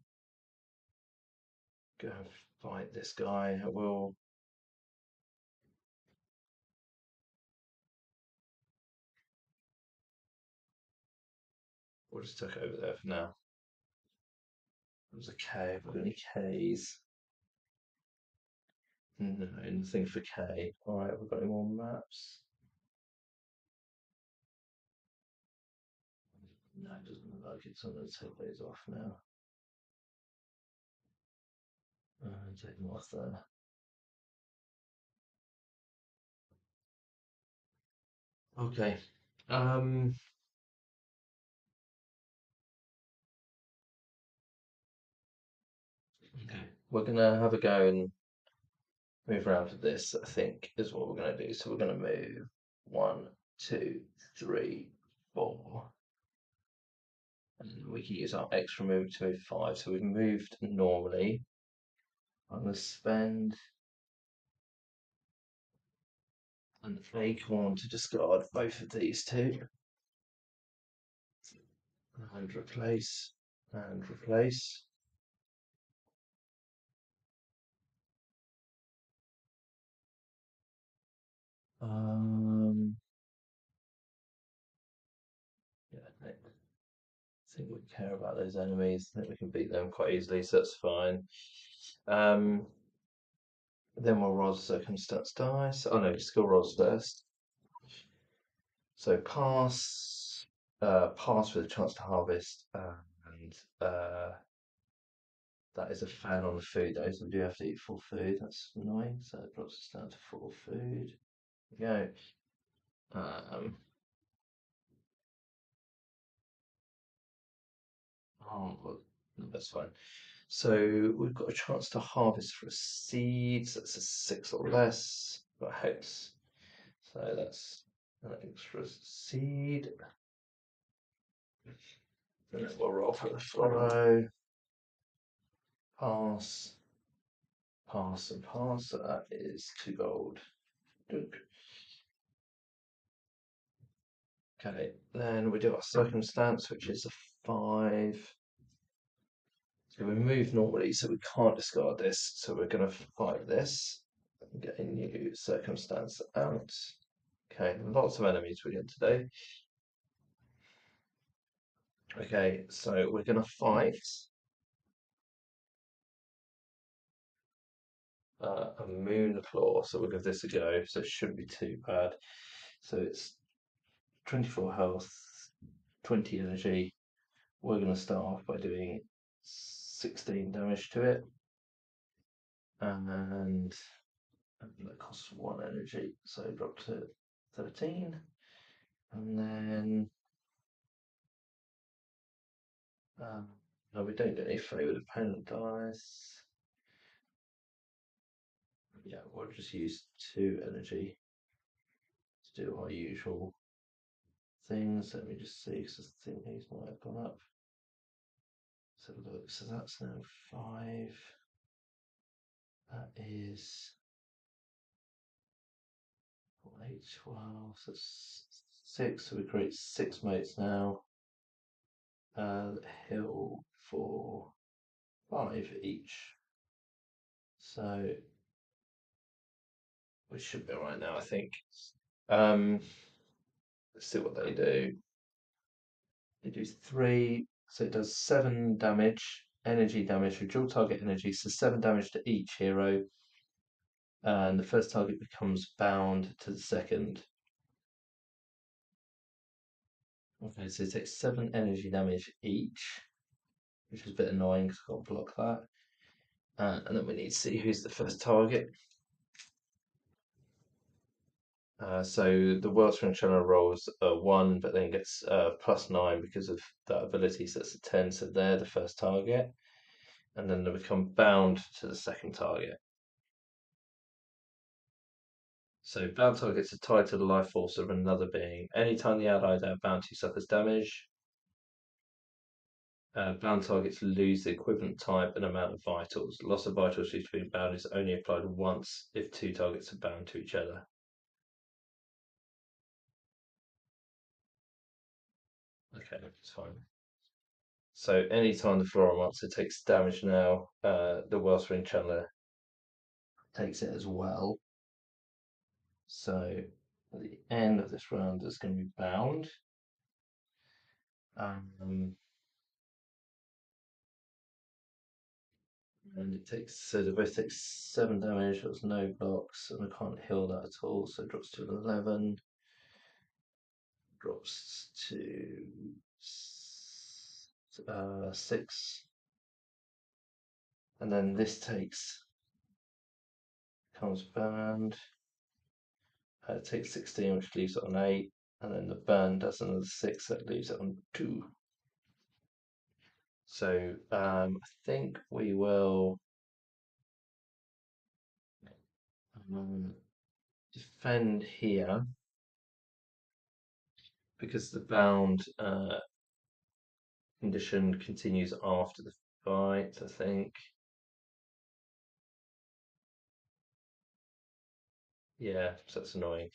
fight this guy. We'll just tuck it over there for now. There's a K. Have we got any Ks? No, nothing for K. Alright, we've got any more maps? No, it doesn't look like it, so I'm going to take those off now. Take them off there. Okay. Um, okay. We're gonna have a go and move around to this, I think, is what we're gonna do. So we're gonna move 1, 2, 3, 4. And we can use our extra move to move 5. So we've moved normally. I'm going to spend an acorn to discard both of these 2. And replace. And replace. Um, yeah, think we care about those enemies. I think we can beat them quite easily, so that's fine. Um, then we'll roll circumstance dice. Oh no, skill rolls first. So pass with a chance to harvest, and that is a fan on the food though, so we do have to eat full food. That's annoying. So it drops us down to full food. There we go. Oh, well, no, that's fine. So we've got a chance to harvest for a seed. So that's a 6 or less. Got a hex. So that's an extra seed. And then we'll roll for the follow. Pass, pass, and pass. So that is 2 gold. Dunk. Okay, then we do our circumstance, which is a 5. So we move normally, so we can't discard this. So we're going to fight this and get a new circumstance out. Okay, lots of enemies we get today. Okay, so we're going to fight a moon claw. So we'll give this a go. So it shouldn't be too bad. So it's 24 health, 20 energy. We're going to start off by doing 16 damage to it. And that costs 1 energy. So drop to 13. And then no, we don't get any favoured opponent dice. Yeah, we'll just use 2 energy to do our usual things. Let me just see, because I think these might have gone up. So look, so that's now 5. That is 8, 12. So that's 6. So we create 6 mates now. Heal for 5 each. So we should be right now, I think. Um, let's see what they do. They do 3, so it does 7 damage, energy damage for dual target energy, so 7 damage to each hero, and the first target becomes bound to the second. Okay, so it takes 7 energy damage each, which is a bit annoying because I can't block that. And then we need to see who's the first target. So the Wellspring Channel rolls a 1, but then gets +9 because of that ability, so that's a 10, so they're the first target. And then they become bound to the second target. So bound targets are tied to the life force of another being. Anytime the ally they are bound to suffers damage, bound targets lose the equivalent type and amount of vitals. Loss of vitals due to being bound is only applied once if 2 targets are bound to each other. Okay, that's fine. So anytime the Flora monster takes damage now, the Wellspring Channeler takes it as well. So at the end of this round, it's going to be bound. And it takes, so they both take 7 damage, there's no blocks, and I can't heal that at all, so it drops to 11, drops to 6, and then this comes burned, it takes 16, which leaves it on 8, and then the burn does another 6, that leaves it on 2. So I think we will defend here because the bound condition continues after the fight, I think. Yeah, so that's annoying.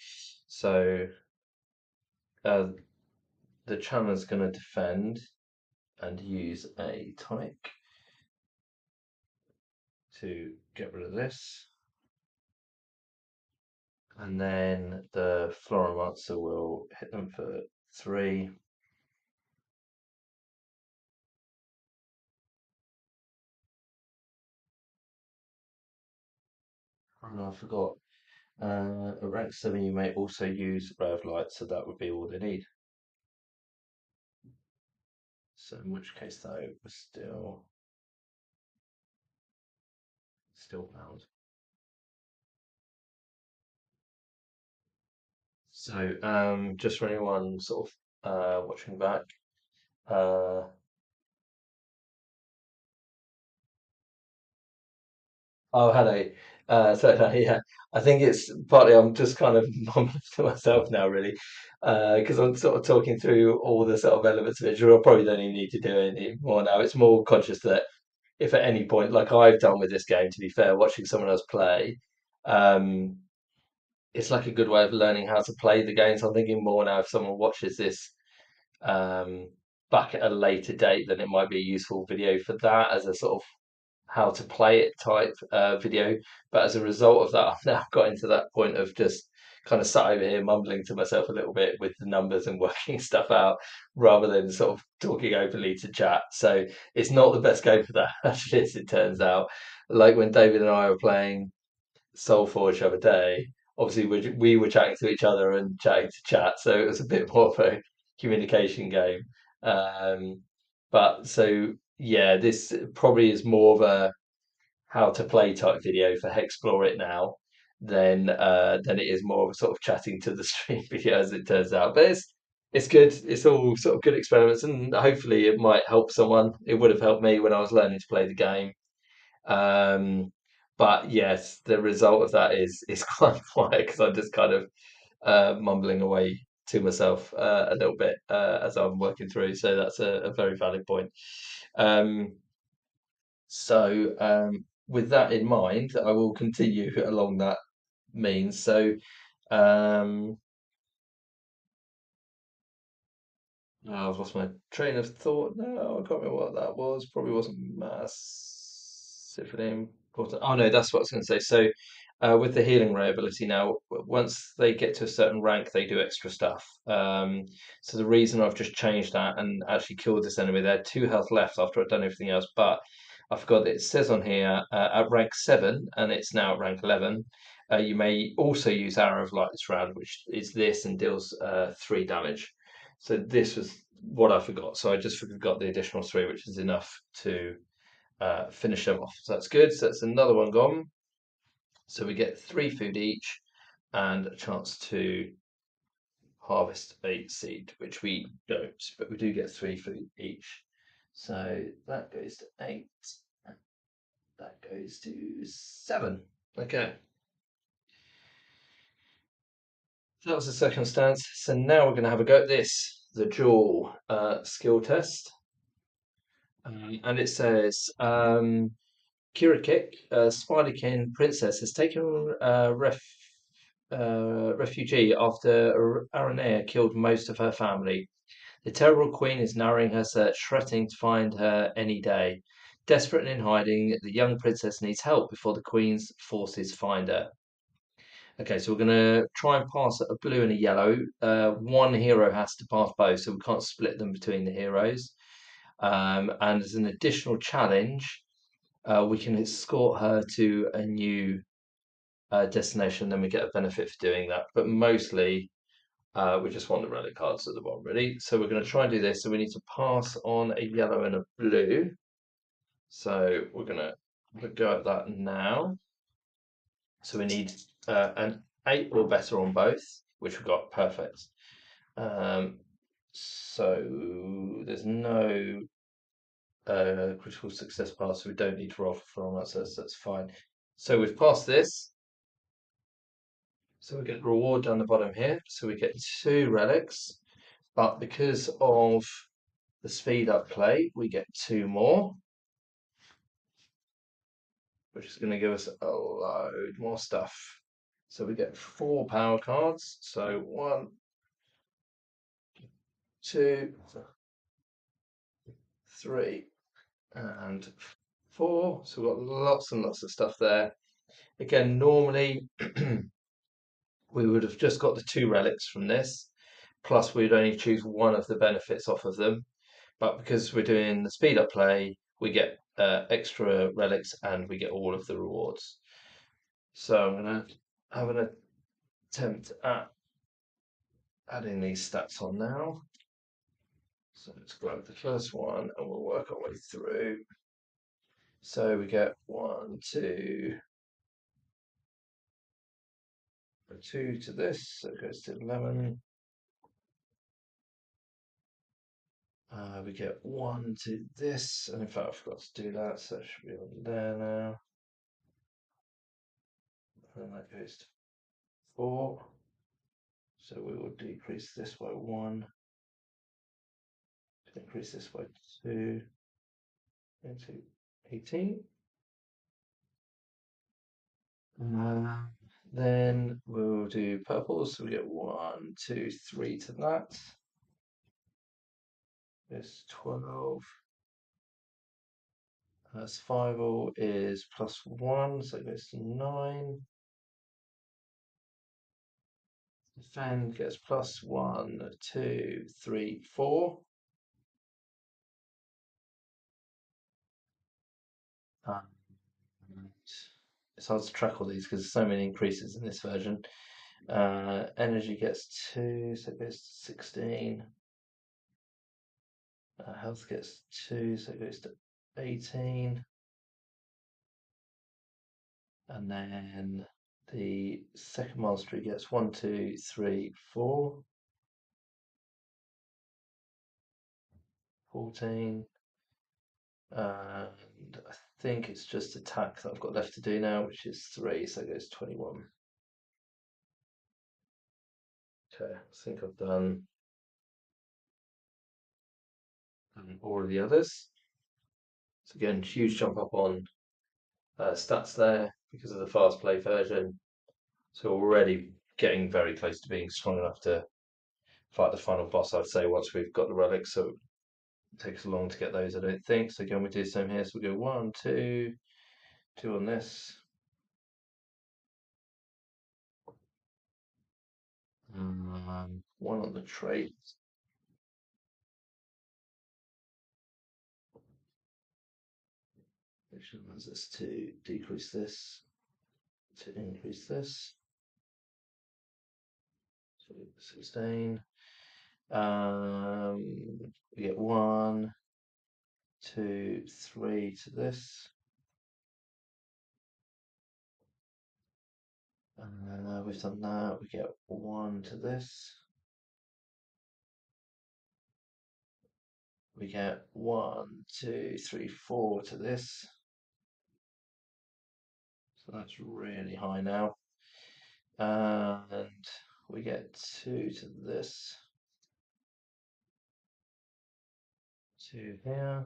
So uh, the Chandler's going to defend and use a tonic to get rid of this. And then the Flora Monster will hit them for 3. Oh, no, I forgot. At rank 7, you may also use Ray of Light, so that would be all they need. So in which case, though, we're still found. So just for anyone sort of watching back, uh, oh, hello. So no, yeah, I think it's partly I'm just kind of mumbling to myself now, really, because I'm sort of talking through all the sort of elements of it. I probably don't even need to do it anymore now. It's more conscious that if at any point, like I've done with this game, to be fair, watching someone else play, um, it's like a good way of learning how to play the game. So I'm thinking more now if someone watches this um, back at a later date, then it might be a useful video for that as a sort of how to play it type video. But as a result of that, I've now got into that point of just kind of sat over here mumbling to myself a little bit with the numbers and working stuff out rather than sort of talking openly to chat. So it's not the best game for that, actually, as it turns out. Like when David and I were playing Soulforge the other day, obviously we were chatting to each other and chatting to chat, so it was a bit more of a communication game. Um, but so yeah, this probably is more of a how to play type video for Hexplore It now than it is more of a sort of chatting to the stream video as it turns out. But it's good. It's all sort of good experiments, and hopefully it might help someone. It would have helped me when I was learning to play the game. Um, but yes, the result of that is quite quiet because I'm just kind of mumbling away to myself a little bit as I'm working through. So that's a very valid point. Um, so with that in mind, I will continue along that means. So um, oh, I've lost my train of thought now. I can't remember what that was. Probably wasn't massively important. Oh no, that's what I was going to say. So, with the healing ray ability now, once they get to a certain rank, they do extra stuff. So the reason I've just changed that and actually killed this enemy, they had 2 health left after I'd done everything else, but I forgot that it says on here at rank 7, and it's now at rank 11. You may also use Arrow of Light this round, which is this and deals 3 damage. So this was what I forgot. So I just forgot the additional 3, which is enough to finish them off. So that's good. So that's another one gone. So we get 3 food each and a chance to harvest a seed, which we don't, but we do get 3 food each. So that goes to 8. That goes to 7. Okay. So that was the second stance. So now we're going to have a go at this, the dual skill test. And it says Kirakik, Spiderkin princess, has taken refugee after Aranea killed most of her family. The terrible queen is narrowing her search, threatening to find her any day. Desperate and in hiding, the young princess needs help before the queen's forces find her. Okay, so we're going to try and pass a blue and a yellow. One hero has to pass both, so we can't split them between the heroes. And as an additional challenge, we can escort her to a new destination, then we get a benefit for doing that. But mostly, we just want the relic cards at the bottom, really. So we're going to try and do this. So we need to pass on a yellow and a blue. So we're going to go at that now. So we need an 8 or better on both, which we've got perfect. So there's no critical success pass, so we don't need to roll for on that, so that's fine. So we've passed this. So we get reward down the bottom here. So we get 2 relics, but because of the speed up play, we get 2 more, which is going to give us a load more stuff. So we get 4 power cards. So 1, 2, 3, and 4. So we've got lots and lots of stuff there. Again, normally we would have just got the 2 relics from this, plus we'd only choose one of the benefits off of them. But because we're doing the speed up play, we get extra relics and we get all of the rewards. So I'm going to have an attempt at adding these stats on now. So let's grab the first one and we'll work our way through. So we get 1, 2, 2 to this, so it goes to 11. We get 1 to this, and in fact I forgot to do that, so it should be on there now. And that goes to 4. So we will decrease this by 1, increase this by 2, into 18. Then we'll do purple, so we get 1, 2, 3 to that. It's 12. Survival is +1, so it goes to 9. Defend gets +1, 2, 3, 4. And it's hard to track all these because there's so many increases in this version. Energy gets 2, so it goes to 16. Health gets 2, so it goes to 18. And then the second mastery gets 1, 2, 3, 4. 14. And I think it's just attack that I've got left to do now, which is 3, so it goes 21. Okay, I think I've done all of the others. So again, huge jump up on stats there because of the fast play version. So already getting very close to being strong enough to fight the final boss, I'd say, once we've got the relics. So it takes long to get those, I don't think. So again, we do the same here. So we go 1, 2, 2 on this. 1 on the trait. Which allows us to decrease this, to increase this. So 16. We get 1, 2, 3 to this. We've done that. We get 1 to this. We get 1, 2, 3, 4 to this. So that's really high now. And we get 2 to this. 2 here.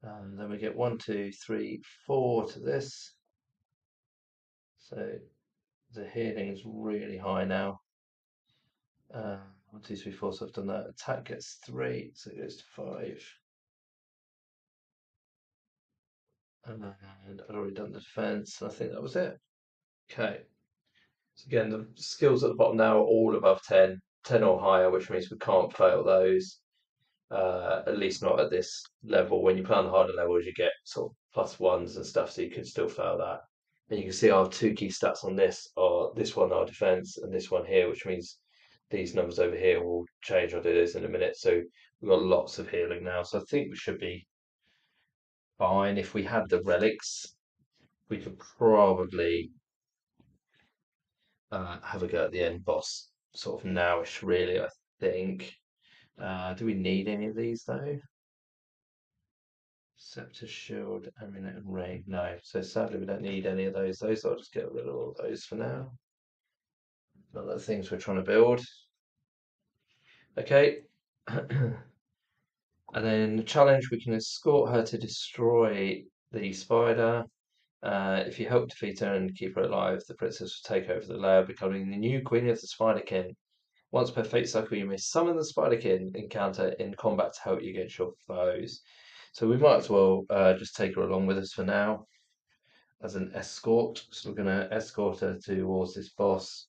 And then we get 1, 2, 3, 4 to this. So the healing is really high now. 1, 2, 3, 4. So I've done that. Attack gets 3, so it goes to 5. And I'd already done the defense. I think that was it. Okay. So again, the skills at the bottom now are all above 10, 10 or higher, which means we can't fail those. At least not at this level. When you play on the harder levels, you get sort of +1s and stuff, so you can still fail that. And you can see our two key stats on this are this one, our defense, and this one here, which means these numbers over here will change. I'll do this in a minute. So we've got lots of healing now. So I think we should be fine. If we had the relics, we could probably have a go at the end boss sort of nowish, really, I think. Do we need any of these though? Scepter, shield, amulet, and ring. No. So sadly, we don't need any of those. I'll just get rid of all those for now. Not the things we're trying to build. Okay. And then the challenge, we can escort her to destroy the spider. If you help defeat her and keep her alive, the princess will take over the lair, becoming the new queen of the Spiderkin. Once per fate cycle, you may summon the Spiderkin encounter in combat to help you against your foes. So we might as well just take her along with us for now as an escort. So we're going to escort her towards this boss.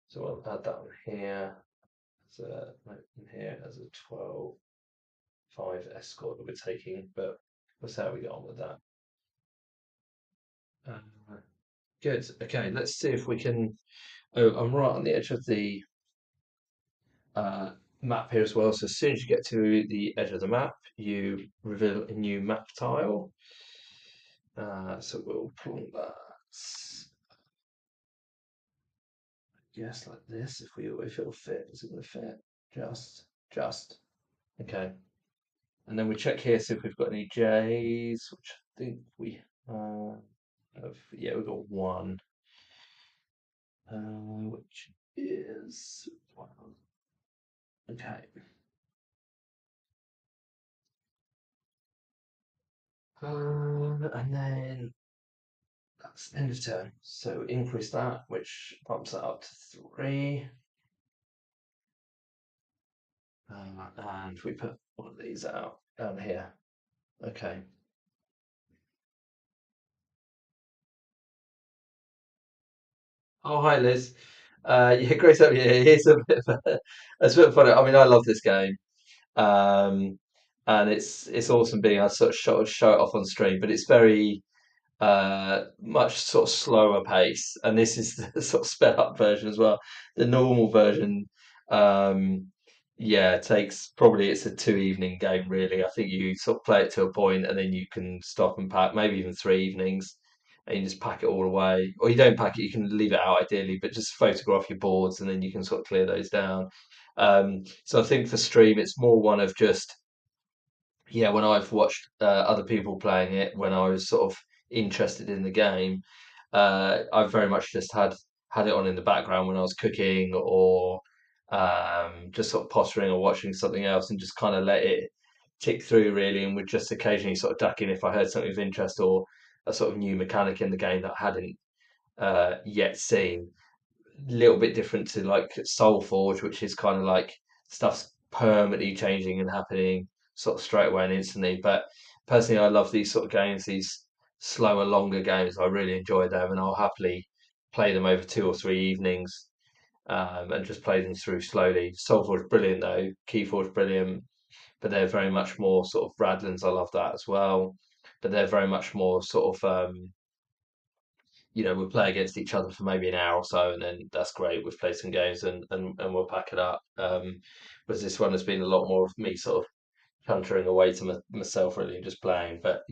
So I'll add that one here. So here as a 12, 5 escort that we're taking, but we'll see how we get on with that. Uh, Good. Okay, let's see if we can. Oh, I'm right on the edge of the uh, map here as well. So as soon as you get to the edge of the map, you reveal a new map tile. So we'll pull that, yes, like this. If it'll fit, is it going to fit? Just. Okay. And then we check here, see if we've got any J's, which I think we have. Yeah, we've got one, which is well, okay. And then that's end of turn. So increase that, which bumps that up to three. And we put one of these out down here. Okay. Oh, hi, Liz. Yeah, great to have you here. Here's a bit of it's a bit of fun. I mean, I love this game. Um, and it's awesome being able to sort of show it off on stream, but it's very much sort of slower pace, and this is the sort of sped up version as well. The normal version, um, yeah, takes probably it's a two evening game really. I think you sort of play it to a point, and then you can stop and pack, maybe even three evenings, and you just pack it all away. Or you don't pack it, you can leave it out ideally, but just photograph your boards, and then you can sort of clear those down. So I think for stream, it's more one of just yeah, when I've watched other people playing it, when I was sort of interested in the game, I've very much just had it on in the background when I was cooking or just sort of pottering or watching something else, and just kind of let it tick through really, and would just occasionally sort of duck in if I heard something of interest or a sort of new mechanic in the game that I hadn't yet seen, little bit different to like Soul Forge, which is kind of like stuff's permanently changing and happening sort of straight away and instantly. But personally, I love these sort of games, these slower, longer games. I really enjoy them, and I'll happily play them over two or three evenings and just play them through slowly. Soul Forge brilliant though, Keyforge brilliant, but they're very much more sort of Radlands. I love that as well, but they're very much more sort of we'll play against each other for maybe an hour or so, and then that's great. We've played some games and we'll pack it up. Whereas this one has been a lot more of me sort of chuntering away to myself really and just playing. But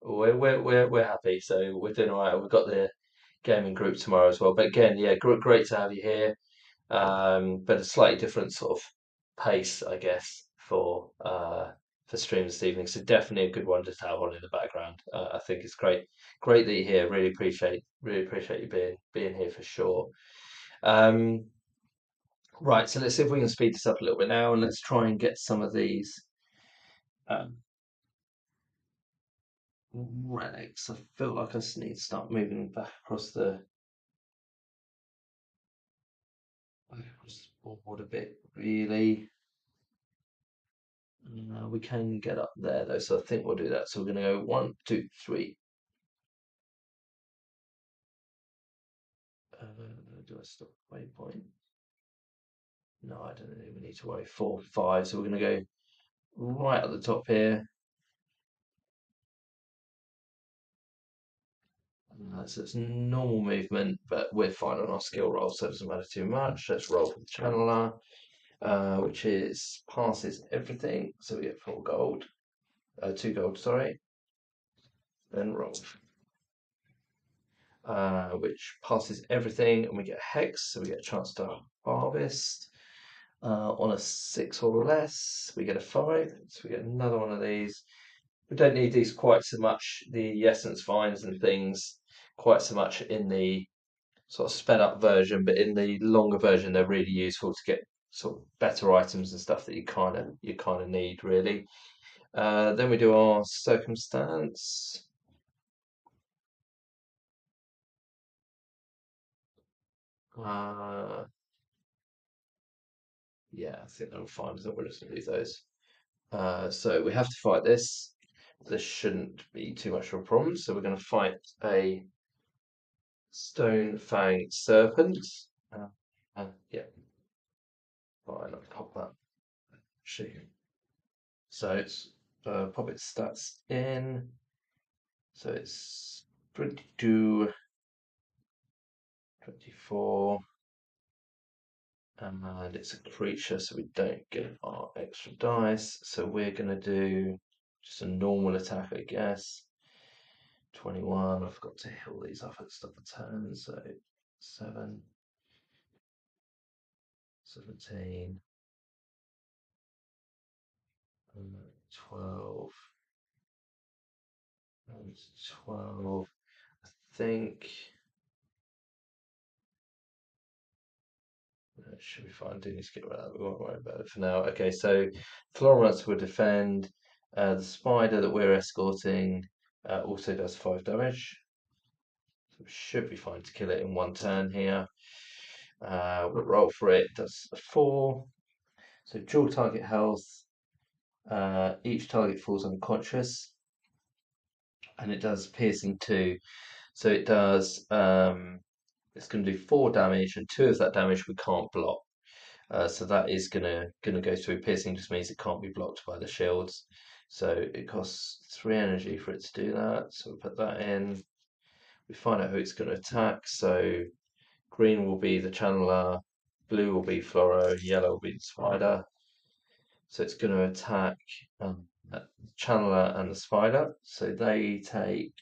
we're happy, so we're doing all right. We've got the gaming group tomorrow as well. But again, yeah, great to have you here. But a slightly different sort of pace, I guess, for streams this evening. So definitely a good one to have on in the background. I think it's great that you're here. Really appreciate you being here for sure. Um, right, so let's see if we can speed this up a little bit now, and let's try and get some of these um, relics. I feel like I just need to start moving back across the board a bit, really. We can get up there though, so I think we'll do that. So we're going to go one, two, three. Uh, do I stop waypoint? No, I don't think we need to worry. Four, five. So we're going to go right at the top here. So it's normal movement, but we're fine on our skill roll, so it doesn't matter too much. Let's roll for the channeler, which is passes everything. So we get four gold, two gold, sorry. Then roll, which passes everything, and we get hex, so we get a chance to harvest. On a six or less, we get a five, so we get another one of these. We don't need these quite so much, the essence finds and things, quite so much in the sort of sped up version, but in the longer version, they're really useful to get sort of better items and stuff that you kind of need really. Then we do our circumstance. Uh, yeah, I think that'll fine. So we're just gonna leave those. So we have to fight this. This shouldn't be too much of a problem. So we're going to fight a stone fang serpent. Yeah, fine. I'll pop that. Shoot. So it's pop its stats in. So it's 22, 24, and it's a creature, so we don't get our extra dice. So we're going to do just a normal attack, I guess. 21. I've got to heal these up at the start of turn, so 7, 17, 12, and 12. I think that should be fine. Do need to get rid of that. We won't worry about it for now. Okay, so Florence will defend. The spider that we're escorting also does 5 damage. So we should be fine to kill it in one turn here. We'll roll for it. Does a 4. So dual target health. Each target falls unconscious, and it does piercing 2. So it does. It's going to do 4 damage, and 2 of that damage we can't block. So that is gonna go through. Piercing just means it can't be blocked by the shields. So it costs 3 energy for it to do that. So we put that in. We find out who it's going to attack. So green will be the channeler, blue will be Floro, yellow will be the spider. So it's going to attack the channeler and the spider. So they take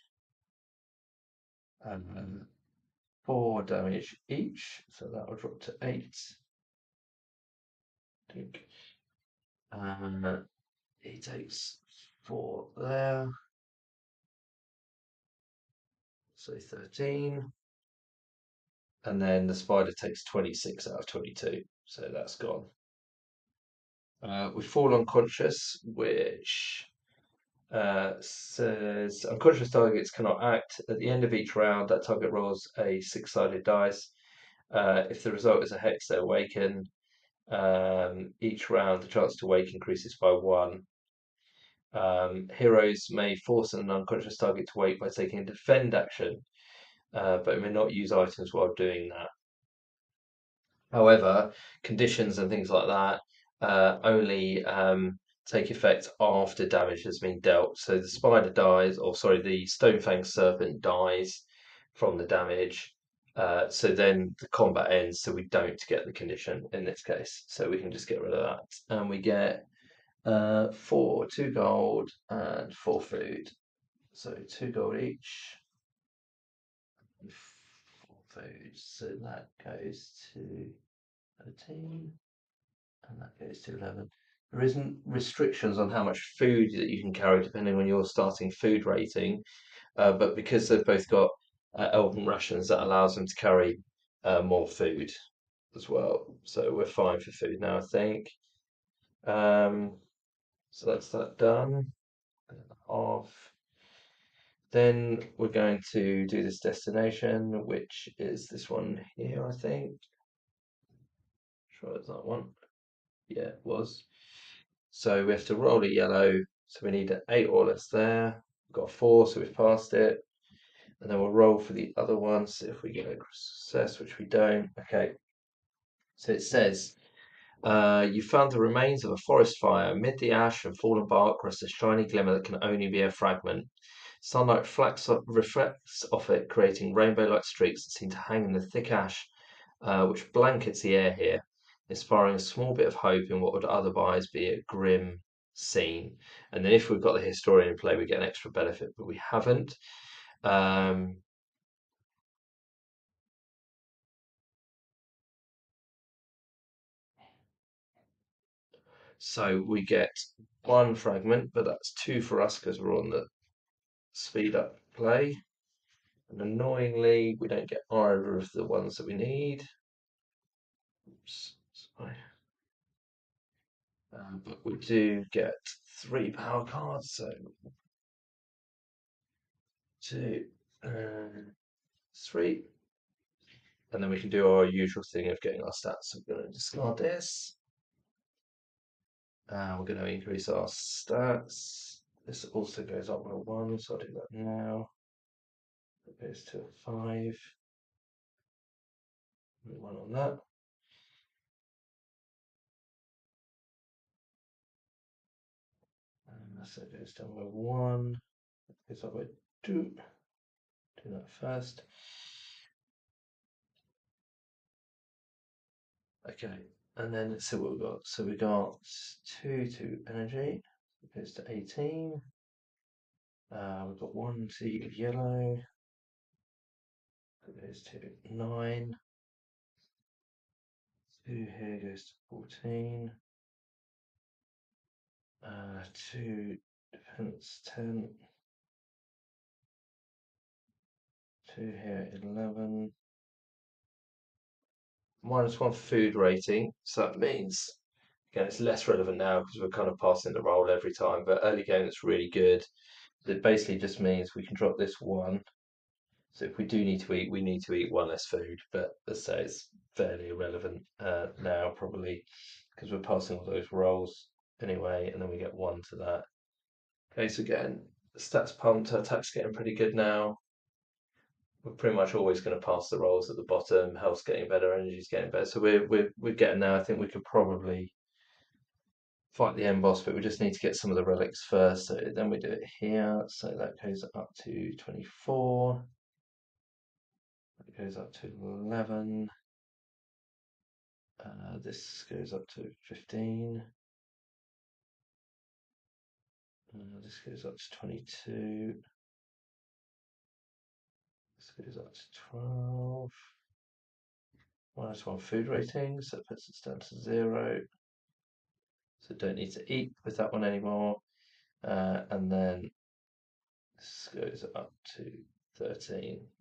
4 damage each. So that will drop to 8. I think. He takes 4 there. So 13. And then the spider takes 26 out of 22. So that's gone. We fall unconscious, which says unconscious targets cannot act. At the end of each round, that target rolls a 6-sided dice. If the result is a hex, they awaken. Each round, the chance to wake increases by 1. Heroes may force an unconscious target to wake by taking a defend action, but may not use items while doing that. However, conditions and things like that only take effect after damage has been dealt. So the spider dies, or sorry, the Stonefang serpent dies from the damage. So then the combat ends, so we don't get the condition in this case. So we can just get rid of that. And we get 2 gold, and 4 food. So 2 gold each, and 4 food. So that goes to 13, and that goes to 11. There isn't restrictions on how much food that you can carry depending on your starting food rating, but because they've both got elven rations, that allows them to carry more food as well. So we're fine for food now, I think. So that's that done. Off. Then we're going to do this destination, which is this one here, I think. Sure, it's that one. Yeah, it was. So we have to roll a yellow. So we need an 8 or less there. We've got a 4, so we've passed it. And then we'll roll for the other one, see if we get a success, which we don't. Okay. So it says, you found the remains of a forest fire. Amid the ash and fallen bark rests a shiny glimmer that can only be a fragment. Sunlight reflects off it, creating rainbow-like streaks that seem to hang in the thick ash, which blankets the air here, inspiring a small bit of hope in what would otherwise be a grim scene. And then if we've got the historian in play, we get an extra benefit, but we haven't. Um, so we get 1 fragment, but that's 2 for us because we're on the speed up play. And annoyingly, we don't get either of the ones that we need. Oops, sorry. But we do get 3 power cards, so 2 and 3. And then we can do our usual thing of getting our stats. So we're going to discard this. We're going to increase our stats. This also goes up by 1, so I'll do that now. It goes to 5. 1 on that. And so it goes down by 1. It goes up by 2. Do that first. Okay, and then let's see what we've got. So we got 2 energy, it goes to 18. We've got 1 seed of yellow, it goes to 9. 2 here goes to 14. 2 defense 10. 2 here 11. -1 food rating, so that means again it's less relevant now because we're kind of passing the roll every time. But early game that's really good. It basically just means we can drop this 1. So if we do need to eat, we need to eat 1 less food. But let's say it's fairly irrelevant now, probably because we're passing all those rolls anyway, and then we get 1 to that. Okay, so again, stats pumped, our attack's getting pretty good now. We're pretty much always going to pass the rolls at the bottom. Health's getting better, energy's getting better. So we're getting there. I think we could probably fight the end boss, but we just need to get some of the relics first. So then we do it here. So that goes up to 24. That goes up to 11. This goes up to 15. This goes up to 22. This goes up to 12. -1 food rating, so it puts us down to 0. So don't need to eat with that one anymore. And then this goes up to 13.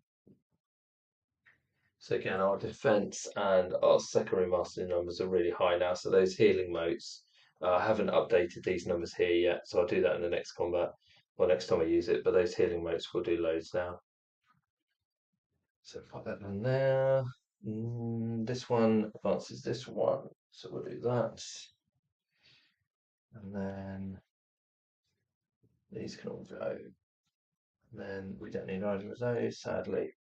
So again, our defense and our secondary mastery numbers are really high now. So those healing motes, I haven't updated these numbers here yet, so I'll do that in the next combat or next time I use it. But those healing motes will do loads now. So put that in there. This one advances this one, so we'll do that. And then these can all go. And then we don't need either of those, sadly.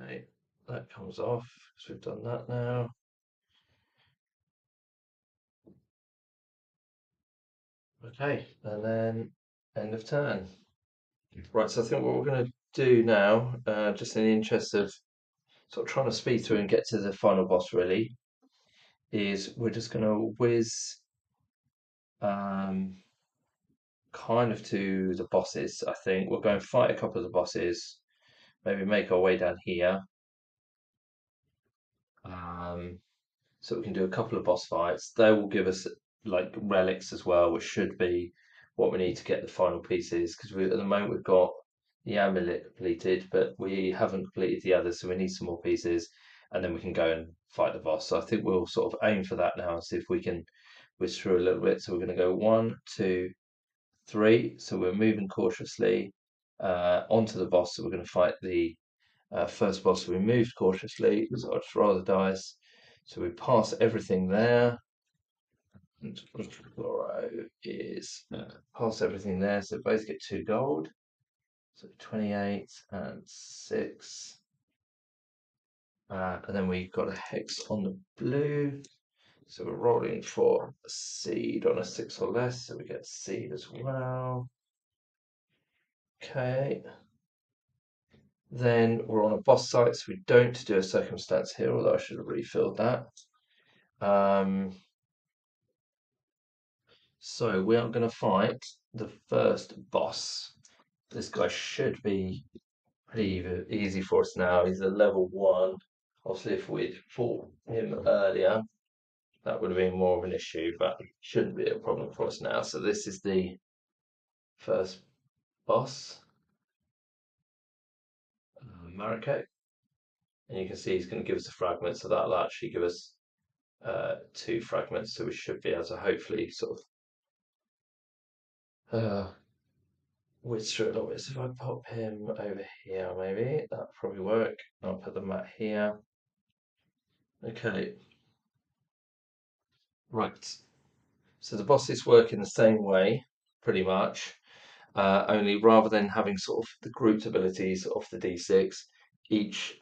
Okay, that comes off because we've done that now. Okay, and then end of turn. Right, so I think what we're going to do now, just in the interest of sort of trying to speed through and get to the final boss, really, is we're just going to whiz um, kind of to the bosses. I think we'll go and fight a couple of the bosses, maybe make our way down here. Um, so we can do a couple of boss fights. They will give us like relics as well, which should be what we need to get the final pieces. Because we at the moment we've got the amulet completed, but we haven't completed the others, so we need some more pieces, and then we can go and fight the boss. So I think we'll sort of aim for that now and see if we can whiz through a little bit. So we're going to go 1, 2, 3. So we're moving cautiously onto the boss. So we're going to fight the first boss. So we moved cautiously. So I'll just roll the dice. So we pass everything there. And fluoro is pass everything there. So both get 2 gold. So 28 and 6. And then we've got a hex on the blue. So we're rolling for a seed on a 6 or less. So we get seed as well. Okay. Then we're on a boss site, so we don't do a circumstance here, although I should have refilled that. So we are going to fight the first boss. This guy should be pretty easy for us now. He's a level 1. Obviously, if we'd fought him earlier, that would have been more of an issue, but it shouldn't be a problem for us now. So this is the first boss, Mariko. And you can see he's going to give us a fragment, so that'll actually give us 2 fragments. So we should be able to hopefully sort of whiz through it a little bit. So if I pop him over here, maybe that'll probably work. I'll put the mat here. Okay. Right. So the bosses work in the same way, pretty much. Only rather than having sort of the grouped abilities of the D6, each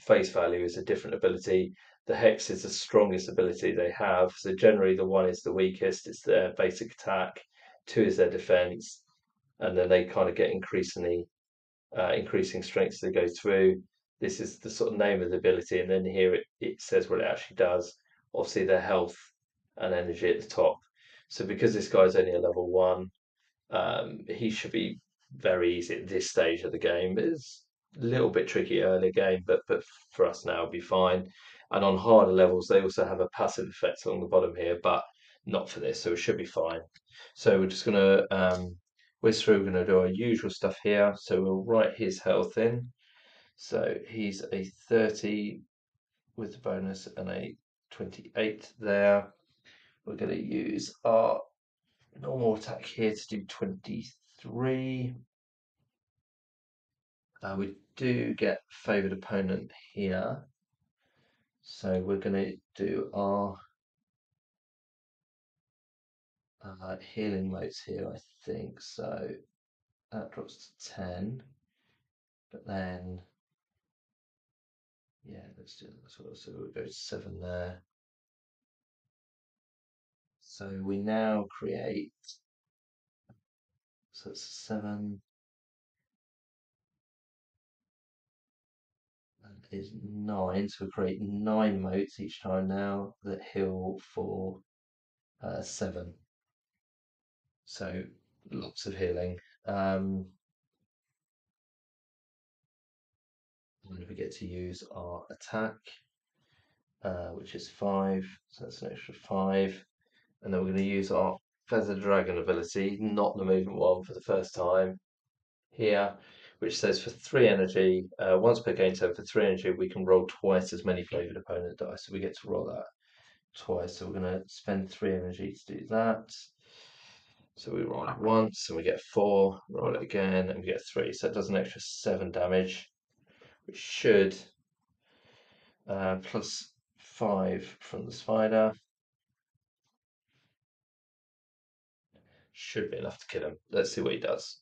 face value is a different ability. The Hex is the strongest ability they have. So generally the 1 is the weakest, it's their basic attack, 2 is their defense, and then they kind of get increasing strength as they go through. This is the sort of name of the ability, and then here it says what it actually does. Obviously, their health and energy at the top. So because this guy's only a level one, he should be very easy at this stage of the game. It's a little bit tricky early game, but for us now, it'll be fine. And on harder levels, they also have a passive effect along the bottom here, but not for this, so it should be fine. So we're just gonna whiz through. We're gonna do our usual stuff here. So we'll write his health in. So he's a 30 with the bonus and a 28 there. We're going to use our normal attack here to do 23. We do get favoured opponent here. So we're going to do our healing motes here, I think. So that drops to 10. But then, yeah, let's do that as well. So we'll go 7 there. So we now create, so it's 7. Is 9, so we create 9 motes each time now that heal for 7. So lots of healing. And we get to use our attack, which is 5, so that's an extra 5. And then we're going to use our Feather Dragon ability, not the movement one for the first time here, which says for 3 energy, once per game turn for 3 energy, we can roll twice as many favoured opponent dice. So we get to roll that twice. So we're going to spend 3 energy to do that. So we roll it once and we get 4, roll it again and we get 3. So it does an extra 7 damage, which should plus 5 from the spider. Should be enough to kill him. Let's see what he does.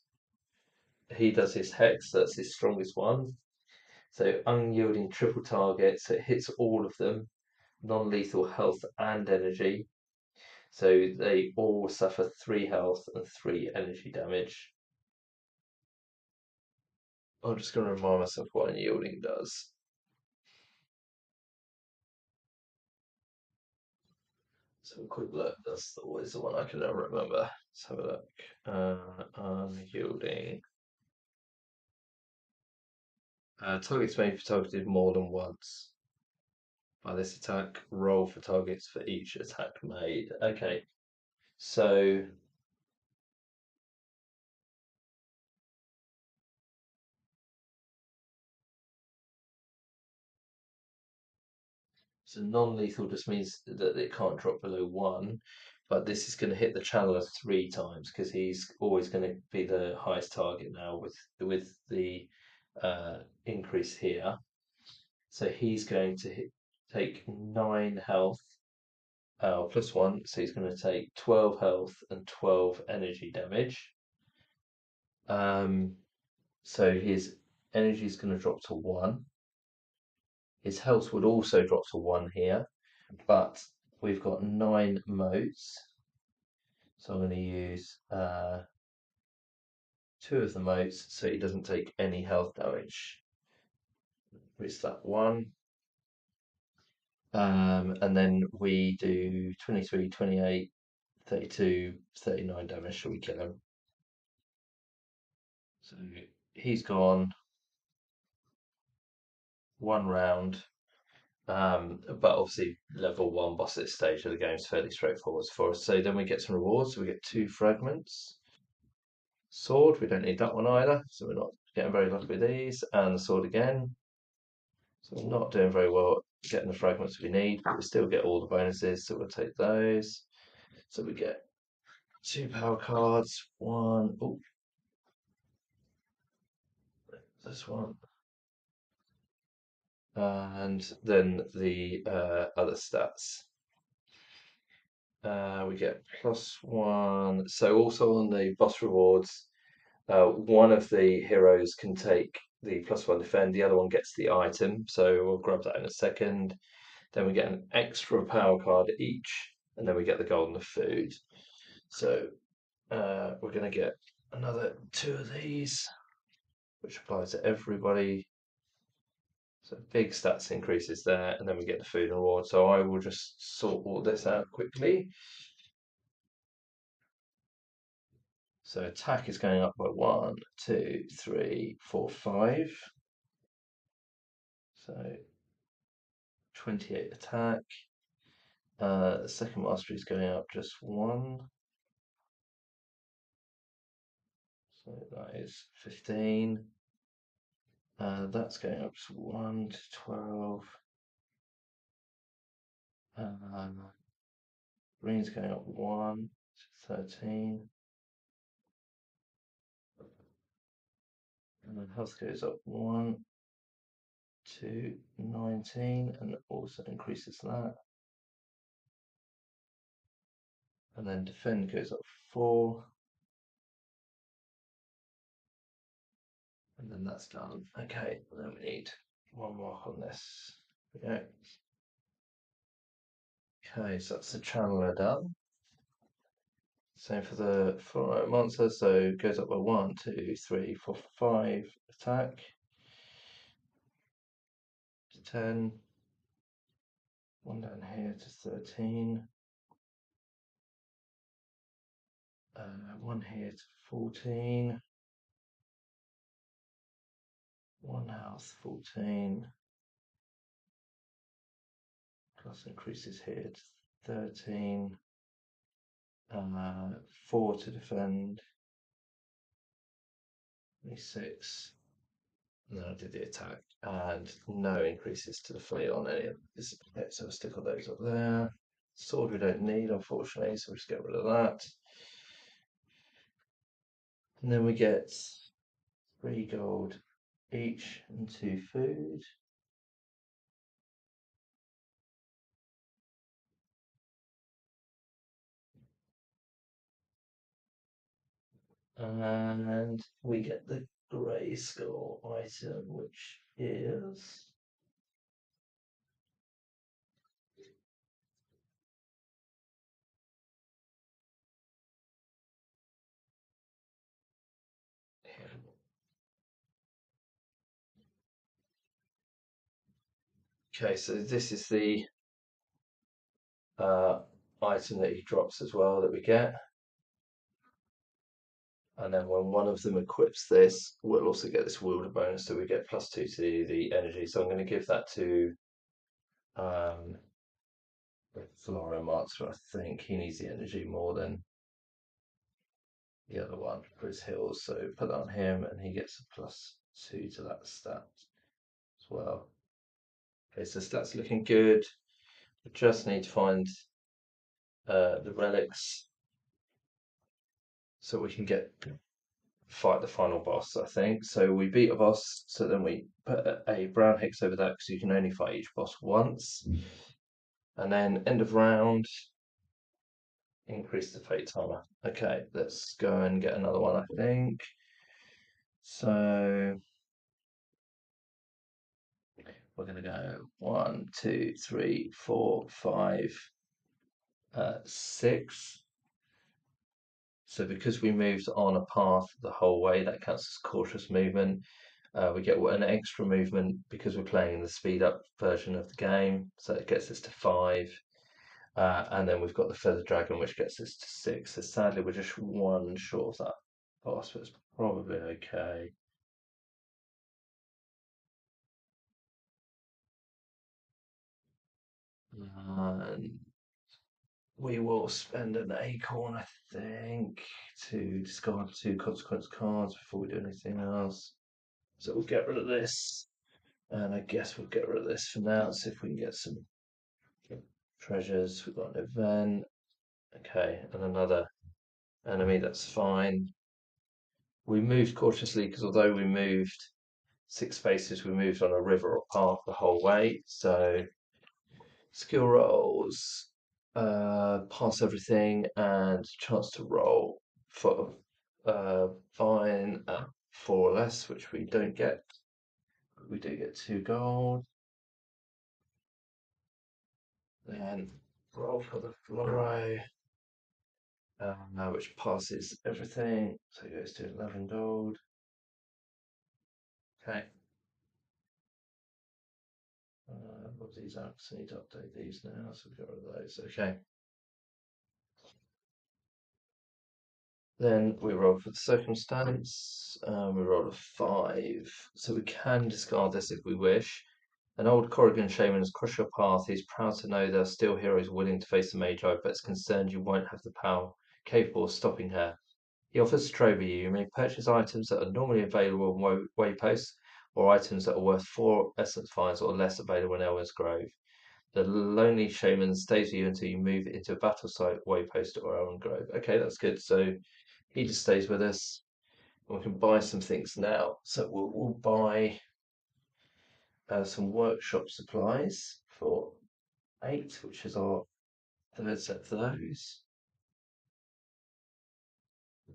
He does his hex, that's his strongest one. So unyielding triple target, so it hits all of them, non-lethal health and energy. So they all suffer 3 health and 3 energy damage. I'm just going to remind myself what unyielding does. So a quick look, that's always the one I can never remember. Let's have a look. Unyielding. Targets may be targeted more than once by this attack. Roll for targets for each attack made. Okay, so non-lethal just means that it can't drop below 1, but this is going to hit the channeler 3 times because he's always going to be the highest target now with the increase here. So he's going to take 9 health plus 1, so he's going to take 12 health and 12 energy damage. So his energy is going to drop to 1. His health would also drop to 1 here, but we've got 9 modes. So I'm going to use 2 of the modes so he doesn't take any health damage. It's that 1. And then we do 23, 28, 32, 39 damage. Shall we kill him? So he's gone 1 round. But obviously level 1 boss at this stage of the game is fairly straightforward for us. So then we get some rewards. So we get 2 fragments. Sword, we don't need that one either. So we're not getting very lucky with these. And the sword again. So we're not doing very well getting the fragments we need, but we still get all the bonuses. So we'll take those. So we get 2 power cards. One, oh, this one. And then the other stats. We get +1. So also on the boss rewards, one of the heroes can take the +1 defend, the other one gets the item. So we'll grab that in a second. Then we get an extra power card each, and then we get the golden food. So we're going to get another two of these, which applies to everybody. So big stats increases there, and then we get the food and reward. So I will just sort all this out quickly. So attack is going up by 1, 2, 3, 4, 5. So 28 attack. Second mastery is going up just 1. So that is 15. That's going up to 1 to 12. Green's going up 1 to 13. And then health goes up 1 to 19 and also increases that. And then defend goes up 4. And then that's done. Okay, and then we need one mark on this. Yeah. Okay, so that's the channeler done. Same for the full monster, so it goes up by 1, 2, 3, 4, 5 attack to 10. One down here to 13. One here to 14. One health 14. Plus increases here to 13. 4 to defend. 26. And then I did the attack. And no increases to the fleet on any of this. Okay, so I'll stick all those up there. Sword we don't need, unfortunately, so we'll just get rid of that. And then we get 3 gold each and 2 food. And we get the grey skull item, which is okay. So this is the uh, item that he drops as well that we get. And then when one of them equips this, we'll also get this wielder bonus, so we get +2 to the energy. So I'm going to give that to um, the Flora Master. I think he needs the energy more than the other one for his heals. So put that on him, and he gets a +2 to that stat as well. Okay, so stats looking good. We just need to find the relics so we can fight the final boss, I think. So we beat a boss, so then we put a brown hex over that because you can only fight each boss once. And then end of round, increase the fate timer. Okay, let's go and get another one, I think. So we're going to go 1, 2, 3, 4, 5, 6. So because we moved on a path the whole way, that counts as cautious movement. We get an extra movement because we're playing the speed up version of the game, so it gets us to 5. And then we've got the feather dragon, which gets us to 6. So sadly, we're just 1 short of that boss, but it's probably okay. And we will spend an acorn, I think, to discard 2 consequence cards before we do anything else. So we'll get rid of this. And I guess we'll get rid of this for now, see if we can get some treasures. We've got an event. Okay, and another enemy, that's fine. We moved cautiously because although we moved 6 spaces, we moved on a river or path the whole way. So skill rolls, pass everything, and chance to roll for fine at 4 or less, which we don't get. We do get 2 gold. Then roll for the fluoro. which passes everything. So it goes to 11 gold. Okay. What these acts? I need to update these now, so we've got rid of those. Okay. Then we roll for the circumstance. We roll a 5. So we can discard this if we wish. An old Corrigan shaman has crossed your path. He's proud to know there are still heroes willing to face the Magi, but is concerned you won't have the power capable of stopping her. He offers to trade with you. You may purchase items that are normally available on wayposts, or items that are worth 4 essence fines or less available in Elven's Grove. The lonely shaman stays with you until you move into a battle site, waypost, or Elven Grove. Okay, that's good. So he just stays with us. We can buy some things now. So we'll buy some workshop supplies for 8, which is our third set for those.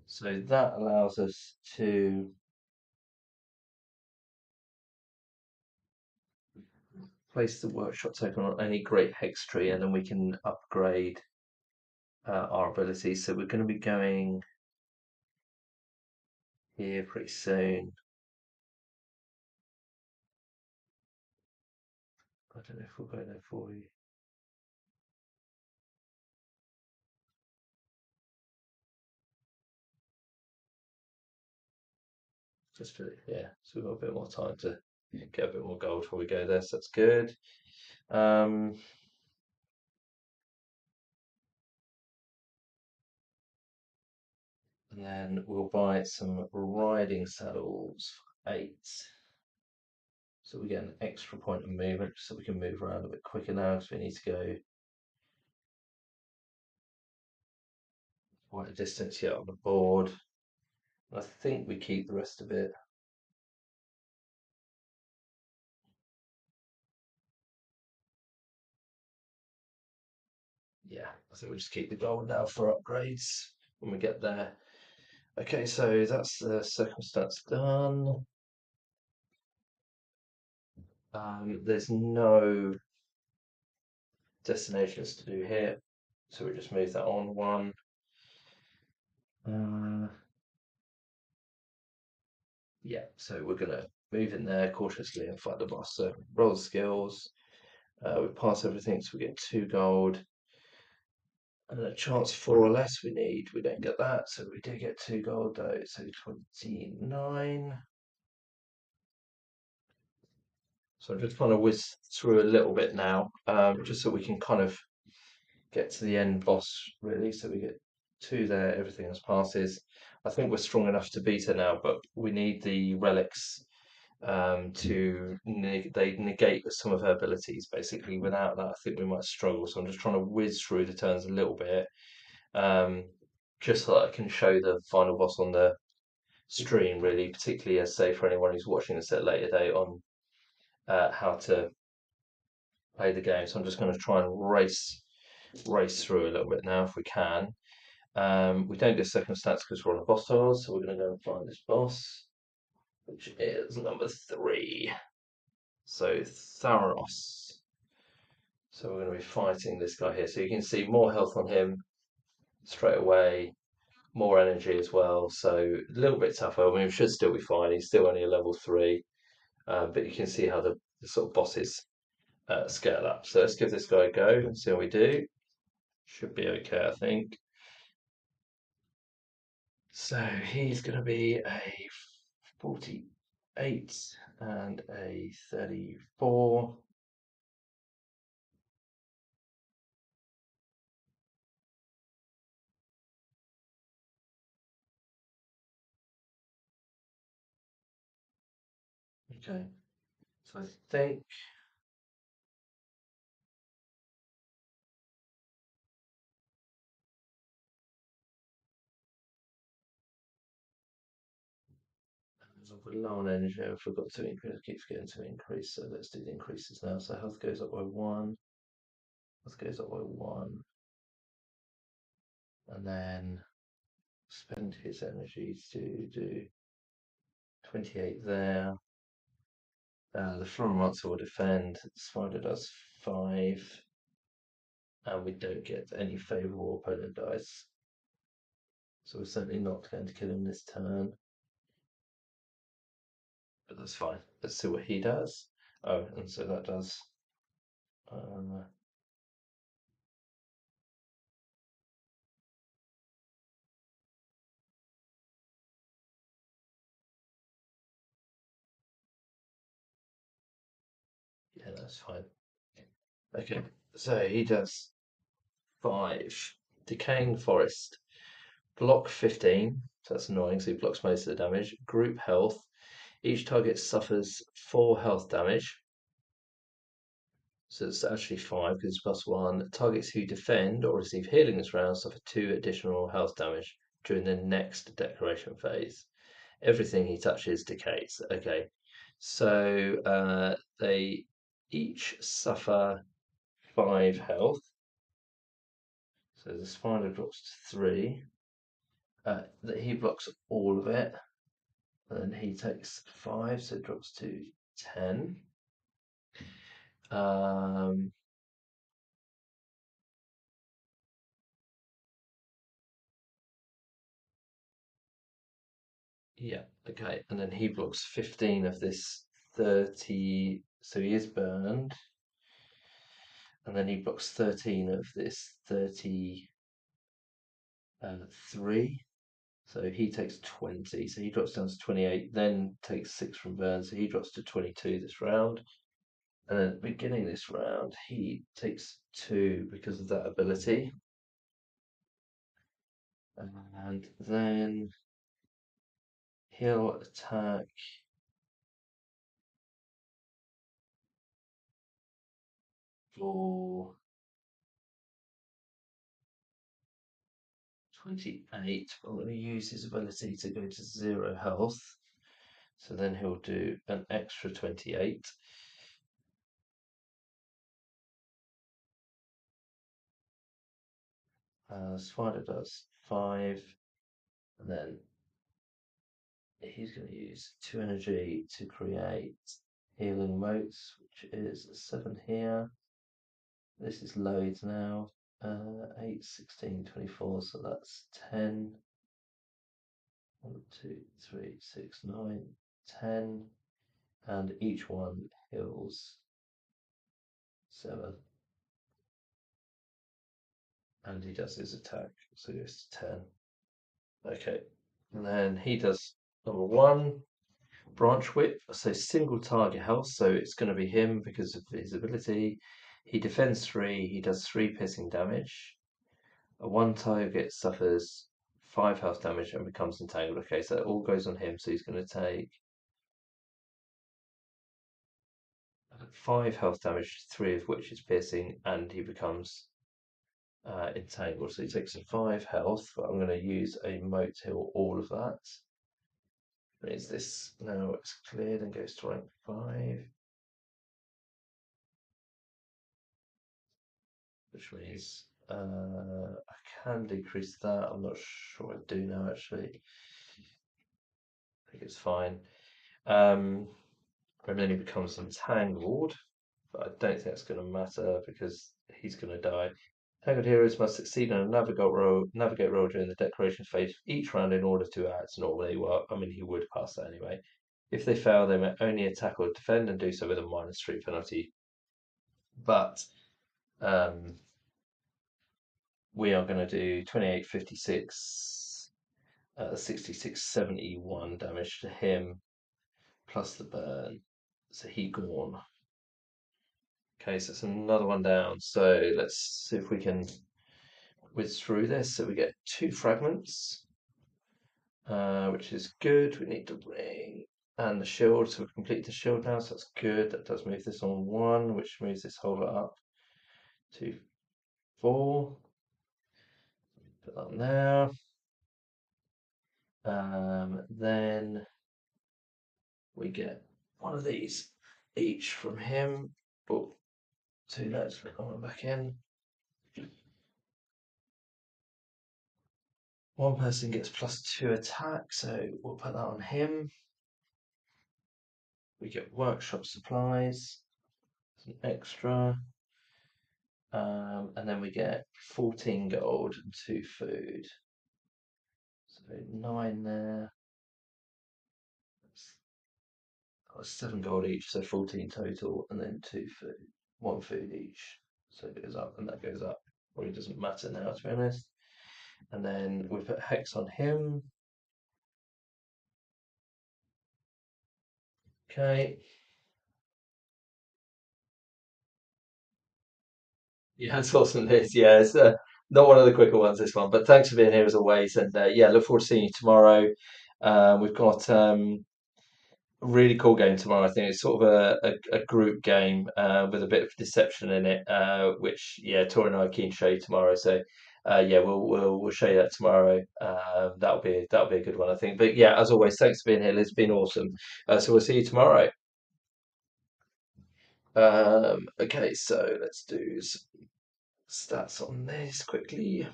So that allows us to place the workshop token on any great hex tree, and then we can upgrade our abilities. So we're going to be going here pretty soon. I don't know if we'll go there for you. Just for yeah, so we've got a bit more time to get a bit more gold before we go there. So that's good. Um, and then we'll buy some riding saddles for 8. So we get an extra point of movement so we can move around a bit quicker now because we need to go quite a distance yet on the board. I think we keep the rest of it. Yeah, I think we'll just keep the gold now for upgrades when we get there. Okay, so that's the circumstance done. There's no destinations to do here, so we just move that on one. Uh, yeah, so we're gonna move in there cautiously and find the boss. So roll the skills. We pass everything, so we get 2 gold. And a chance 4 or less we need. We don't get that, so we do get 2 gold though. So 29. So I'm just trying to whiz through a little bit now, just so we can kind of get to the end boss really. So we get 2 there, everything else passes. I think we're strong enough to beat her now, but we need the relics to they negate some of her abilities. Basically, without that, I think we might struggle. So I'm just trying to whiz through the turns a little bit, um, just so that I can show the final boss on the stream. Really, particularly as say for anyone who's watching this at a later date on how to play the game. So I'm just going to try and race through a little bit now if we can. We don't get circumstance because we're on a boss tile, so we're going to go and find this boss, which is number 3. So Tharos. So we're going to be fighting this guy here. So you can see more health on him straight away, more energy as well. So a little bit tougher. I mean, we should still be fine. He's still only a level 3, but you can see how the sort of bosses scale up. So let's give this guy a go and see how we do. Should be okay, I think. So he's going to be a 48 and a 34. Okay, so I think we're low on energy. I forgot to increase. It keeps getting to increase. So let's do the increases now. So health goes up by 1. Health goes up by 1, and then spend his energy to do 28 there. The Florimonster will defend. Spider does 5, and we don't get any favourable opponent dice. So we're certainly not going to kill him this turn, but that's fine. Let's see what he does. Oh, and so that does. Uh, yeah, that's fine. Okay, so he does 5. Decaying Forest. Block 15. So that's annoying. So he blocks most of the damage. Group Health. Each target suffers 4 health damage. So it's actually 5 because it's +1. Targets who defend or receive healing this round suffer 2 additional health damage during the next declaration phase. Everything he touches decays. Okay. So they each suffer 5 health. So the spider drops to 3. That he blocks all of it. And then he takes 5, so it drops to 10. Um, yeah, okay. And then he blocks 15 of this 30. So he is burned. And then he blocks 13 of this 33. So he takes 20. So he drops down to 28, then takes 6 from burn. So he drops to 22 this round. And then at the beginning of this round, he takes 2 because of that ability. And then he'll attack for 28. I'm going to use his ability to go to 0 health. So then he'll do an extra 28. Spider does 5. And then he's going to use 2 energy to create healing motes, which is 7 here. This is loads now. 8, 16, 24. So that's 10. 1, 2, 3, 6, 9, 10. And each one heals 7. And he does his attack, so he goes to 10. Okay, and then he does number 1, branch whip, so single target health, so it's going to be him because of his ability. He defends 3, he does 3 piercing damage. A 1 target suffers 5 health damage and becomes entangled. Okay, so it all goes on him, so he's going to take 5 health damage, 3 of which is piercing, and he becomes entangled. So he takes a 5 health, but I'm going to use a mote to heal all of that. Is this now it's cleared and goes to rank 5, which means I can decrease that. I'm not sure I do now actually. I think it's fine. And then he becomes entangled, but I don't think that's going to matter because he's going to die. Tangled heroes must succeed on a navigate roll during the declaration phase each round in order to act normally. Well, I mean, he would pass that anyway. If they fail, they may only attack or defend and do so with a -3 penalty. But um, we are going to do 28, 56, 66, 71 damage to him plus the burn. So he gone. Okay, so it's another one down. So let's see if we can whiz through this. So we get 2 fragments. Which is good. We need to bring and the shield, so we've completed the shield now, so that's good. That does move this on 1, which moves this whole lot up to 4. Put that on there. Then we get one of these each from him. Oh, 2 notes, put that one back in. One person gets +2 attack, so we'll put that on him. We get workshop supplies, some extra. And then we get 14 gold and 2 food. So 9 there. That's 7 gold each, so 14 total, and then 2 food, 1 food each. So it goes up and that goes up. Probably doesn't matter now, to be honest. And then we put hex on him. Okay. Yeah, it's awesome, Liz. Yeah, it's not one of the quicker ones, this one. But thanks for being here as always. And yeah, look forward to seeing you tomorrow. We've got a really cool game tomorrow. I think it's sort of a group game with a bit of deception in it, which yeah, Tori and I are keen to show you tomorrow. So yeah, we'll show you that tomorrow. That'll be a good one, I think. But yeah, as always, thanks for being here. Liz. It's been awesome. So we'll see you tomorrow. Okay, so let's do some stats on this quickly.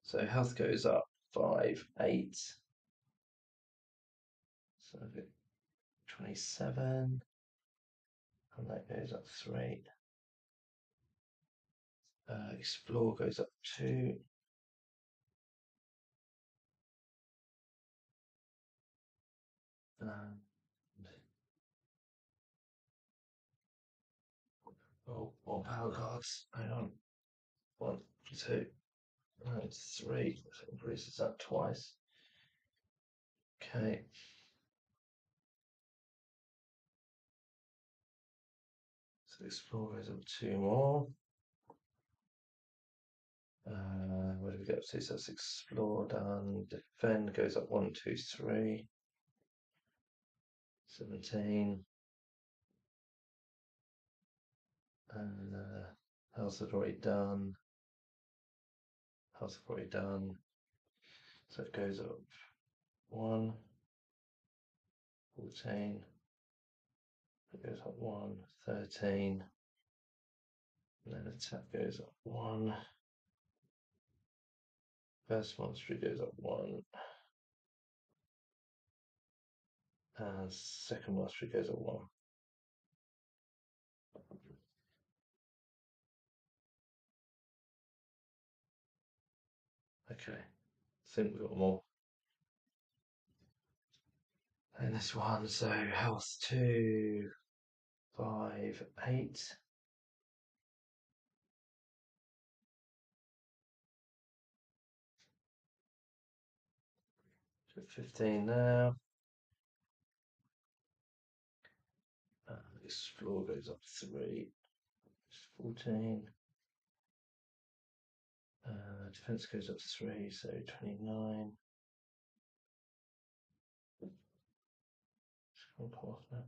So health goes up 5, 8. So 27. And that goes up 3. Explore goes up 2. Um, oh, more power cards. Hang on. 1, 2, and 3. So it increases that twice. Okay. So explore goes up 2 more. Where do we go up to? So that's explore done. Defend goes up 1, 2, 3. 17. And health had already done. Health had already done. So it goes up 1, 14. It goes up 1, 13. And then attack goes up 1. First monster goes up 1. And second monster goes up 1. Okay. I think we've got more. And this one, so health 2, 5, 8. So 15 now. Explore goes up 3. 14. Defense goes up 3, so 29. Come off now.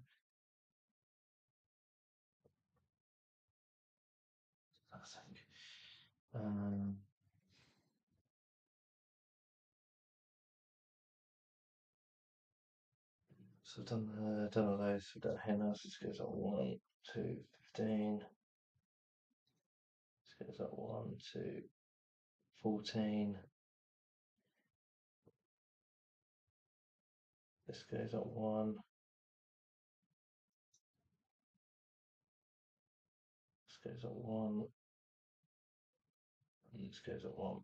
I think. So I've done all those. We've done here now. So this goes up 1, 2, 15. This goes up 1, 2, 14. This goes up 1. This goes up 1. And this goes up 1.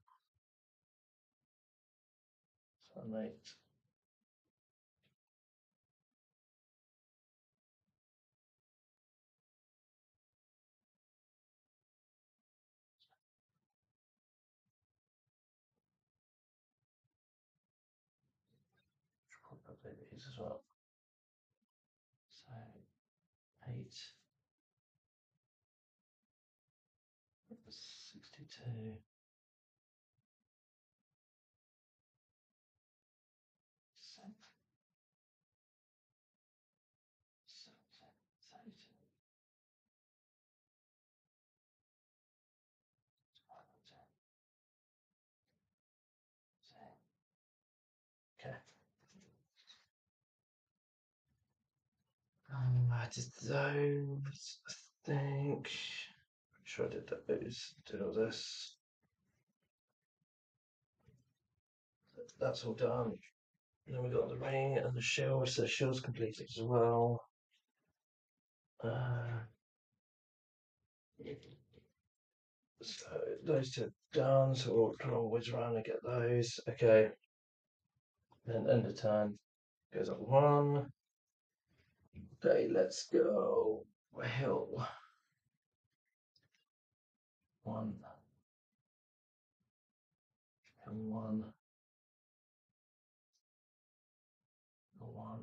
So I'm 8. Should probably update these as well. So 8. 62. 7, 32. Okay. I did those, I think. Pretty sure I did those. Did all this. That's all done. And then we got the ring and the shield, so the shield's completed as well. So those two are done. So we'll try and whiz around and get those. Okay. Then end of turn goes up one. Okay, let's go. Hill. One. And one. And one.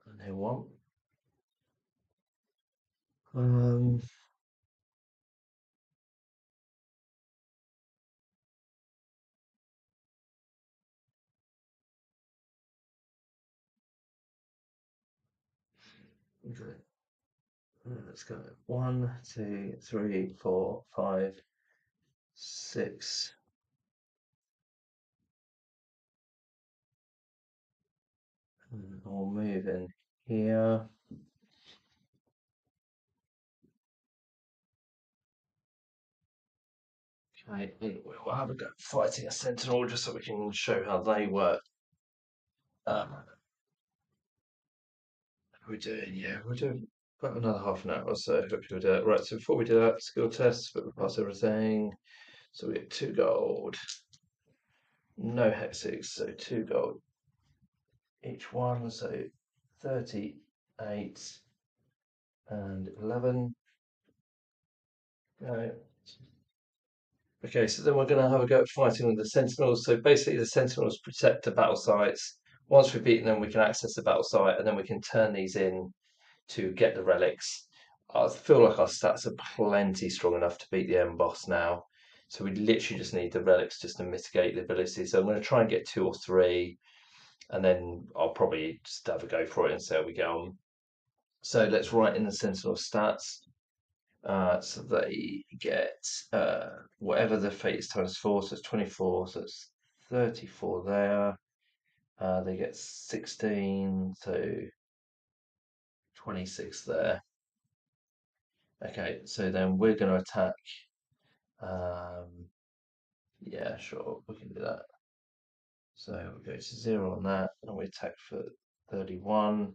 And hill one. Um, okay. Let's go. One, two, three, four, five, six. And we'll move in here. Okay, and we'll have a go fighting a sentinel just so we can show how they work. We're doing, yeah, we're doing about another half an hour or so. Hopefully we'll do it. Right, so before we do that, skill test, but we pass everything. So we get 2 gold, no hexes, so 2 gold each one, so 38 and 11. Go. Okay, so then we're going to have a go at fighting with the Sentinels. So basically, the Sentinels protect the battle sites. Once we've beaten them, we can access the battle site, and then we can turn these in to get the relics. I feel like our stats are plenty strong enough to beat the end boss now. So we literally just need the relics just to mitigate the ability. So I'm going to try and get 2 or 3, and then I'll probably just have a go for it and see how we get on. So let's write in the Sentinel stats. So they get whatever the fate is times 4, so it's 24, so it's 34 there. They get 16, so 26 there. Okay, so then we're going to attack. Yeah, sure, we can do that. So we go to 0 on that, and we attack for 31.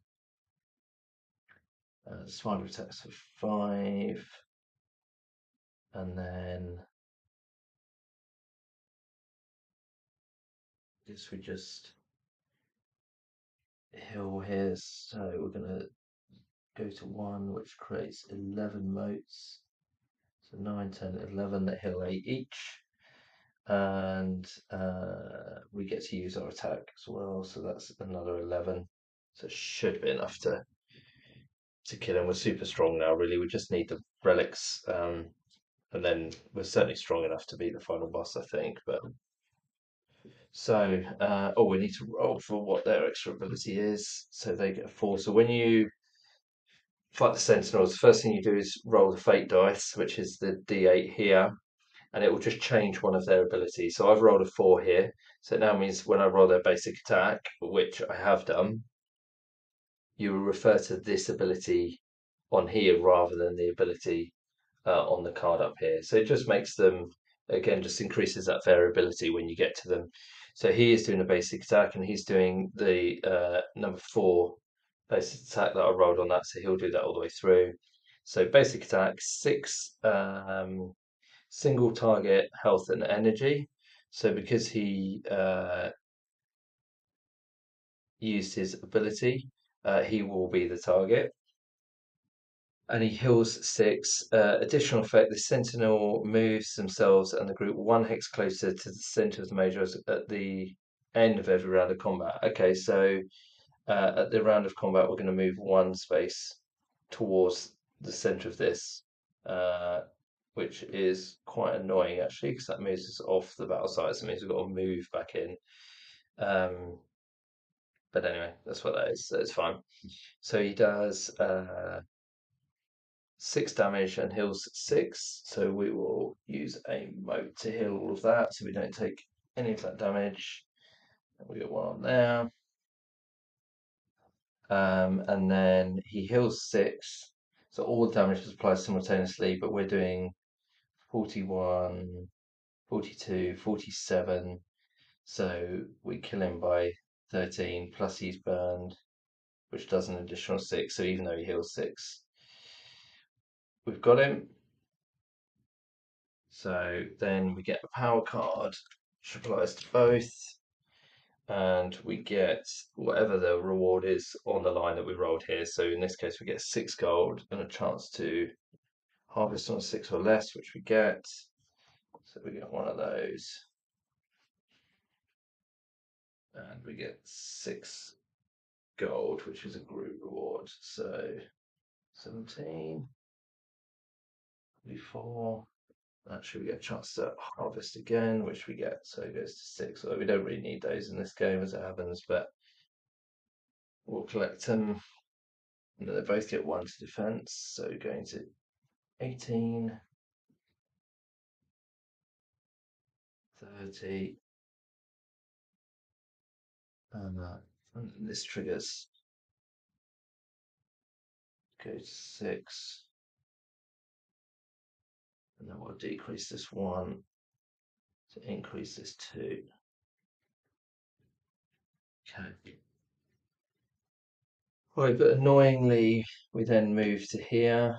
Spider attacks for 5. And then guess we just heal here. So we're going to go to 1, which creates 11 motes. So 9, 10, 11 that heal 8 each. And we get to use our attack as well, so that's another 11. So it should be enough to kill him. We're super strong now, really. We just need the relics, and then we're certainly strong enough to beat the final boss, I think. But so, oh, we need to roll for what their extra ability is. So they get a 4. So when you fight the Sentinels, the first thing you do is roll the Fate dice, which is the D8 here, and it will just change one of their abilities. So I've rolled a 4 here. So it now means when I roll their basic attack, which I have done, you will refer to this ability on here rather than the ability on the card up here. So it just makes them, again, just increases that variability when you get to them. So he is doing a basic attack and he's doing the number 4 basic attack that I rolled on that. So he'll do that all the way through. So basic attack, 6 single target health and energy. So because he used his ability, he will be the target. And he heals 6. Additional effect: the Sentinel moves themselves and the group 1 hex closer to the center of the major at the end of every round of combat. Okay, so at the round of combat, we're going to move 1 space towards the center of this, which is quite annoying actually, because that moves us off the battle site. So it means we've got to move back in. But anyway, that's what that is. So it's fine. So he does 6 damage and heals 6. So we will use a mote to heal all of that, so we don't take any of that damage. And we got 1 on there. And then he heals 6. So all the damage is applied simultaneously, but we're doing 41, 42, 47. So we kill him by 13, plus he's burned, which does an additional 6. So even though he heals 6, we've got him. So then we get a power card, which applies to both, and we get whatever the reward is on the line that we rolled here. So in this case, we get 6 gold and a chance to harvest on 6 or less, which we get. So we get one of those, and we get 6 gold, which is a group reward. So 17, 44. Actually, we get a chance to harvest again, which we get. So it goes to 6. Although we don't really need those in this game as it happens, but we'll collect them. And then they both get 1 to defense. So going to 18, 30, and this triggers go to 6. And then we'll decrease this 1 to increase this 2. Okay. Right, but annoyingly, we then move to here.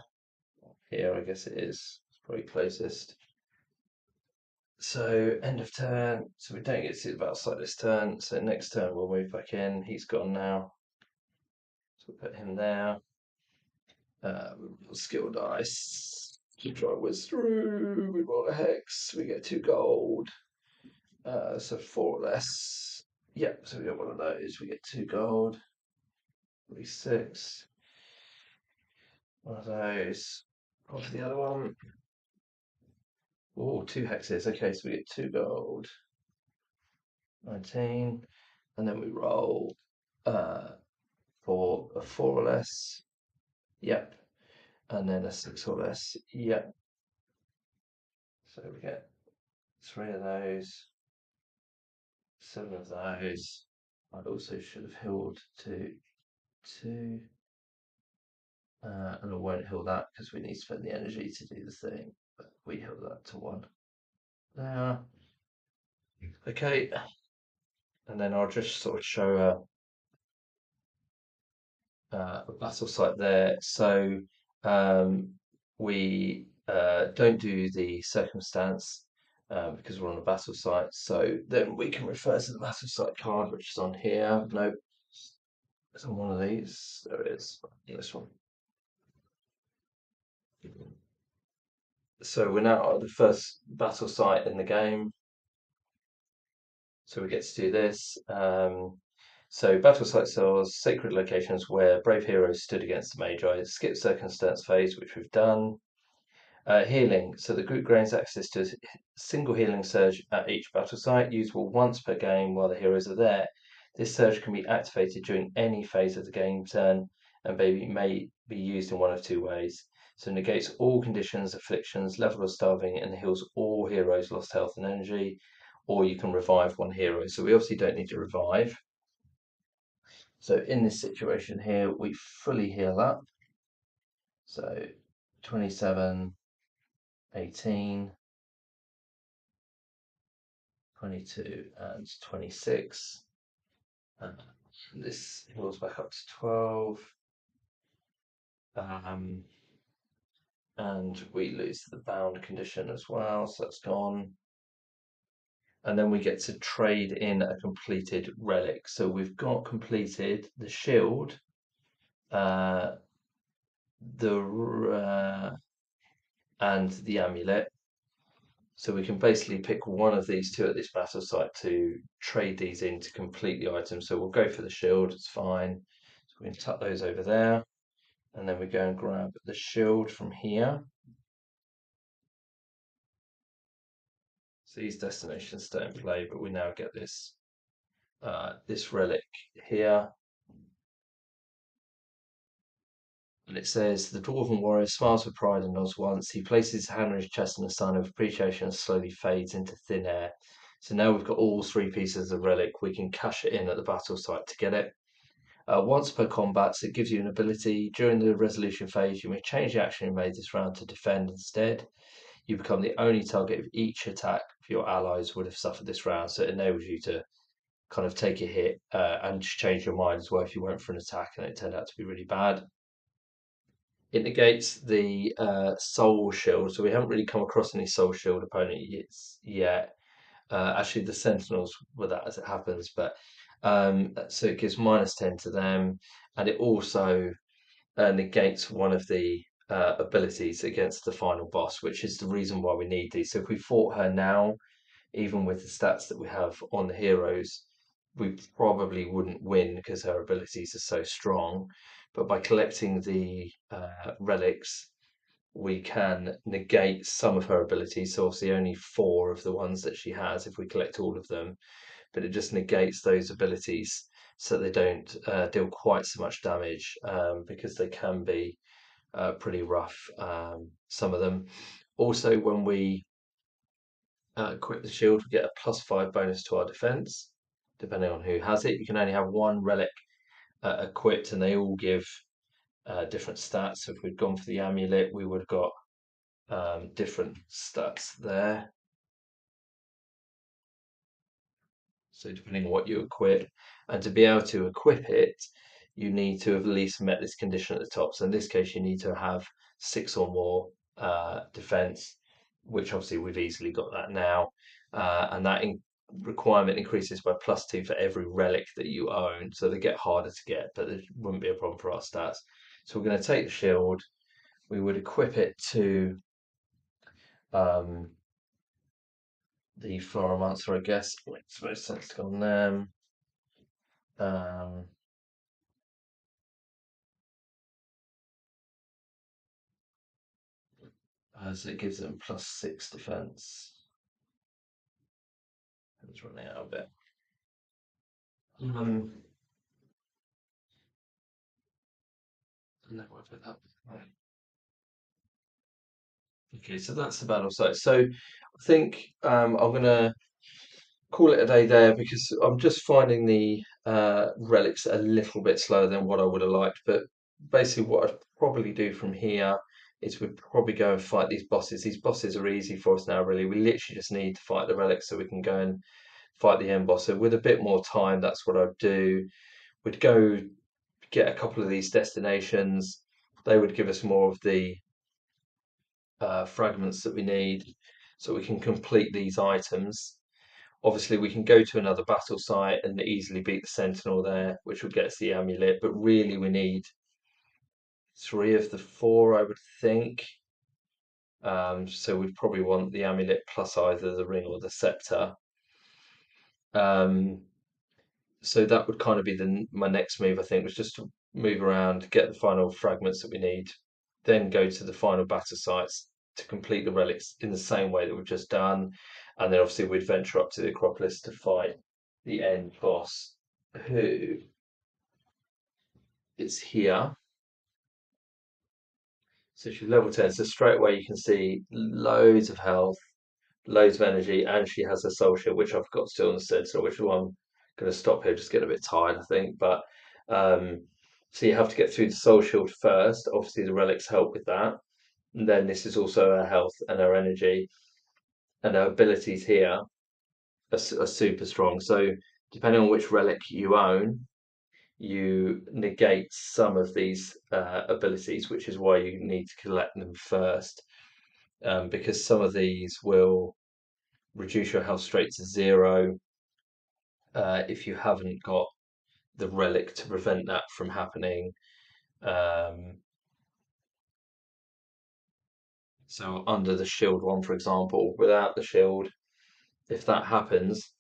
Here, I guess it is. It's probably closest. So end of turn. So we don't get to see the battle site this turn. So next turn we'll move back in. He's gone now. So we'll put him there. Skill dice to try whiz through. We roll a hex. We get 2 gold. So 4 or less. Yep. So we get one of those. We get 2 gold. 6. One of those. On to the other one. Oh, 2 hexes. Okay, so we get 2 gold. 19. And then we roll for a 4 or less. Yep. And then a 6 or less. Yep. So we get 3 of those. 7 of those. I also should have healed to 2. And I won't heal that because we need to spend the energy to do the thing. But we heal that to 1. There. Okay. And then I'll just sort of show a battle site there. So we don't do the circumstance because we're on a battle site. So then we can refer to the battle site card, which is on here. No, it's on one of these. There it is. This one. So we're now at the first battle site in the game. So we get to do this. So battle site cells, sacred locations where brave heroes stood against the Magi. Skip circumstance phase, which we've done. Healing. So the group gains access to a single healing surge at each battle site, usable once per game while the heroes are there. This surge can be activated during any phase of the game turn and may be used in one of 2 ways. So negates all conditions, afflictions, level of starving, and heals all heroes lost health and energy. Or you can revive 1 hero. So we obviously don't need to revive. So in this situation here, we fully heal up. So 27, 18, 22 and 26. This heals back up to 12. And we lose the bound condition as well, so that's gone. And then we get to trade in a completed relic. So we've got completed the shield, uh, and the amulet. So we can basically pick one of these 2 at this battle site to trade these in to complete the item. So we'll go for the shield, it's fine. So we can tuck those over there. And then we go and grab the shield from here. So these destinations stay in play, but we now get this this relic here. And it says, the Dwarven warrior smiles with pride and nods once. He places his hand on his chest in a sign of appreciation and slowly fades into thin air. So now we've got all 3 pieces of relic. We can cash it in at the battle site to get it. Once per combat, so it gives you an ability. During the resolution phase, you may change the action you made this round to defend instead. You become the only target of each attack your allies would have suffered this round. So it enables you to kind of take a hit and change your mind as well if you went for an attack and it turned out to be really bad. It negates the Soul Shield, so we haven't really come across any Soul Shield opponents yet. Actually, the Sentinels were that as it happens, but so it gives -10 to them, and it also negates one of the abilities against the final boss, which is the reason why we need these. So if we fought her now, even with the stats that we have on the heroes, we probably wouldn't win because her abilities are so strong. But by collecting the relics, we can negate some of her abilities. So obviously only four of the ones that she has if we collect all of them, but it just negates those abilities so they don't deal quite so much damage because they can be pretty rough, some of them. Also, when we equip the shield, we get a +5 bonus to our defense, depending on who has it. You can only have one relic equipped, and they all give different stats. So if we'd gone for the amulet, we would have got different stats there. So depending on what you equip, and to be able to equip it, you need to have at least met this condition at the top. So in this case, you need to have 6 or more defense, which obviously we've easily got that now, and that requirement increases by +2 for every relic that you own. So they get harder to get, but it wouldn't be a problem for our stats. So we're going to take the shield. We would equip it to um, the Floromancer, I guess. Makes most sense to go on them. Um, so it gives them +6 defense. It's running out a bit. Um, no, I put that. Right. Okay, so that's the battle site. So I think I'm gonna call it a day there because I'm just finding the relics a little bit slower than what I would have liked. But basically, what I'd probably do from here is we'd probably go and fight these bosses. These bosses are easy for us now, really. We literally just need to fight the relics so we can go and fight the end boss. So with a bit more time, that's what I'd do. We'd go get a couple of these destinations. They would give us more of the fragments that we need so we can complete these items. Obviously, we can go to another battle site and easily beat the Sentinel there, which would get us the amulet. But really, we need 3 of the 4, I would think. So we'd probably want the amulet plus either the ring or the scepter. Um, so that would kind of be my next move, I think, was just to move around, get the final fragments that we need, then go to the final battle sites to complete the relics in the same way that we've just done. And then obviously we'd venture up to the Acropolis to fight the end boss, who is here. So she's level 10. So straight away you can see loads of health, loads of energy, and she has a soul shield, which I've got still in the center, which is why I'm going to stop here, just get a bit tired, I think. But um, so you have to get through the soul shield first. Obviously, the relics help with that. And then this is also her health and her energy, and her abilities here are super strong. So depending on which relic you own, you negate some of these abilities, which is why you need to collect them first, because some of these will reduce your health straight to 0 if you haven't got the relic to prevent that from happening. Um, so under the shield one, for example, without the shield, if that happens,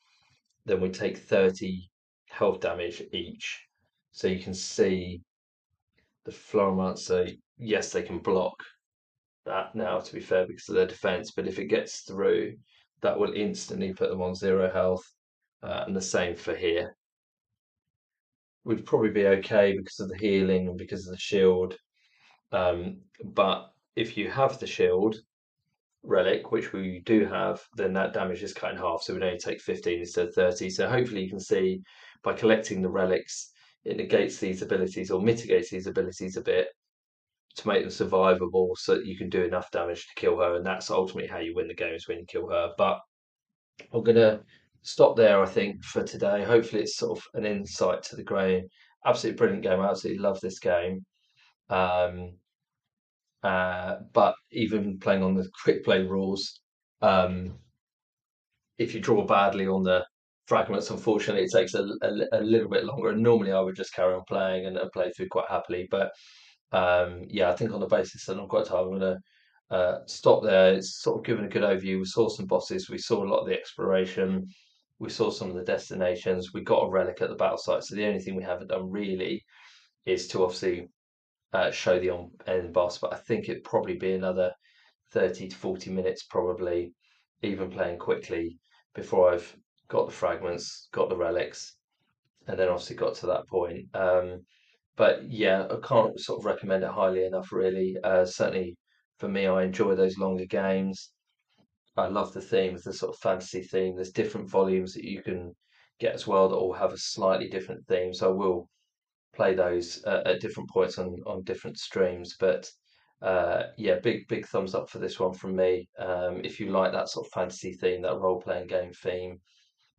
then we take 30 health damage each. So you can see the Floromancer, yes, they can block that now, to be fair, because of their defense, but if it gets through, that will instantly put them on 0 health. And the same for here. We'd probably be okay because of the healing and because of the shield. But if you have the shield relic, which we do have, then that damage is cut in half. So we'd only take 15 instead of 30. So hopefully you can see by collecting the relics, it negates these abilities or mitigates these abilities a bit to make them survivable so that you can do enough damage to kill her. And that's ultimately how you win the games when you kill her. But I'm going to stop there, I think, for today. Hopefully it's sort of an insight to the game. Absolutely brilliant game. I absolutely love this game. Um, But even playing on the quick play rules, um, if you draw badly on the fragments, unfortunately, it takes a little bit longer. And normally, I would just carry on playing and play through quite happily. But yeah, I think on the basis that I'm quite tired, I'm going to stop there. It's sort of given a good overview. We saw some bosses, we saw a lot of the exploration, we saw some of the destinations, we got a relic at the battle site. So the only thing we haven't done really is to obviously show the end boss. But I think it'd probably be another 30 to 40 minutes, probably, even playing quickly before I've got the fragments, got the relics, and then obviously got to that point. But yeah, I can't sort of recommend it highly enough, really. Certainly for me, I enjoy those longer games. I love the theme, the sort of fantasy theme. There's different volumes that you can get as well that all have a slightly different theme. So I will play those at different points on different streams. But yeah, big thumbs up for this one from me. If you like that sort of fantasy theme, that role playing game theme,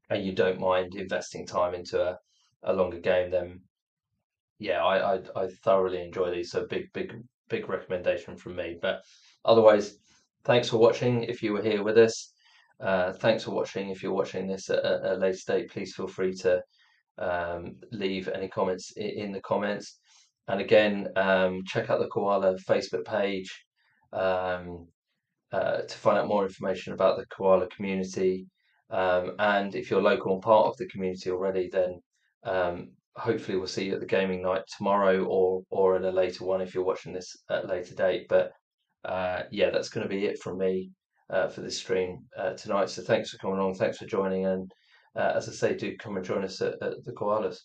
and you don't mind investing time into a longer game, then yeah, I thoroughly enjoy these. So big recommendation from me. But otherwise, thanks for watching. If you were here with us, thanks for watching. If you're watching this at a later date, please feel free to leave any comments in the comments. And again, check out the Koala Facebook page. Um, to find out more information about the koala community. And if you're local and part of the community already, then hopefully we'll see you at the gaming night tomorrow or at a later one if you're watching this at a later date. But yeah, that's going to be it from me for this stream tonight. So thanks for coming along, thanks for joining, and as I say, do come and join us at the koalas.